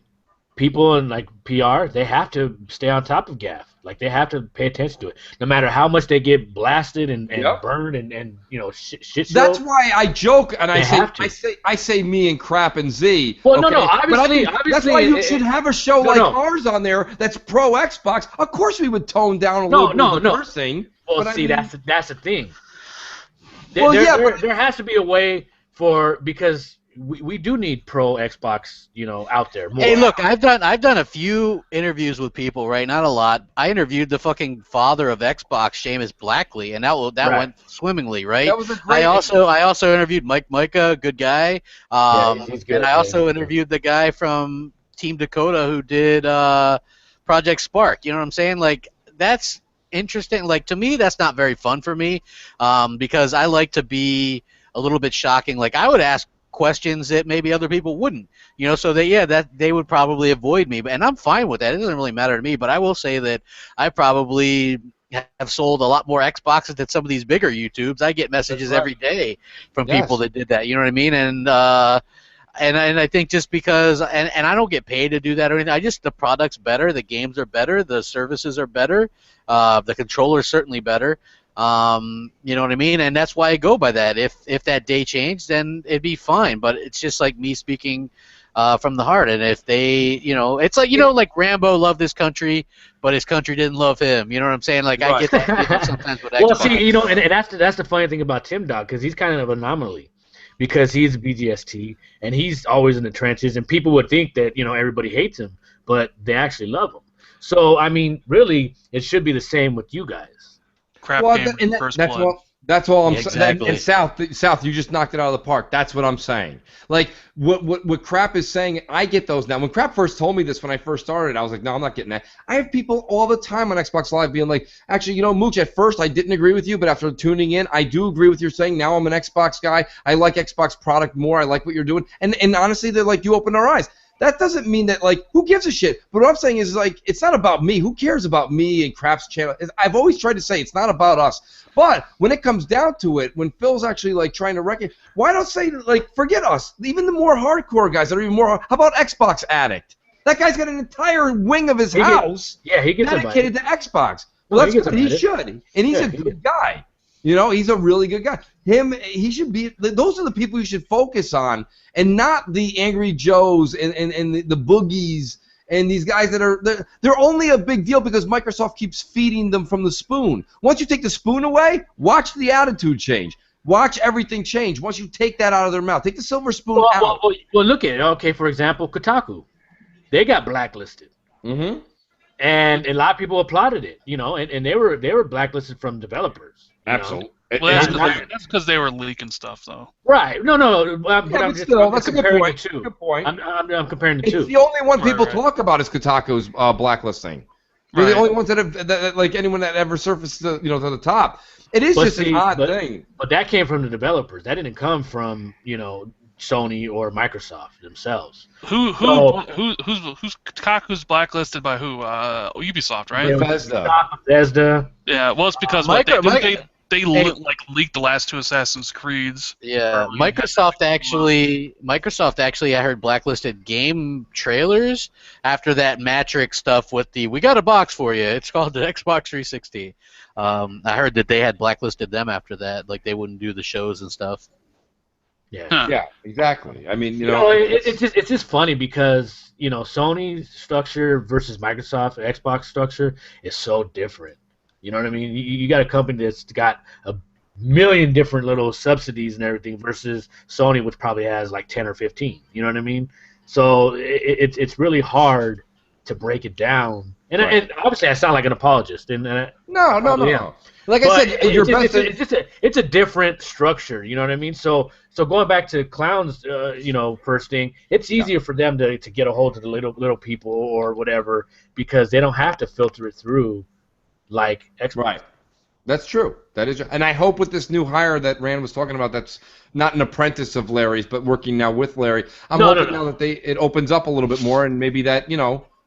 people in, like, PR, they have to stay on top of Gaff. Like, they have to pay attention to it. No matter how much they get blasted and burned and you know, shit show. That's why I joke and I say me and Crap and Z. Well, okay? Obviously, that's why you should have a show like ours on there that's pro Xbox. Of course we would tone down a little bit of the cursing. Well, see, that's the thing. There has to be a way because we do need pro Xbox, you know, out there more. Hey, look, I've done a few interviews with people, right? Not a lot. I interviewed the fucking father of Xbox, Seamus Blackley, and that went swimmingly, right? That was a great. I also interviewed Mike Micah, good guy. He's good, and I also interviewed the guy from Team Dakota who did Project Spark. You know what I'm saying? Like, that's interesting. Like, to me, that's not very fun for me, because I like to be a little bit shocking. Like, I would ask questions that maybe other people wouldn't, you know, so they would probably avoid me, and I'm fine with that. It doesn't really matter to me, but I will say that I probably have sold a lot more Xboxes than some of these bigger YouTubes. I get messages every day from people that did that, you know what I mean? And I think just because, and I don't get paid to do that or anything, the product's better, the games are better, the services are better, the controller's certainly better. You know what I mean? And that's why I go by that. If that day changed, then it'd be fine. But it's just like me speaking from the heart. And if they, you know, it's like, you know, like Rambo loved this country, but his country didn't love him. You know what I'm saying? Like, I get that sometimes with Xbox. Well, see, you know, and that's the funny thing about Tim Dog, because he's kind of an anomaly. Because he's a BGST, and he's always in the trenches, and people would think that, you know, everybody hates him, but they actually love him. So, I mean, really, it should be the same with you guys. That's all I'm saying. Exactly. And South, you just knocked it out of the park. That's what I'm saying. Like, what Crap is saying, I get those now. When Crap first told me this when I first started, I was like, no, I'm not getting that. I have people all the time on Xbox Live being like, actually, you know, Mooch, at first I didn't agree with you, but after tuning in, I do agree with you saying. Now I'm an Xbox guy. I like Xbox product more. I like what you're doing. And honestly, they're like, you opened our eyes. That doesn't mean that, like, who gives a shit? But what I'm saying is, like, it's not about me. Who cares about me and Crap's channel? I've always tried to say it's not about us. But when it comes down to it, when Phil's actually, like, trying to reckon, why don't say, like, forget us? Even the more hardcore guys that are even more, how about Xbox Addict? That guy's got an entire wing of his house he gets dedicated to Xbox. Well, that's good. He should, and he's a good guy. You know, he's a really good guy. He should be. Those are the people you should focus on, and not the Angry Joes and the Boogies and these guys that are. They're only a big deal because Microsoft keeps feeding them from the spoon. Once you take the spoon away, watch the attitude change. Watch everything change. Once you take that out of their mouth, take the silver spoon out. Well, look at it. Okay, for example, Kotaku, they got blacklisted. Mm-hmm. And a lot of people applauded it, you know, and they were blacklisted from developers. Absolutely. Well, that's because they were leaking stuff, though. Right. No. I'm that's a good point. Good point. I'm comparing the two. It's the only one people talk about is Kotaku's blacklisting. They're the only ones that have, like anyone that ever surfaced, to the top. It is just an odd thing. But that came from the developers. That didn't come from, Sony or Microsoft themselves. Who's Kotaku's blacklisted by who? Ubisoft, right? Bethesda. Yeah, well, it's because they leaked the last two Assassin's Creeds. Yeah, Microsoft actually I heard blacklisted game trailers after that Matrix stuff with we got a box for you. It's called the Xbox 360. I heard that they had blacklisted them after that, like they wouldn't do the shows and stuff. Yeah. Yeah, exactly. I mean, it's just funny because Sony's structure versus Microsoft Xbox structure is so different. You know what I mean? You got a company that's got a million different little subsidies and everything versus Sony, which probably has like 10 or 15. You know what I mean? So it's really hard to break it down. And, and obviously I sound like an apologist. And No. Yeah. Like I said, it's a different structure. You know what I mean? So going back to Clown's, first thing, it's easier for them to get a hold of the little people or whatever because they don't have to filter it through like Xbox. Right. That's true. That is, and I hope with this new hire that Rand was talking about, that's not an apprentice of Larry's, but working now with Larry. I'm hoping now that it opens up a little bit more, and maybe that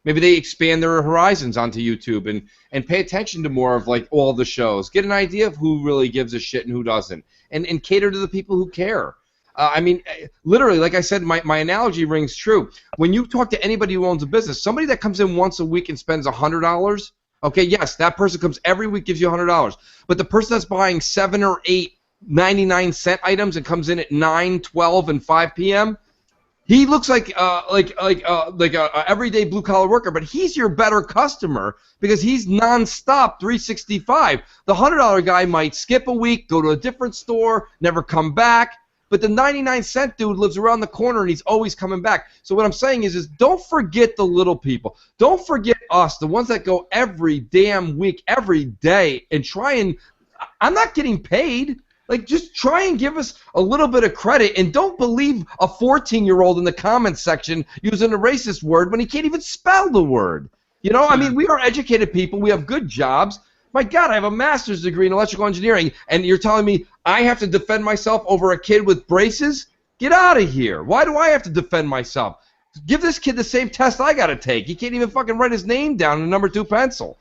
maybe they expand their horizons onto YouTube and pay attention to more of like all the shows. Get an idea of who really gives a shit and who doesn't, and cater to the people who care. I mean, literally, like I said, my analogy rings true. When you talk to anybody who owns a business, somebody that comes in once a week and spends $100. Okay, yes, that person comes every week, gives you $100. But the person that's buying 7 or 8 99-cent items and comes in at 9, 12, and 5 p.m., he looks like a everyday blue collar worker, but he's your better customer because he's nonstop 365. The $100 guy might skip a week, go to a different store, never come back. But the 99-cent dude lives around the corner and he's always coming back. So what I'm saying is don't forget the little people. Don't forget us, the ones that go every damn week, every day, and try and – I'm not getting paid. Like, just try and give us a little bit of credit, and don't believe a 14-year-old in the comments section using a racist word when he can't even spell the word. I mean, we are educated people. We have good jobs. My God, I have a master's degree in electrical engineering, and you're telling me I have to defend myself over a kid with braces? Get out of here. Why do I have to defend myself? Give this kid the same test I got to take. He can't even fucking write his name down in a number 2 pencil.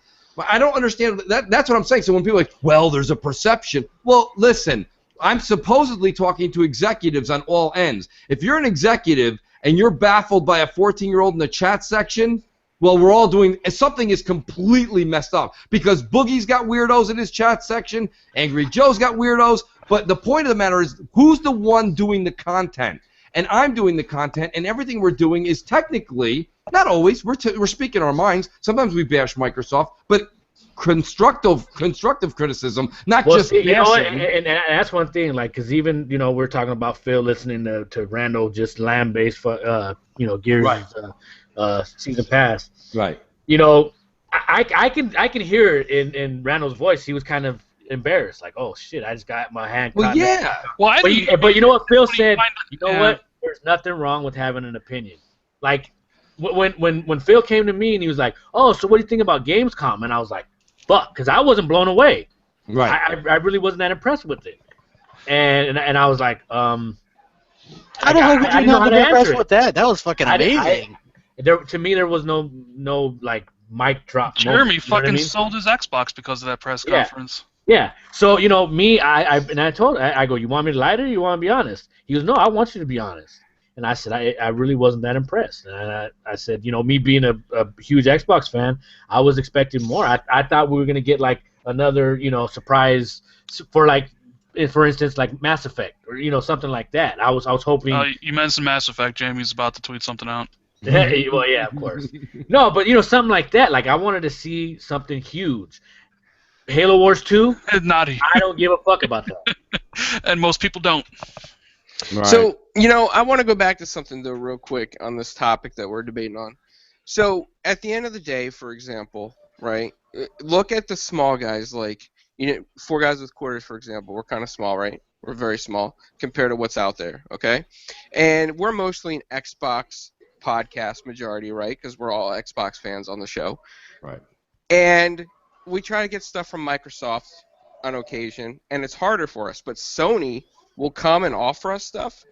I don't understand. That's what I'm saying. So when people are like, well, there's a perception. Well, listen, I'm supposedly talking to executives on all ends. If you're an executive and you're baffled by a 14-year-old in the chat section, well, we're all doing – something is completely messed up because Boogie's got weirdos in his chat section, Angry Joe's got weirdos, but the point of the matter is who's the one doing the content? And I'm doing the content, and everything we're doing is technically – not always. We're speaking our minds. Sometimes we bash Microsoft, but constructive criticism, not just bashing. And that's one thing, like, because even, we're talking about Phil listening to Randall just land-based, Gears season pass. Right. I can hear it in Randall's voice. He was kind of embarrassed, like, oh shit, I just got my hand caught. Well, yeah. Well, but you know what Phil said? What? There's nothing wrong with having an opinion. Like when Phil came to me and he was like, oh, so what do you think about Gamescom? And I was like, fuck, because I wasn't blown away. Right. I really wasn't that impressed with it. And I was like, how the hell could you not be impressed with that? That was fucking amazing. To me, there was no like mic drop. Jeremy fucking sold his Xbox because of that press conference. Yeah. So me, I go, you want me to lie to you? You want to be honest? He goes, no, I want you to be honest. And I said, I really wasn't that impressed. And I said, me being a huge Xbox fan, I was expecting more. I thought we were going to get like another, surprise for like, for instance, like Mass Effect or, something like that. I was hoping. You mentioned Mass Effect. Jamie's about to tweet something out. Well, yeah, of course. No, but, something like that. Like I wanted to see something huge. Halo Wars 2? Not I don't give a fuck about that. And most people don't. Right. So, I want to go back to something, though, real quick on this topic that we're debating on. So, at the end of the day, for example, right, look at the small guys, like, 4 guys with quarters, for example. We're kind of small, right? We're very small compared to what's out there, okay? And we're mostly an Xbox podcast majority, right, because we're all Xbox fans on the show. Right. And we try to get stuff from Microsoft on occasion, and it's harder for us. But Sony will come and offer us stuff.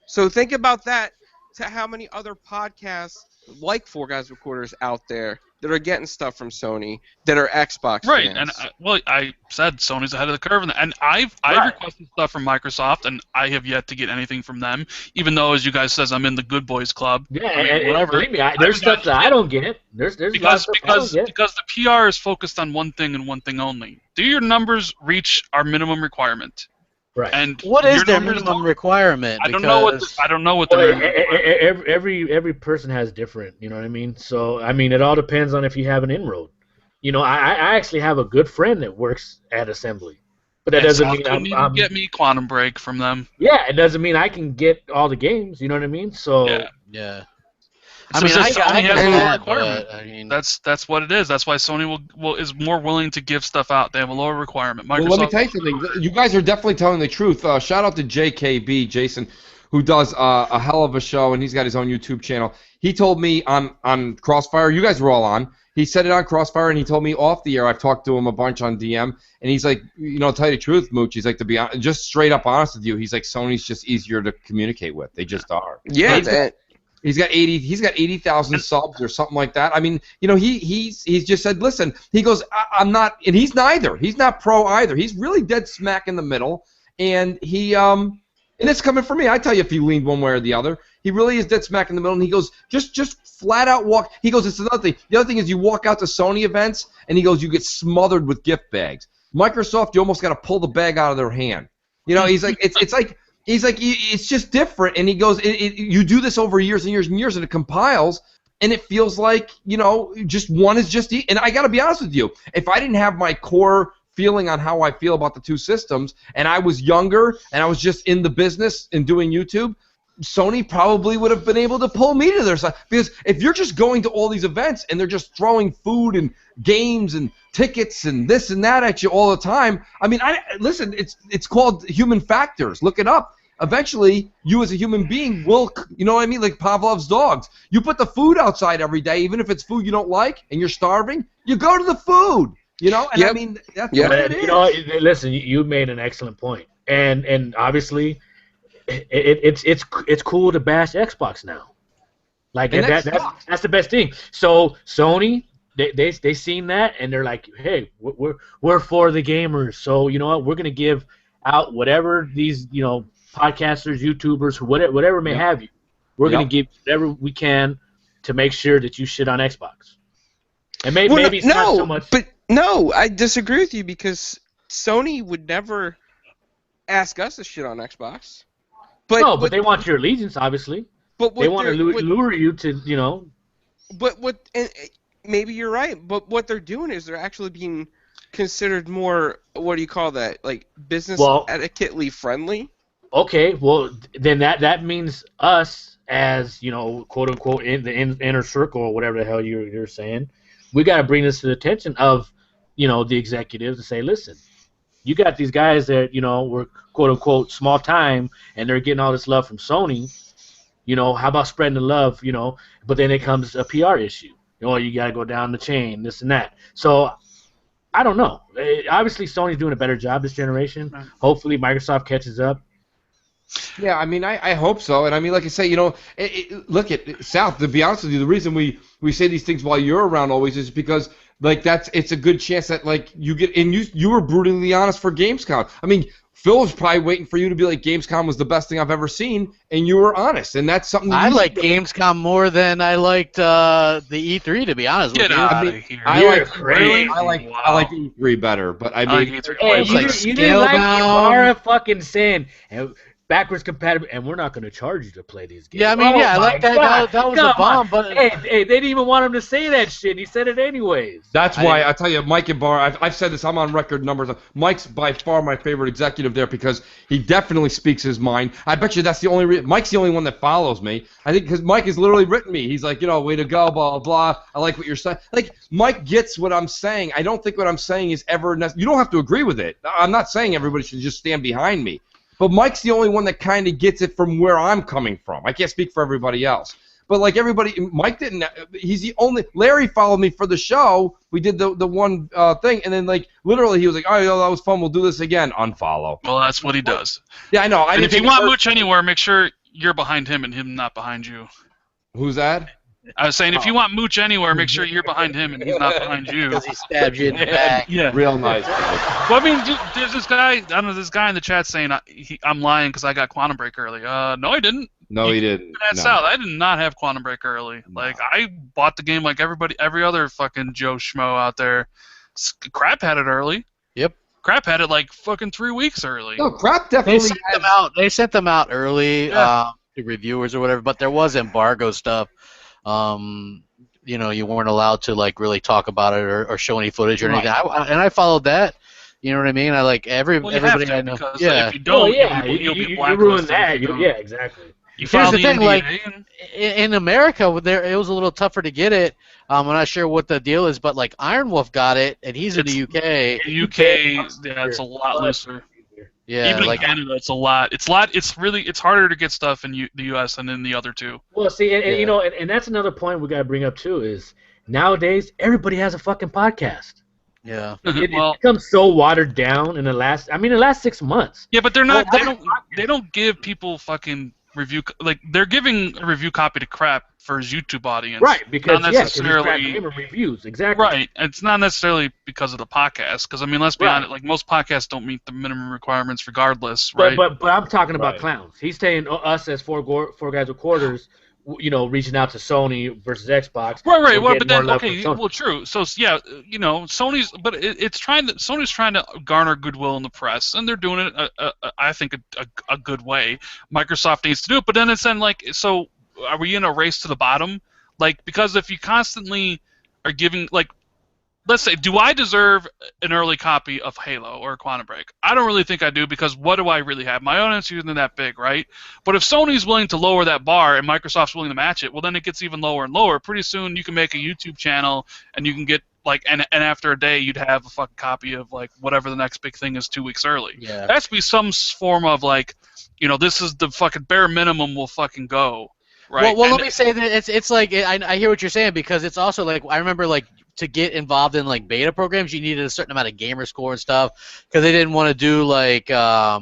So think about that, to how many other podcasts like 4 Guys with Quarters out there that are getting stuff from Sony that are Xbox right, fans. And I said Sony's ahead of the curve, and I've requested stuff from Microsoft, and I have yet to get anything from them. Even though, as you guys says, I'm in the good boys club. Yeah, and believe me, there's stuff that I don't get. There's because the PR is focused on one thing and one thing only. Do your numbers reach our minimum requirement? Right. And what is their minimum requirement? I don't know what the every person has different. You know what I mean? So it all depends on if you have an inroad. I actually have a good friend that works at Assembly, but that doesn't mean I'm get me Quantum Break from them. Yeah, it doesn't mean I can get all the games. You know what I mean? So yeah. So Sony has a lower requirement. But, that's what it is. That's why Sony is more willing to give stuff out. They have a lower requirement. Microsoft, well, let me tell you something. You guys are definitely telling the truth. Shout out to JKB, Jason, who does a hell of a show, and he's got his own YouTube channel. He told me on CrossFire, you guys were all on. He said it on CrossFire, and he told me off the air. I've talked to him a bunch on DM, and he's like, to tell you the truth, Mooch, he's like, to be honest, just straight up honest with you, he's like, Sony's just easier to communicate with. They just are. Yeah, He's got 80,000 subs or something like that. I mean, he's just said, listen, he goes, I'm not, and he's neither. He's not pro either. He's really dead smack in the middle, and and it's coming from me. I tell you, if he leaned one way or the other, he really is dead smack in the middle. And he goes, just flat out walk. He goes, it's another thing. The other thing is you walk out to Sony events, and he goes, you get smothered with gift bags. Microsoft, you almost got to pull the bag out of their hand. He's like, it's like. He's like, it's just different, and he goes, you do this over years and years and years, and it compiles, and it feels like, just one is just, and I got to be honest with you, if I didn't have my core feeling on how I feel about the two systems, and I was younger, and I was just in the business and doing YouTube, Sony probably would have been able to pull me to their side. Because if you're just going to all these events, and they're just throwing food and games and tickets and this and that at you all the time, I mean, listen, it's called human factors. Look it up. Eventually, you as a human being will, like Pavlov's dogs. You put the food outside every day, even if it's food you don't like and you're starving, you go to the food, And I mean, that's what it is. Listen, you made an excellent point. And obviously, it's cool to bash Xbox now. Like, that's the best thing. So Sony, they seen that, and they're like, hey, we're for the gamers. So you know what? We're gonna give out whatever these podcasters, YouTubers, whatever may have you. We're gonna give whatever we can to make sure that you shit on Xbox. And maybe it's not so much. But no, I disagree with you because Sony would never ask us to shit on Xbox. But they want your allegiance, obviously. But they want to lure you to, But and maybe you're right. But what they're doing is they're actually being considered more. What do you call that? Like business etiquette-ly friendly. Okay, well then that means us as quote unquote in the inner circle or whatever the hell you're saying. We got to bring this to the attention of the executives and say, listen. You got these guys that, were quote-unquote small time, and they're getting all this love from Sony. How about spreading the love, But then it comes a PR issue. You got to go down the chain, this and that. So, I don't know. Obviously, Sony's doing a better job this generation. Hopefully, Microsoft catches up. Yeah, I mean, I hope so. And I mean, like I say, look at South. To be honest with you, the reason we say these things while you're around always is because it's a good chance that you get, and you were brutally honest for Gamescom. I mean, Phil was probably waiting for you to be like, Gamescom was the best thing I've ever seen, and you were honest, and that's something. I like Gamescom more than I liked the E3, to be honest with you. Out of here. I You're like crazy. I like E3 better, but I mean, Hey, It's like you didn't like scaled Ibarra fucking saying backwards compatible, and we're not going to charge you to play these games. Yeah, I mean, I my like that. God. That was Come a bomb, on. but Hey, they didn't even want him to say that shit. He said it anyways. that's why I tell you, Mike and Bar. I've said this. I'm on record numbers. Mike's by far my favorite executive there because he definitely speaks his mind. I bet you that's the only reason. Mike's the only one that follows me. I think because Mike has literally written me. He's like, way to go, blah blah. I like what you're saying. Like Mike gets what I'm saying. I don't think what I'm saying is ever. You don't have to agree with it. I'm not saying everybody should just stand behind me. But Mike's the only one that kind of gets it from where I'm coming from. I can't speak for everybody else. But like everybody, Mike didn't. He's the only. Larry followed me for the show. We did the one thing, and then like literally he was like, "Oh, that was fun. We'll do this again." Unfollow. Well, that's what he does. Yeah, I know. And if you want Mooch anywhere, make sure you're behind him and him not behind you. Who's that? I was saying, if you want Mooch anywhere, make sure you're behind him and he's not behind you. because he stabbed you in the back. Yeah. Real nice. Guy. Well, I mean, there's this guy. I don't know. This guy in the chat saying I'm lying because I got Quantum Break early. No, I didn't. No, he didn't. That's out. I did not have Quantum Break early. Like I bought the game like every other fucking Joe Schmo out there. Crap had it early. Yep. Crap had it like fucking 3 weeks early. No, Crap definitely. They sent them out early to reviewers or whatever, but there was embargo stuff. You weren't allowed to like really talk about it or show any footage or anything. I followed that. You know what I mean? I like everybody I know. Yeah. If you don't, you'll be you blacklisted. ruin that. Yeah, exactly. Here's the thing, like in America, it was a little tougher to get it. I'm not sure what the deal is, but like Iron Wolf got it, and he's in the UK. It's a lot looser. Yeah, even in Canada, it's a lot. It's harder to get stuff in the U.S. than in the other two. Well, see, and that's another point we gotta bring up too is nowadays everybody has a fucking podcast. Yeah, it becomes so watered down in the last 6 months. Yeah, but they're not. They don't give people fucking review. Like they're giving a review copy to Crap for his YouTube audience. Right, because not necessarily reviews, exactly. Right, it's not necessarily because of the podcast. Because I mean, let's be honest. Like most podcasts don't meet the minimum requirements, regardless. Right. But I'm talking about clowns. He's saying us as four guys with quarters. Reaching out to Sony versus Xbox. Right. Well, but then well, true. So yeah, Sony's, but Sony's trying to garner goodwill in the press, and they're doing it, I think, a good way. Microsoft needs to do it, but then it's so are we in a race to the bottom? Like, because if you constantly are giving, like, let's say, do I deserve an early copy of Halo or Quantum Break? I don't really think I do, because what do I really have? My audience isn't that big, right? But if Sony's willing to lower that bar and Microsoft's willing to match it, well, then it gets even lower and lower. Pretty soon you can make a YouTube channel and you can get, like, and after a day you'd have a fucking copy of, like, whatever the next big thing is 2 weeks early. Yeah. There has to be some form of, like, this is the fucking bare minimum we'll fucking go. Right? Well, let me say that it's like I hear what you're saying, because it's also like I remember like to get involved in like beta programs you needed a certain amount of gamer score and stuff, because they didn't want to do like I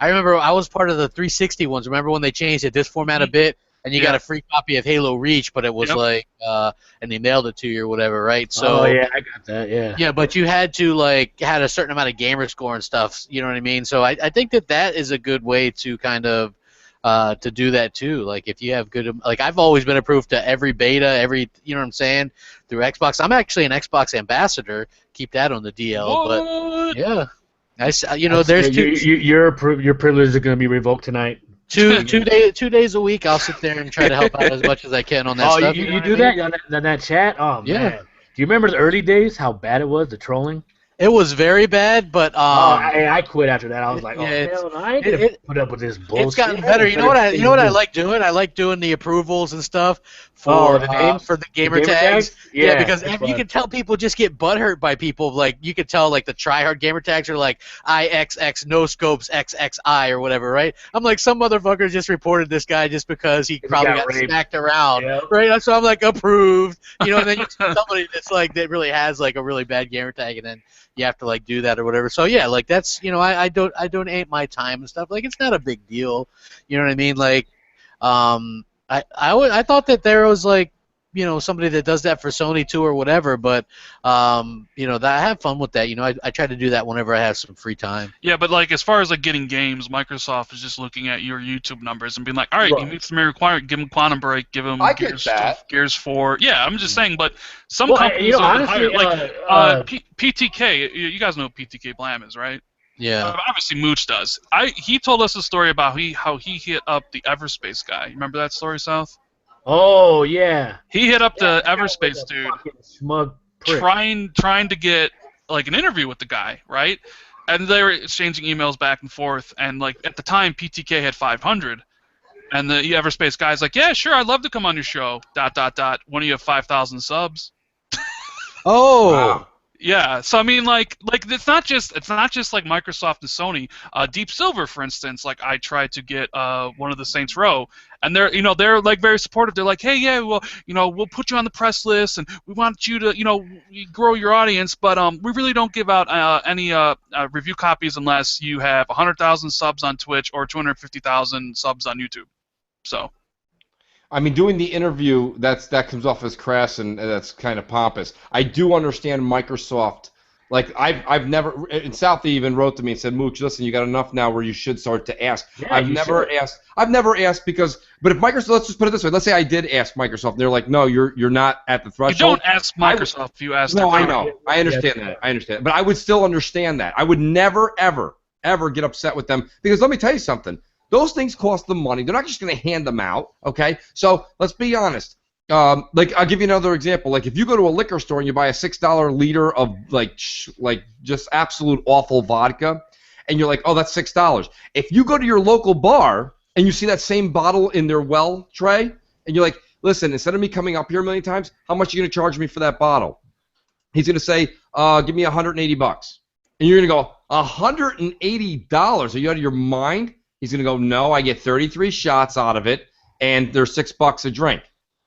remember I was part of the 360 ones. Remember when they changed it this format a bit and you got a free copy of Halo Reach, but it was like and they mailed it to you or whatever, right? So I got that. Yeah, but you had to had a certain amount of gamer score and stuff. You know what I mean? So I think that is a good way to kind of to do that too. Like if you have good, like I've always been approved to every beta, you know what I'm saying, through Xbox. I'm actually an Xbox ambassador. Keep that on the DL. What? But yeah, there's two. Your privileges are going to be revoked tonight. 2 days a week. I'll sit there and try to help out as much as I can on that stuff. You do that on that chat? Oh yeah. Man. Do you remember the early days? How bad it was, the trolling? It was very bad, but I quit after that. I was like, hell no, I ain't gonna put up with this bullshit. It's gotten better. You know what I like doing? I like doing the approvals and stuff for the gamer tags. Yeah, because you can tell people just get butthurt by people. Like you could tell like the tryhard gamer tags are like IXX no scopes XXI or whatever, right? I'm like, some motherfucker just reported this guy just because he probably got smacked around, right? So I'm like, approved. And then you see somebody that's like that really has like a really bad gamer tag, and then you have to like do that or whatever. So yeah, like that's I donate my time and stuff. Like it's not a big deal. You know what I mean? Like I thought that there was like somebody that does that for Sony too or whatever, but that I have fun with that. I try to do that whenever I have some free time. Yeah, but like as far as like getting games, Microsoft is just looking at your YouTube numbers and being like, all right, you meet some requirement, give them Quantum Break, give them Gears 4. Yeah, I'm just saying, but some companies honestly, PTK. You guys know who PTK Blam is, right? Yeah. Obviously, Mooch does. He told us a story about how he hit up the Everspace guy. You remember that story, South? Oh yeah. He hit up the Everspace dude, smug prick. trying to get like an interview with the guy, right? And they were exchanging emails back and forth, and like at the time, PTK had 500, and the Everspace guy's like, "Yeah, sure, I'd love to come on your show." ... When you have 5,000 subs. Oh. Wow. Yeah, so I mean, like it's not just like Microsoft and Sony. Deep Silver, for instance, like I tried to get one of the Saints Row, and they're like very supportive. They're like, hey, yeah, well, we'll put you on the press list, and we want you to grow your audience, but we really don't give out any review copies unless you have 100,000 subs on Twitch or 250,000 subs on YouTube. So. I mean, doing the interview, that comes off as crass and that's kind of pompous. I do understand Microsoft. Like I've never, and Southie even wrote to me and said, Mooch, listen, you got enough now where you should start to ask. Yeah, I've never asked because, but if Microsoft, let's just put it this way, let's say I did ask Microsoft, and they're like, no, you're not at the threshold. You don't ask Microsoft if you ask. No, I know, I understand that, but I would still understand that. I would never, ever get upset with them because let me tell you something. Those things cost them money. They're not just going to hand them out, okay? So let's be honest. Like I'll give you another example. Like if you go to a liquor store and you buy a $6 liter of like just absolute awful vodka, and you're like, oh, that's $6. If you go to your local bar and you see that same bottle in their well tray, and you're like, listen, instead of me coming up here a million times, how much are you going to charge me for that bottle? He's going to say, give me $180. And you're going to go, $180? Are you out of your mind? He's going to go, no, I get 33 shots out of it, and they're $6 a drink.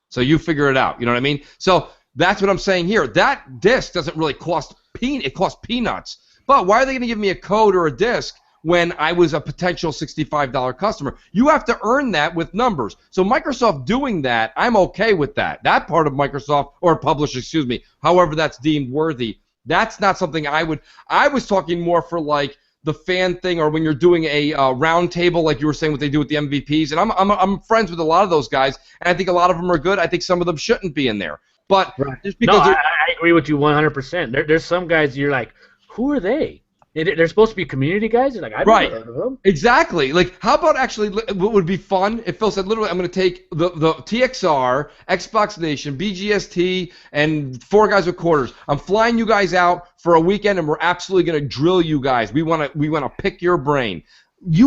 So you figure it out. You know what I mean? So that's what I'm saying here. That disc doesn't really cost it costs peanuts. But why are they going to give me a code or a disc when I was a potential $65 customer? You have to earn that with numbers. So Microsoft doing that, I'm okay with that. That part of Microsoft, or publisher, excuse me, however that's deemed worthy, that's not something I was talking more for like the fan thing, or when you're doing a round table, like you were saying what they do with the MVPs. And I'm friends with a lot of those guys, and I think a lot of them are good. I think some of them shouldn't be in there. But just because I agree with you 100%. There's some guys you're like, who are they? They're supposed to be community guys. You're like, I've never heard of them. Exactly. Like, how about actually what would be fun if Phil said, literally, I'm going to take the TXR, Xbox Nation, BGST, and 4 guys with quarters. I'm flying you guys out for a weekend, and we're absolutely going to drill you guys. We want to pick your brain. They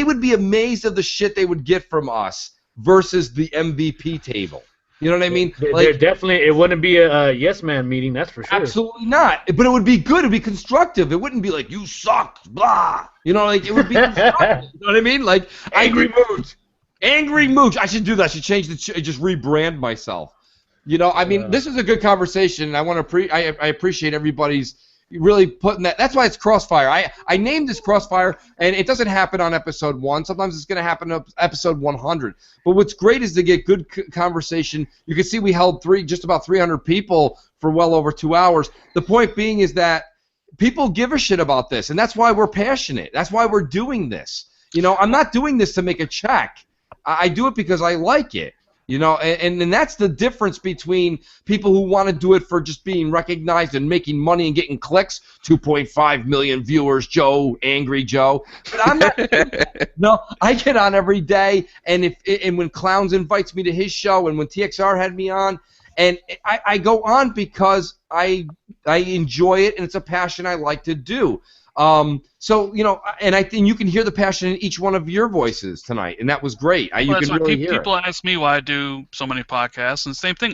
would be amazed of the shit they would get from us versus the MVP table. You know what I mean? Like, it wouldn't be a yes man meeting, that's for sure. Absolutely not. But it would be good. It would be constructive. It wouldn't be like, you suck, blah. You know, like, it would be constructive. You know what I mean? Like, Angry Mooch. I should do that. I should change just rebrand myself. You know, I mean, this is a good conversation, and I appreciate everybody's really putting that. That's why it's CrossFire. I named this CrossFire, and it doesn't happen on episode 1. Sometimes it's going to happen on episode 100. But what's great is to get good conversation. You can see we held just about 300 people for well over 2 hours. The point being is that people give a shit about this, and that's why we're passionate. That's why we're doing this. You know, I'm not doing this to make a check. I do it because I like it. You know, and that's the difference between people who want to do it for just being recognized and making money and getting clicks. 2.5 million viewers, Angry Joe. But I'm not. No, I get on every day, and when Clowns invites me to his show, and when TXR had me on, and I go on because I enjoy it, and it's a passion I like to do. So, you know, and I think you can hear the passion in each one of your voices tonight, and that was great. You can really hear people ask me why I do so many podcasts, and same thing.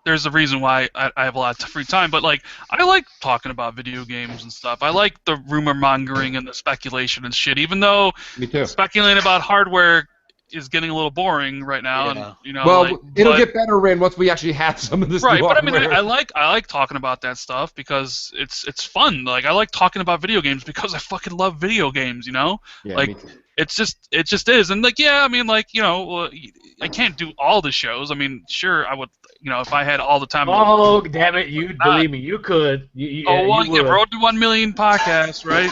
There's a reason why I have a lot of free time, but like I like talking about video games and stuff. I like the rumor mongering and the speculation and shit, even though me too. Speculating about hardware is getting a little boring right now, Yeah. and you know. Well, like, it'll get better, Rand, once we actually have some of this. Right, new but I mean, hardware. I like talking about that stuff because it's fun. Like I like talking about video games because I fucking love video games. You know, Yeah, like me too. it just is. And like yeah, I mean like you know, I can't do all the shows. I mean, sure, I would. You know, if I had all the time. Oh, damn it! You believe me, you could. You yeah, would. Road to 1 million podcasts, right?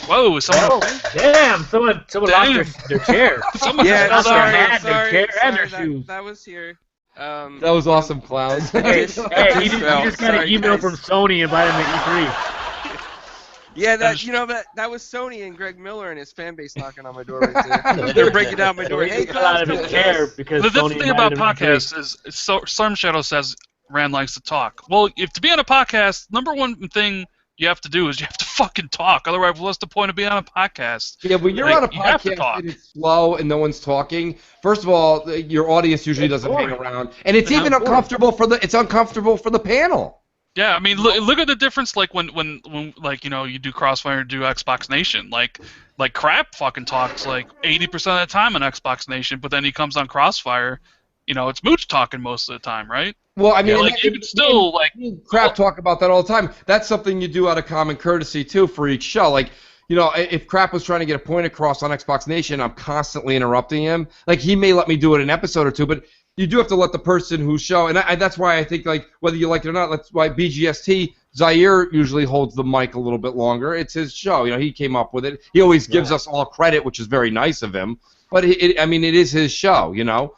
Whoa, someone. Damn! Someone lost their chair. Someone Yeah, lost their hand. their chair and their shoes. That was here. That was awesome, clowns. Hey, you just got an email from Sony inviting me to E3. Yeah, that was Sony and Greg Miller and his fan base knocking on my door right there. They're breaking down my door. Hey, He got out of his chair because The Sony thing about invited him to podcasts is Storm Shadow says Rand likes to talk. Well, if to be on a podcast, number one thing you have to do is you have to fucking talk. Otherwise, what's the point of being on a podcast? Yeah, when you're Like, on a you have to podcast talk. and it's slow and no one's talking, first of all, your audience usually doesn't hang around, and it's even uncomfortable for the panel. Yeah, I mean, look at the difference. Like when like you know you do CrossFire and do Xbox Nation. Like crap fucking talks like 80% of the time on Xbox Nation, but then he comes on CrossFire. You know, it's Mooch talking most of the time, right? Well, I mean, like you can still like crap talk about that all the time. That's something you do out of common courtesy too for each show. Like, you know, if Crap was trying to get a point across on Xbox Nation, I'm constantly interrupting him. Like, he may let me do it an episode or two, but you do have to let the person who's show, and that's why I think, like, whether you like it or not, that's why BGST, Zaire usually holds the mic a little bit longer. It's his show. You know, he came up with it. He always gives us all credit, which is very nice of him. But, I mean, it is his show, you know.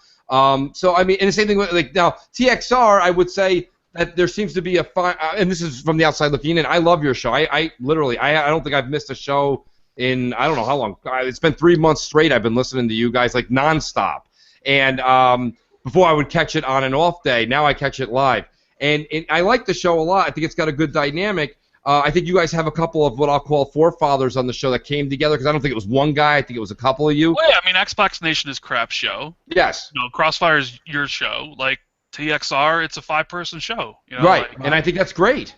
So, I mean, and the same thing with, like, now, TXR, I would say that there seems to be a fine, and this is from the outside looking in, I love your show. I literally, I don't think I've missed a show in, I don't know how long. It's been 3 months straight I've been listening to you guys, like, nonstop. And, before I would catch it on an off day. Now I catch it live. And I like the show a lot. I think it's got a good dynamic. I think you guys have a couple of what I'll call forefathers on the show that came together, because I don't think it was one guy. I think it was a couple of you. Well, yeah, I mean, Xbox Nation is Crap's show. Yes. You know, Crossfire is your show. Like, TXR, it's a 5-person show. You know, right, like, and I think that's great.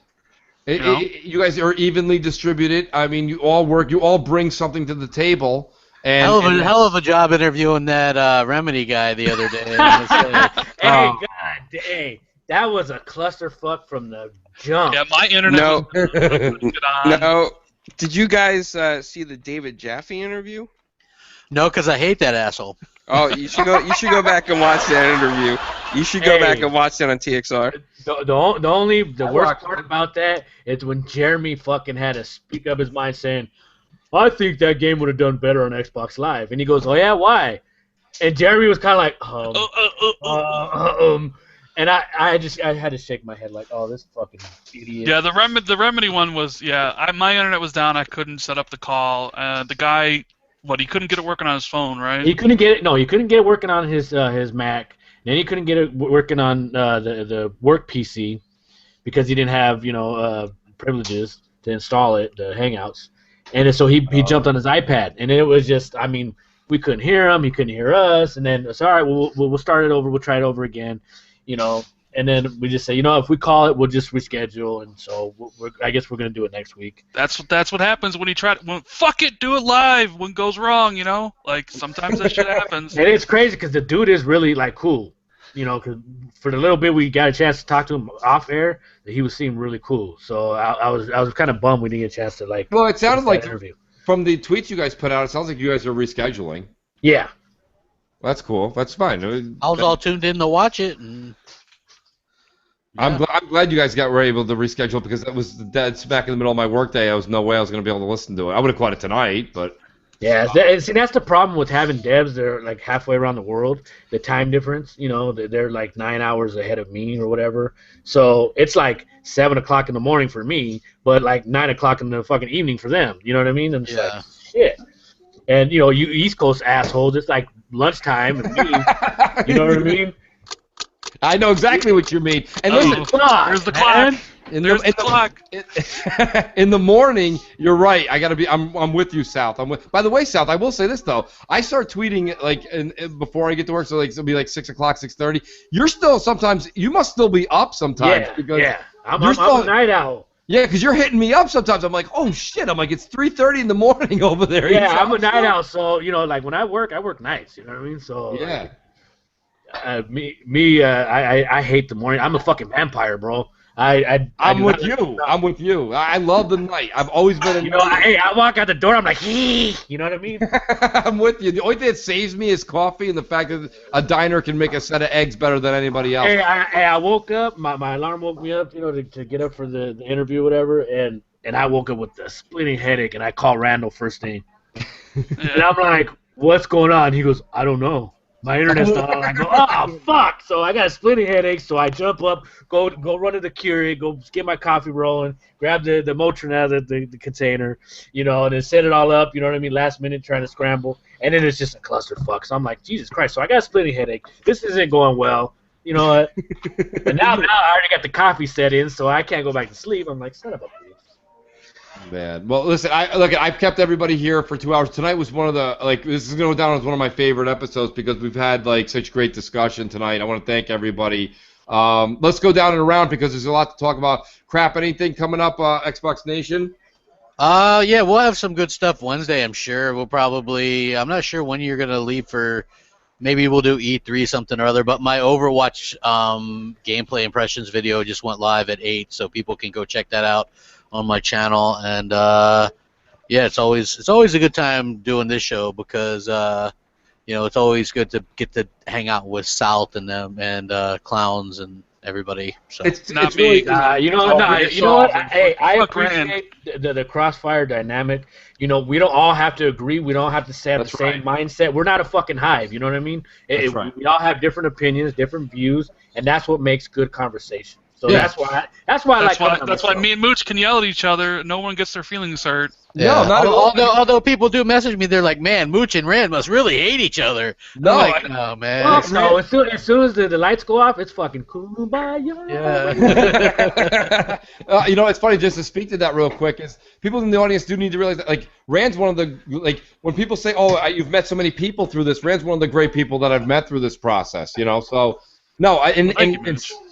You guys are evenly distributed. I mean, you all bring something to the table. And, hell of a job interviewing that Remedy guy the other day. Hey, that was a clusterfuck from the jump. Yeah, my internet was No. Did you guys see the David Jaffe interview? No, because I hate that asshole. Oh, you should go back and watch that interview. You should go back and watch that on TXR. The worst part about that is when Jeremy fucking had to speak up his mind saying, I think that game would have done better on Xbox Live. And he goes, oh, yeah, why? And Jeremy was kind of like, and I had to shake my head like, oh, this fucking idiot. Yeah, the Remedy one was, my internet was down. I couldn't set up the call. The guy, he couldn't get it working on his phone, right? He couldn't get it working on his Mac. And then he couldn't get it working on the work PC because he didn't have, privileges to install it, the Hangouts. And so he jumped on his iPad, and it was just, I mean, we couldn't hear him, he couldn't hear us, and then it's all right, we'll start it over, we'll try it over again, and then we just say, if we call it, we'll just reschedule, and so I guess we're gonna do it next week. That's what happens when you try to, fuck it, do it live when it goes wrong, like sometimes that shit happens. And it's crazy because the dude is really like cool. Because for the little bit we got a chance to talk to him off air, he seemed really cool. So I was kind of bummed we didn't get a chance to like. Well, it sounded like interview. From the tweets you guys put out, it sounds like you guys are rescheduling. Yeah. Well, that's cool. That's fine. I was all tuned in to watch it, and I'm glad you guys were able to reschedule because that's back in the middle of my workday. There was no way I was going to be able to listen to it. I would have caught it tonight, but. Yeah, see, that's the problem with having devs that are like halfway around the world. The time difference, they're like 9 hours ahead of me or whatever. So it's like 7 o'clock in the morning for me, but like 9 o'clock in the fucking evening for them. You know what I mean? And it's like, shit. And you East Coast assholes, it's like lunchtime and me. You know what I mean? I know exactly what you mean. And listen, there's the clock. In the morning, you're right. I'm with you, South. By the way, South, I will say this though. I start tweeting like before I get to work, so like it'll be like 6 o'clock, 6:30. You must still be up sometimes. I'm a night owl. Yeah, because you're hitting me up sometimes. I'm like, oh shit. I'm like, it's 3:30 in the morning over there. Yeah, I'm a night owl, so like when I work nights. You know what I mean? So yeah. I hate the morning. I'm a fucking vampire, bro. I'm with you. I'm with you. I love the night. I've always been. I walk out the door. I'm like, you know what I mean? I'm with you. The only thing that saves me is coffee and the fact that a diner can make a set of eggs better than anybody else. I woke up. My alarm woke me up, to get up for the interview, whatever, and I woke up with a splitting headache, and I call Randall first thing, and I'm like, what's going on? He goes, I don't know. My internet's not on. I go, oh, fuck. So I got a splitting headache, so I jump up, go run to the Keurig, go get my coffee rolling, grab the Motrin out of the container, and then set it all up, you know what I mean, last minute trying to scramble, and then it's just a clusterfuck. So I'm like, Jesus Christ. So I got a splitting headache. This isn't going well. You know what? But now I already got the coffee set in, so I can't go back to sleep. I'm like, son of a bitch. Man, well, listen. I've kept everybody here for 2 hours. Tonight was one of the this is gonna go down as one of my favorite episodes because we've had such great discussion tonight. I want to thank everybody. Let's go down and around because there's a lot to talk about. Crap, anything coming up, Xbox Nation? Yeah, we'll have some good stuff Wednesday. I'm sure we'll probably. I'm not sure when you're gonna leave for. Maybe we'll do E3 something or other. But my Overwatch gameplay impressions video just went live at 8, so people can go check that out on my channel, and it's always a good time doing this show because it's always good to get to hang out with South and them and Clowns and everybody. So it's not really, me. You know what? Hey, I appreciate the CrossFire dynamic. We don't all have to agree. We don't have to have the same mindset. We're not a fucking hive. You know what I mean? We all have different opinions, different views, and that's what makes good conversation. So that's why me and Mooch can yell at each other. No one gets their feelings hurt. Yeah. No, not at all. Although people do message me, they're like, "Man, Mooch and Rand must really hate each other." No, I'm like, no, man. Well, no, as soon as the lights go off, it's fucking kumbaya. Yeah. It's funny just to speak to that real quick is people in the audience do need to realize that Rand's one of the when people say, "Oh, you've met so many people through this," Rand's one of the great people that I've met through this process. So. No, and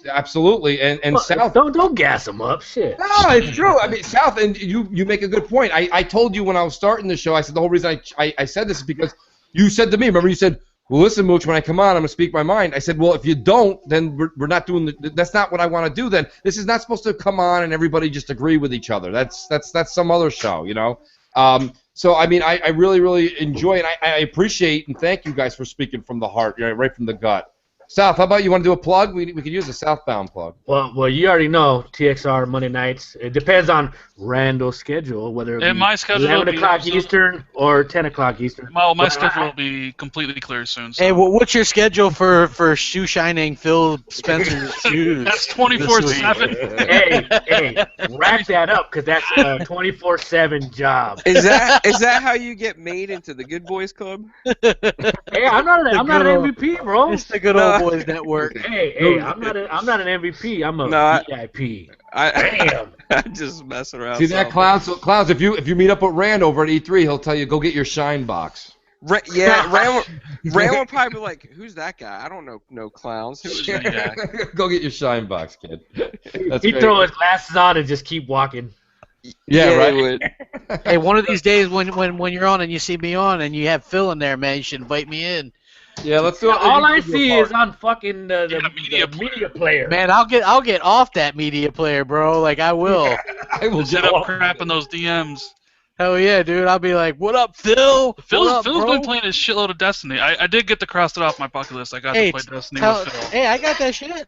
absolutely, and South. Don't gas them up, shit. No, it's true. I mean, South, and you make a good point. I told you when I was starting the show, I said the whole reason I said this is because you said to me, remember, you said, well, listen, Mooch, when I come on, I'm gonna speak my mind. I said, well, if you don't, then we're not doing that's not what I want to do. Then this is not supposed to come on and everybody just agree with each other. That's some other show, So I mean, I really, really enjoy it. I appreciate and thank you guys for speaking from the heart, right from the gut. South, how about you want to do a plug? We could use a Southbound plug. Well, you already know TXR Monday nights. It depends on Randall's schedule, whether it be my schedule 11 o'clock Eastern or 10 o'clock Eastern. Well, my schedule will be completely clear soon. So. Hey, what's your schedule for shoe shining Phil Spencer's shoes? That's 24/7. Hey, wrap that up because that's a 24/7 job. Is that how you get made into the Good Boys Club? Hey, I'm not an MVP, bro. It's the Good Old Boys Network. Hey, I'm not an MVP. I'm a VIP. I'm just messing around. See that, Clowns? So, Clowns, if you meet up with Rand over at E3, he'll tell you go get your shine box. Rand will probably be like, "Who's that guy? I don't know no Clowns. Who is that guy?" Go get your shine box, kid. He'd throw his glasses on and just keep walking. Yeah, right. Hey, one of these days when you're on and you see me on and you have Phil in there, man, you should invite me in. Yeah, let's do it. All I see is on fucking the media player. Man, I'll get off that media player, bro. Like I will. I will set up crap in those DMs. Hell yeah, dude! I'll be like, "What up, Phil?" Phil's been playing a shitload of Destiny. I did get to cross it off my bucket list. I got to play Destiny with Phil. Hey, I got that shit.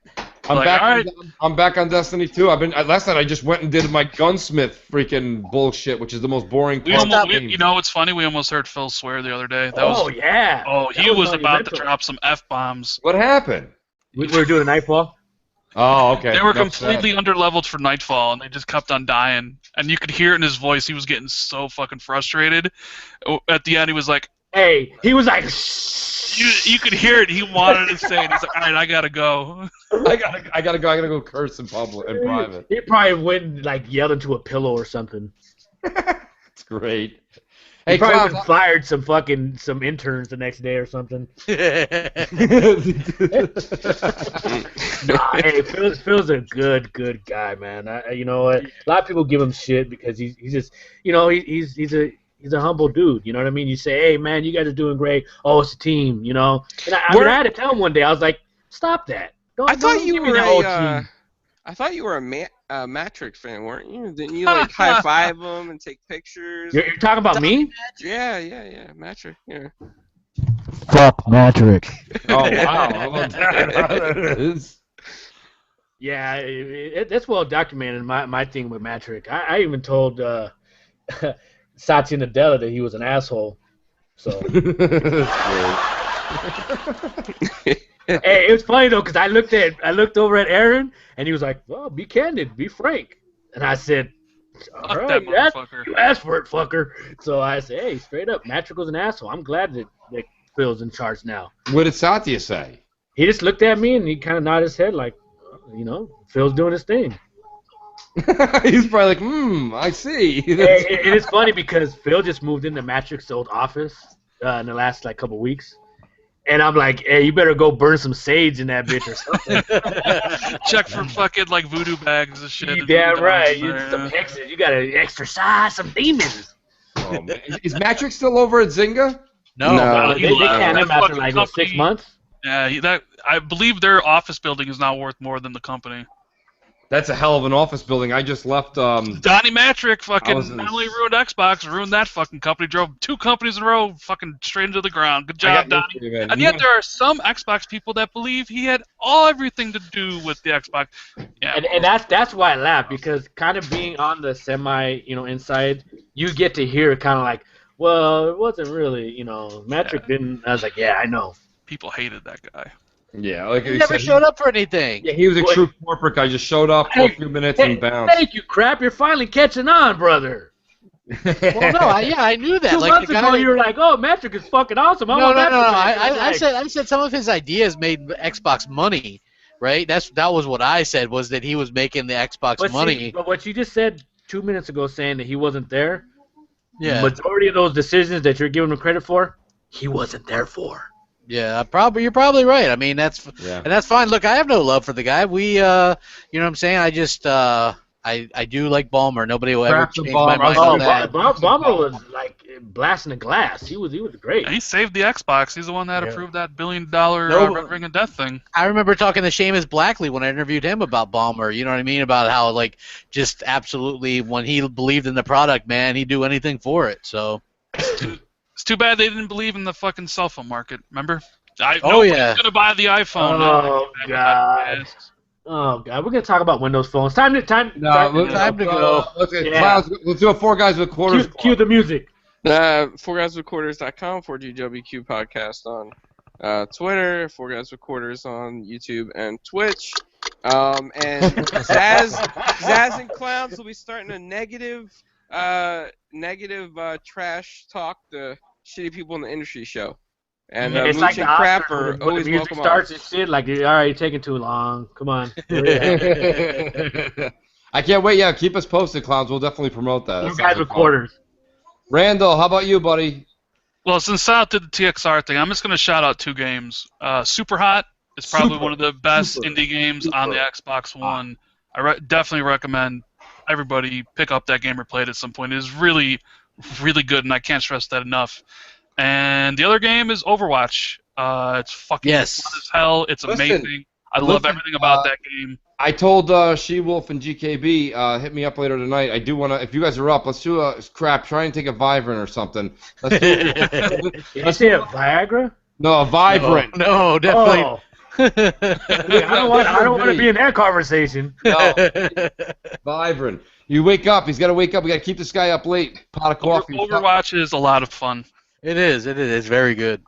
I'm back on Destiny 2. Last night I just went and did my gunsmith freaking bullshit, which is the most boring part. You know what's funny? We almost heard Phil swear the other day. Yeah. Oh, he was about to drop some F-bombs. What happened? We were doing Nightfall. Oh, okay. They were completely underleveled for Nightfall, and they just kept on dying. And you could hear it in his voice. He was getting so fucking frustrated. At the end, he was like, "Hey," he was like, You could hear it. He wanted to say it. He's like, "All right, I gotta go." I gotta go curse in public, in private. He probably went and yelled into a pillow or something. It's great. Hey, probably Clown, even fired some interns the next day or something. Nah, hey, Phil's a good guy, man. You know what? A lot of people give him shit because he's just, you know, he's a humble dude. You know what I mean? You say, hey, man, you guys are doing great. Oh, it's a team, you know. And I mean, I had to tell him one day. I was like, stop that. I thought you give me were that old team. I thought you were a Matrix fan, weren't you? Didn't you like high five them and take pictures? You're talking about me? Yeah, Matrix. Yeah. Fuck Matrix. Oh wow! How about that? Yeah, that's well documented. My thing with Matrix. I even told Satya Nadella that he was an asshole. So. Hey, it was funny though, because I looked over at Aaron, and he was like, "Well, be candid, be frank," and I said, "All Fuck right, that motherfucker. you asked for it, fucker." So I said, "Hey, straight up, Matrix was an asshole. I'm glad that Phil's in charge now." What did Satya say? He just looked at me and he kind of nodded his head, like, you know, Phil's doing his thing. He's probably like, I see. It is funny because Phil just moved into Matrix's old office in the last couple weeks. And I'm like, hey, you better go burn some sage in that bitch or something. Check for fucking like voodoo bags and shit. You damn right. Some hexes. You gotta exorcise some demons. Oh, man. Is Matrix still over at Zynga? No, they left. canned him That after fucking like 6 months. Yeah, I believe their office building is now worth more than the company. That's a hell of an office building. I just left. Donnie Matrick fucking in- not only ruined Xbox, ruined that fucking company. Drove 2 companies in a row, fucking straight into the ground. Good job, Donnie. Man. And yet there are some Xbox people that believe he had everything to do with the Xbox. Yeah, And that's why I laugh, because kind of being on the semi, inside, you get to hear kind of like, well, it wasn't really, Matrick didn't. I was like, yeah, I know. people hated that guy. Yeah, like He never showed up for anything. Yeah, he was a true corporate guy. Just showed up for a few minutes and bounced. Thank you, crap. You're finally catching on, brother. Well, no, I knew that. 2 Like months the ago, guy. you were like, "Oh, Matrick is fucking awesome." No. I said some of his ideas made Xbox money, right? That was what I said, was that he was making the Xbox money. But what you just said 2 minutes ago, saying that he wasn't there. Yeah. Majority of those decisions that you're giving him credit for, he wasn't there for. Yeah, you're probably right. I mean, that's fine. Look, I have no love for the guy. We, you know what I'm saying? I just, I do like Ballmer. Nobody will ever change my mind on that. Ballmer was like blasting the glass. He was great. Yeah, he saved the Xbox. He's the one that approved that $1 billion Red Ring of Death thing. I remember talking to Seamus Blackley when I interviewed him about Ballmer. You know what I mean? About how, like, just absolutely, when he believed in the product, man, he'd do anything for it. So. It's too bad they didn't believe in the fucking cell phone market. Remember? Nobody's gonna buy the iPhone. Oh god. Oh god. We're gonna talk about Windows phones. Time to go. Clouds, let's do a 4 Guys with Quarters. Cue the music. 4guyswithquarters.com, 4GWQ podcast on Twitter, 4 Guys with Quarters on YouTube and Twitch. And Zaz and Clowns will be starting a negative trash talk to shitty people in the industry show. And it's Mooch like and the Crap Oscar, are when always the music welcome starts on. and shit. Like, all right, you're taking too long. Come on. I can't wait. Yeah, keep us posted, Clowns. We'll definitely promote that. 4 Guys with Quarters. Randall, how about you, buddy? Well, since South did the TXR thing, I'm just gonna shout out 2 games. Super Hot is probably one of the best indie games on the Xbox One. I definitely recommend everybody pick up that game or play it at some point. It is really, really good, and I can't stress that enough. And the other game is Overwatch. It's fucking fun as hell. It's amazing. I love everything about that game. I told She-Wolf and GKB, hit me up later tonight. I do want to, if you guys are up, let's do a try and take a Vibrant or something. Let's do Did you say a Viagra? No, a Vibrant. No, definitely. Oh. I don't want to be in that conversation. No. Vibrant. You wake up. He's got to wake up. We got to keep this guy up late. Pot of coffee. Overwatch is a lot of fun. It is very good.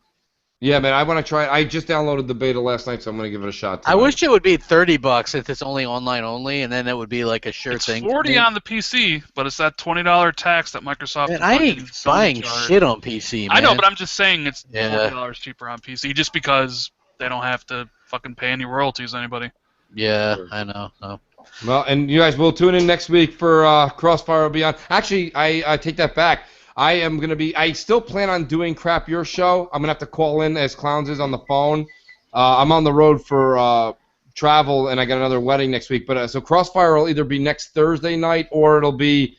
Yeah, man, I want to try it. I just downloaded the beta last night, so I'm going to give it a shot tonight. I wish it would be $30 if it's only online only, and then it would be like a sure thing. It's $40 on the PC, but it's that $20 tax that Microsoft. Man, I ain't buying shit on PC, man. I know, but I'm just saying it's $40 cheaper on PC just because they don't have to fucking pay any royalties to anybody. Yeah, I know. No. Well, and you guys will tune in next week for Crossfire Beyond. Actually, I take that back. I am going to be. I still plan on doing Crap Your Show. I'm going to have to call in as Clowns is on the phone. I'm on the road for travel, and I got another wedding next week. But so CrossFire will either be next Thursday night or it'll be.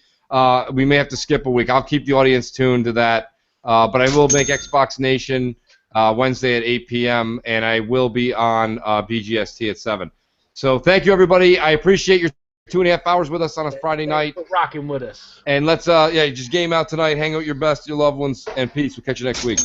We may have to skip a week. I'll keep the audience tuned to that. But I will make Xbox Nation Wednesday at 8 p.m. and I will be on BGST at 7. So thank you, everybody. I appreciate your 2.5 hours with us on a Friday night. Rocking with us. And let's just game out tonight, hang out with your best, your loved ones, and peace. We'll catch you next week.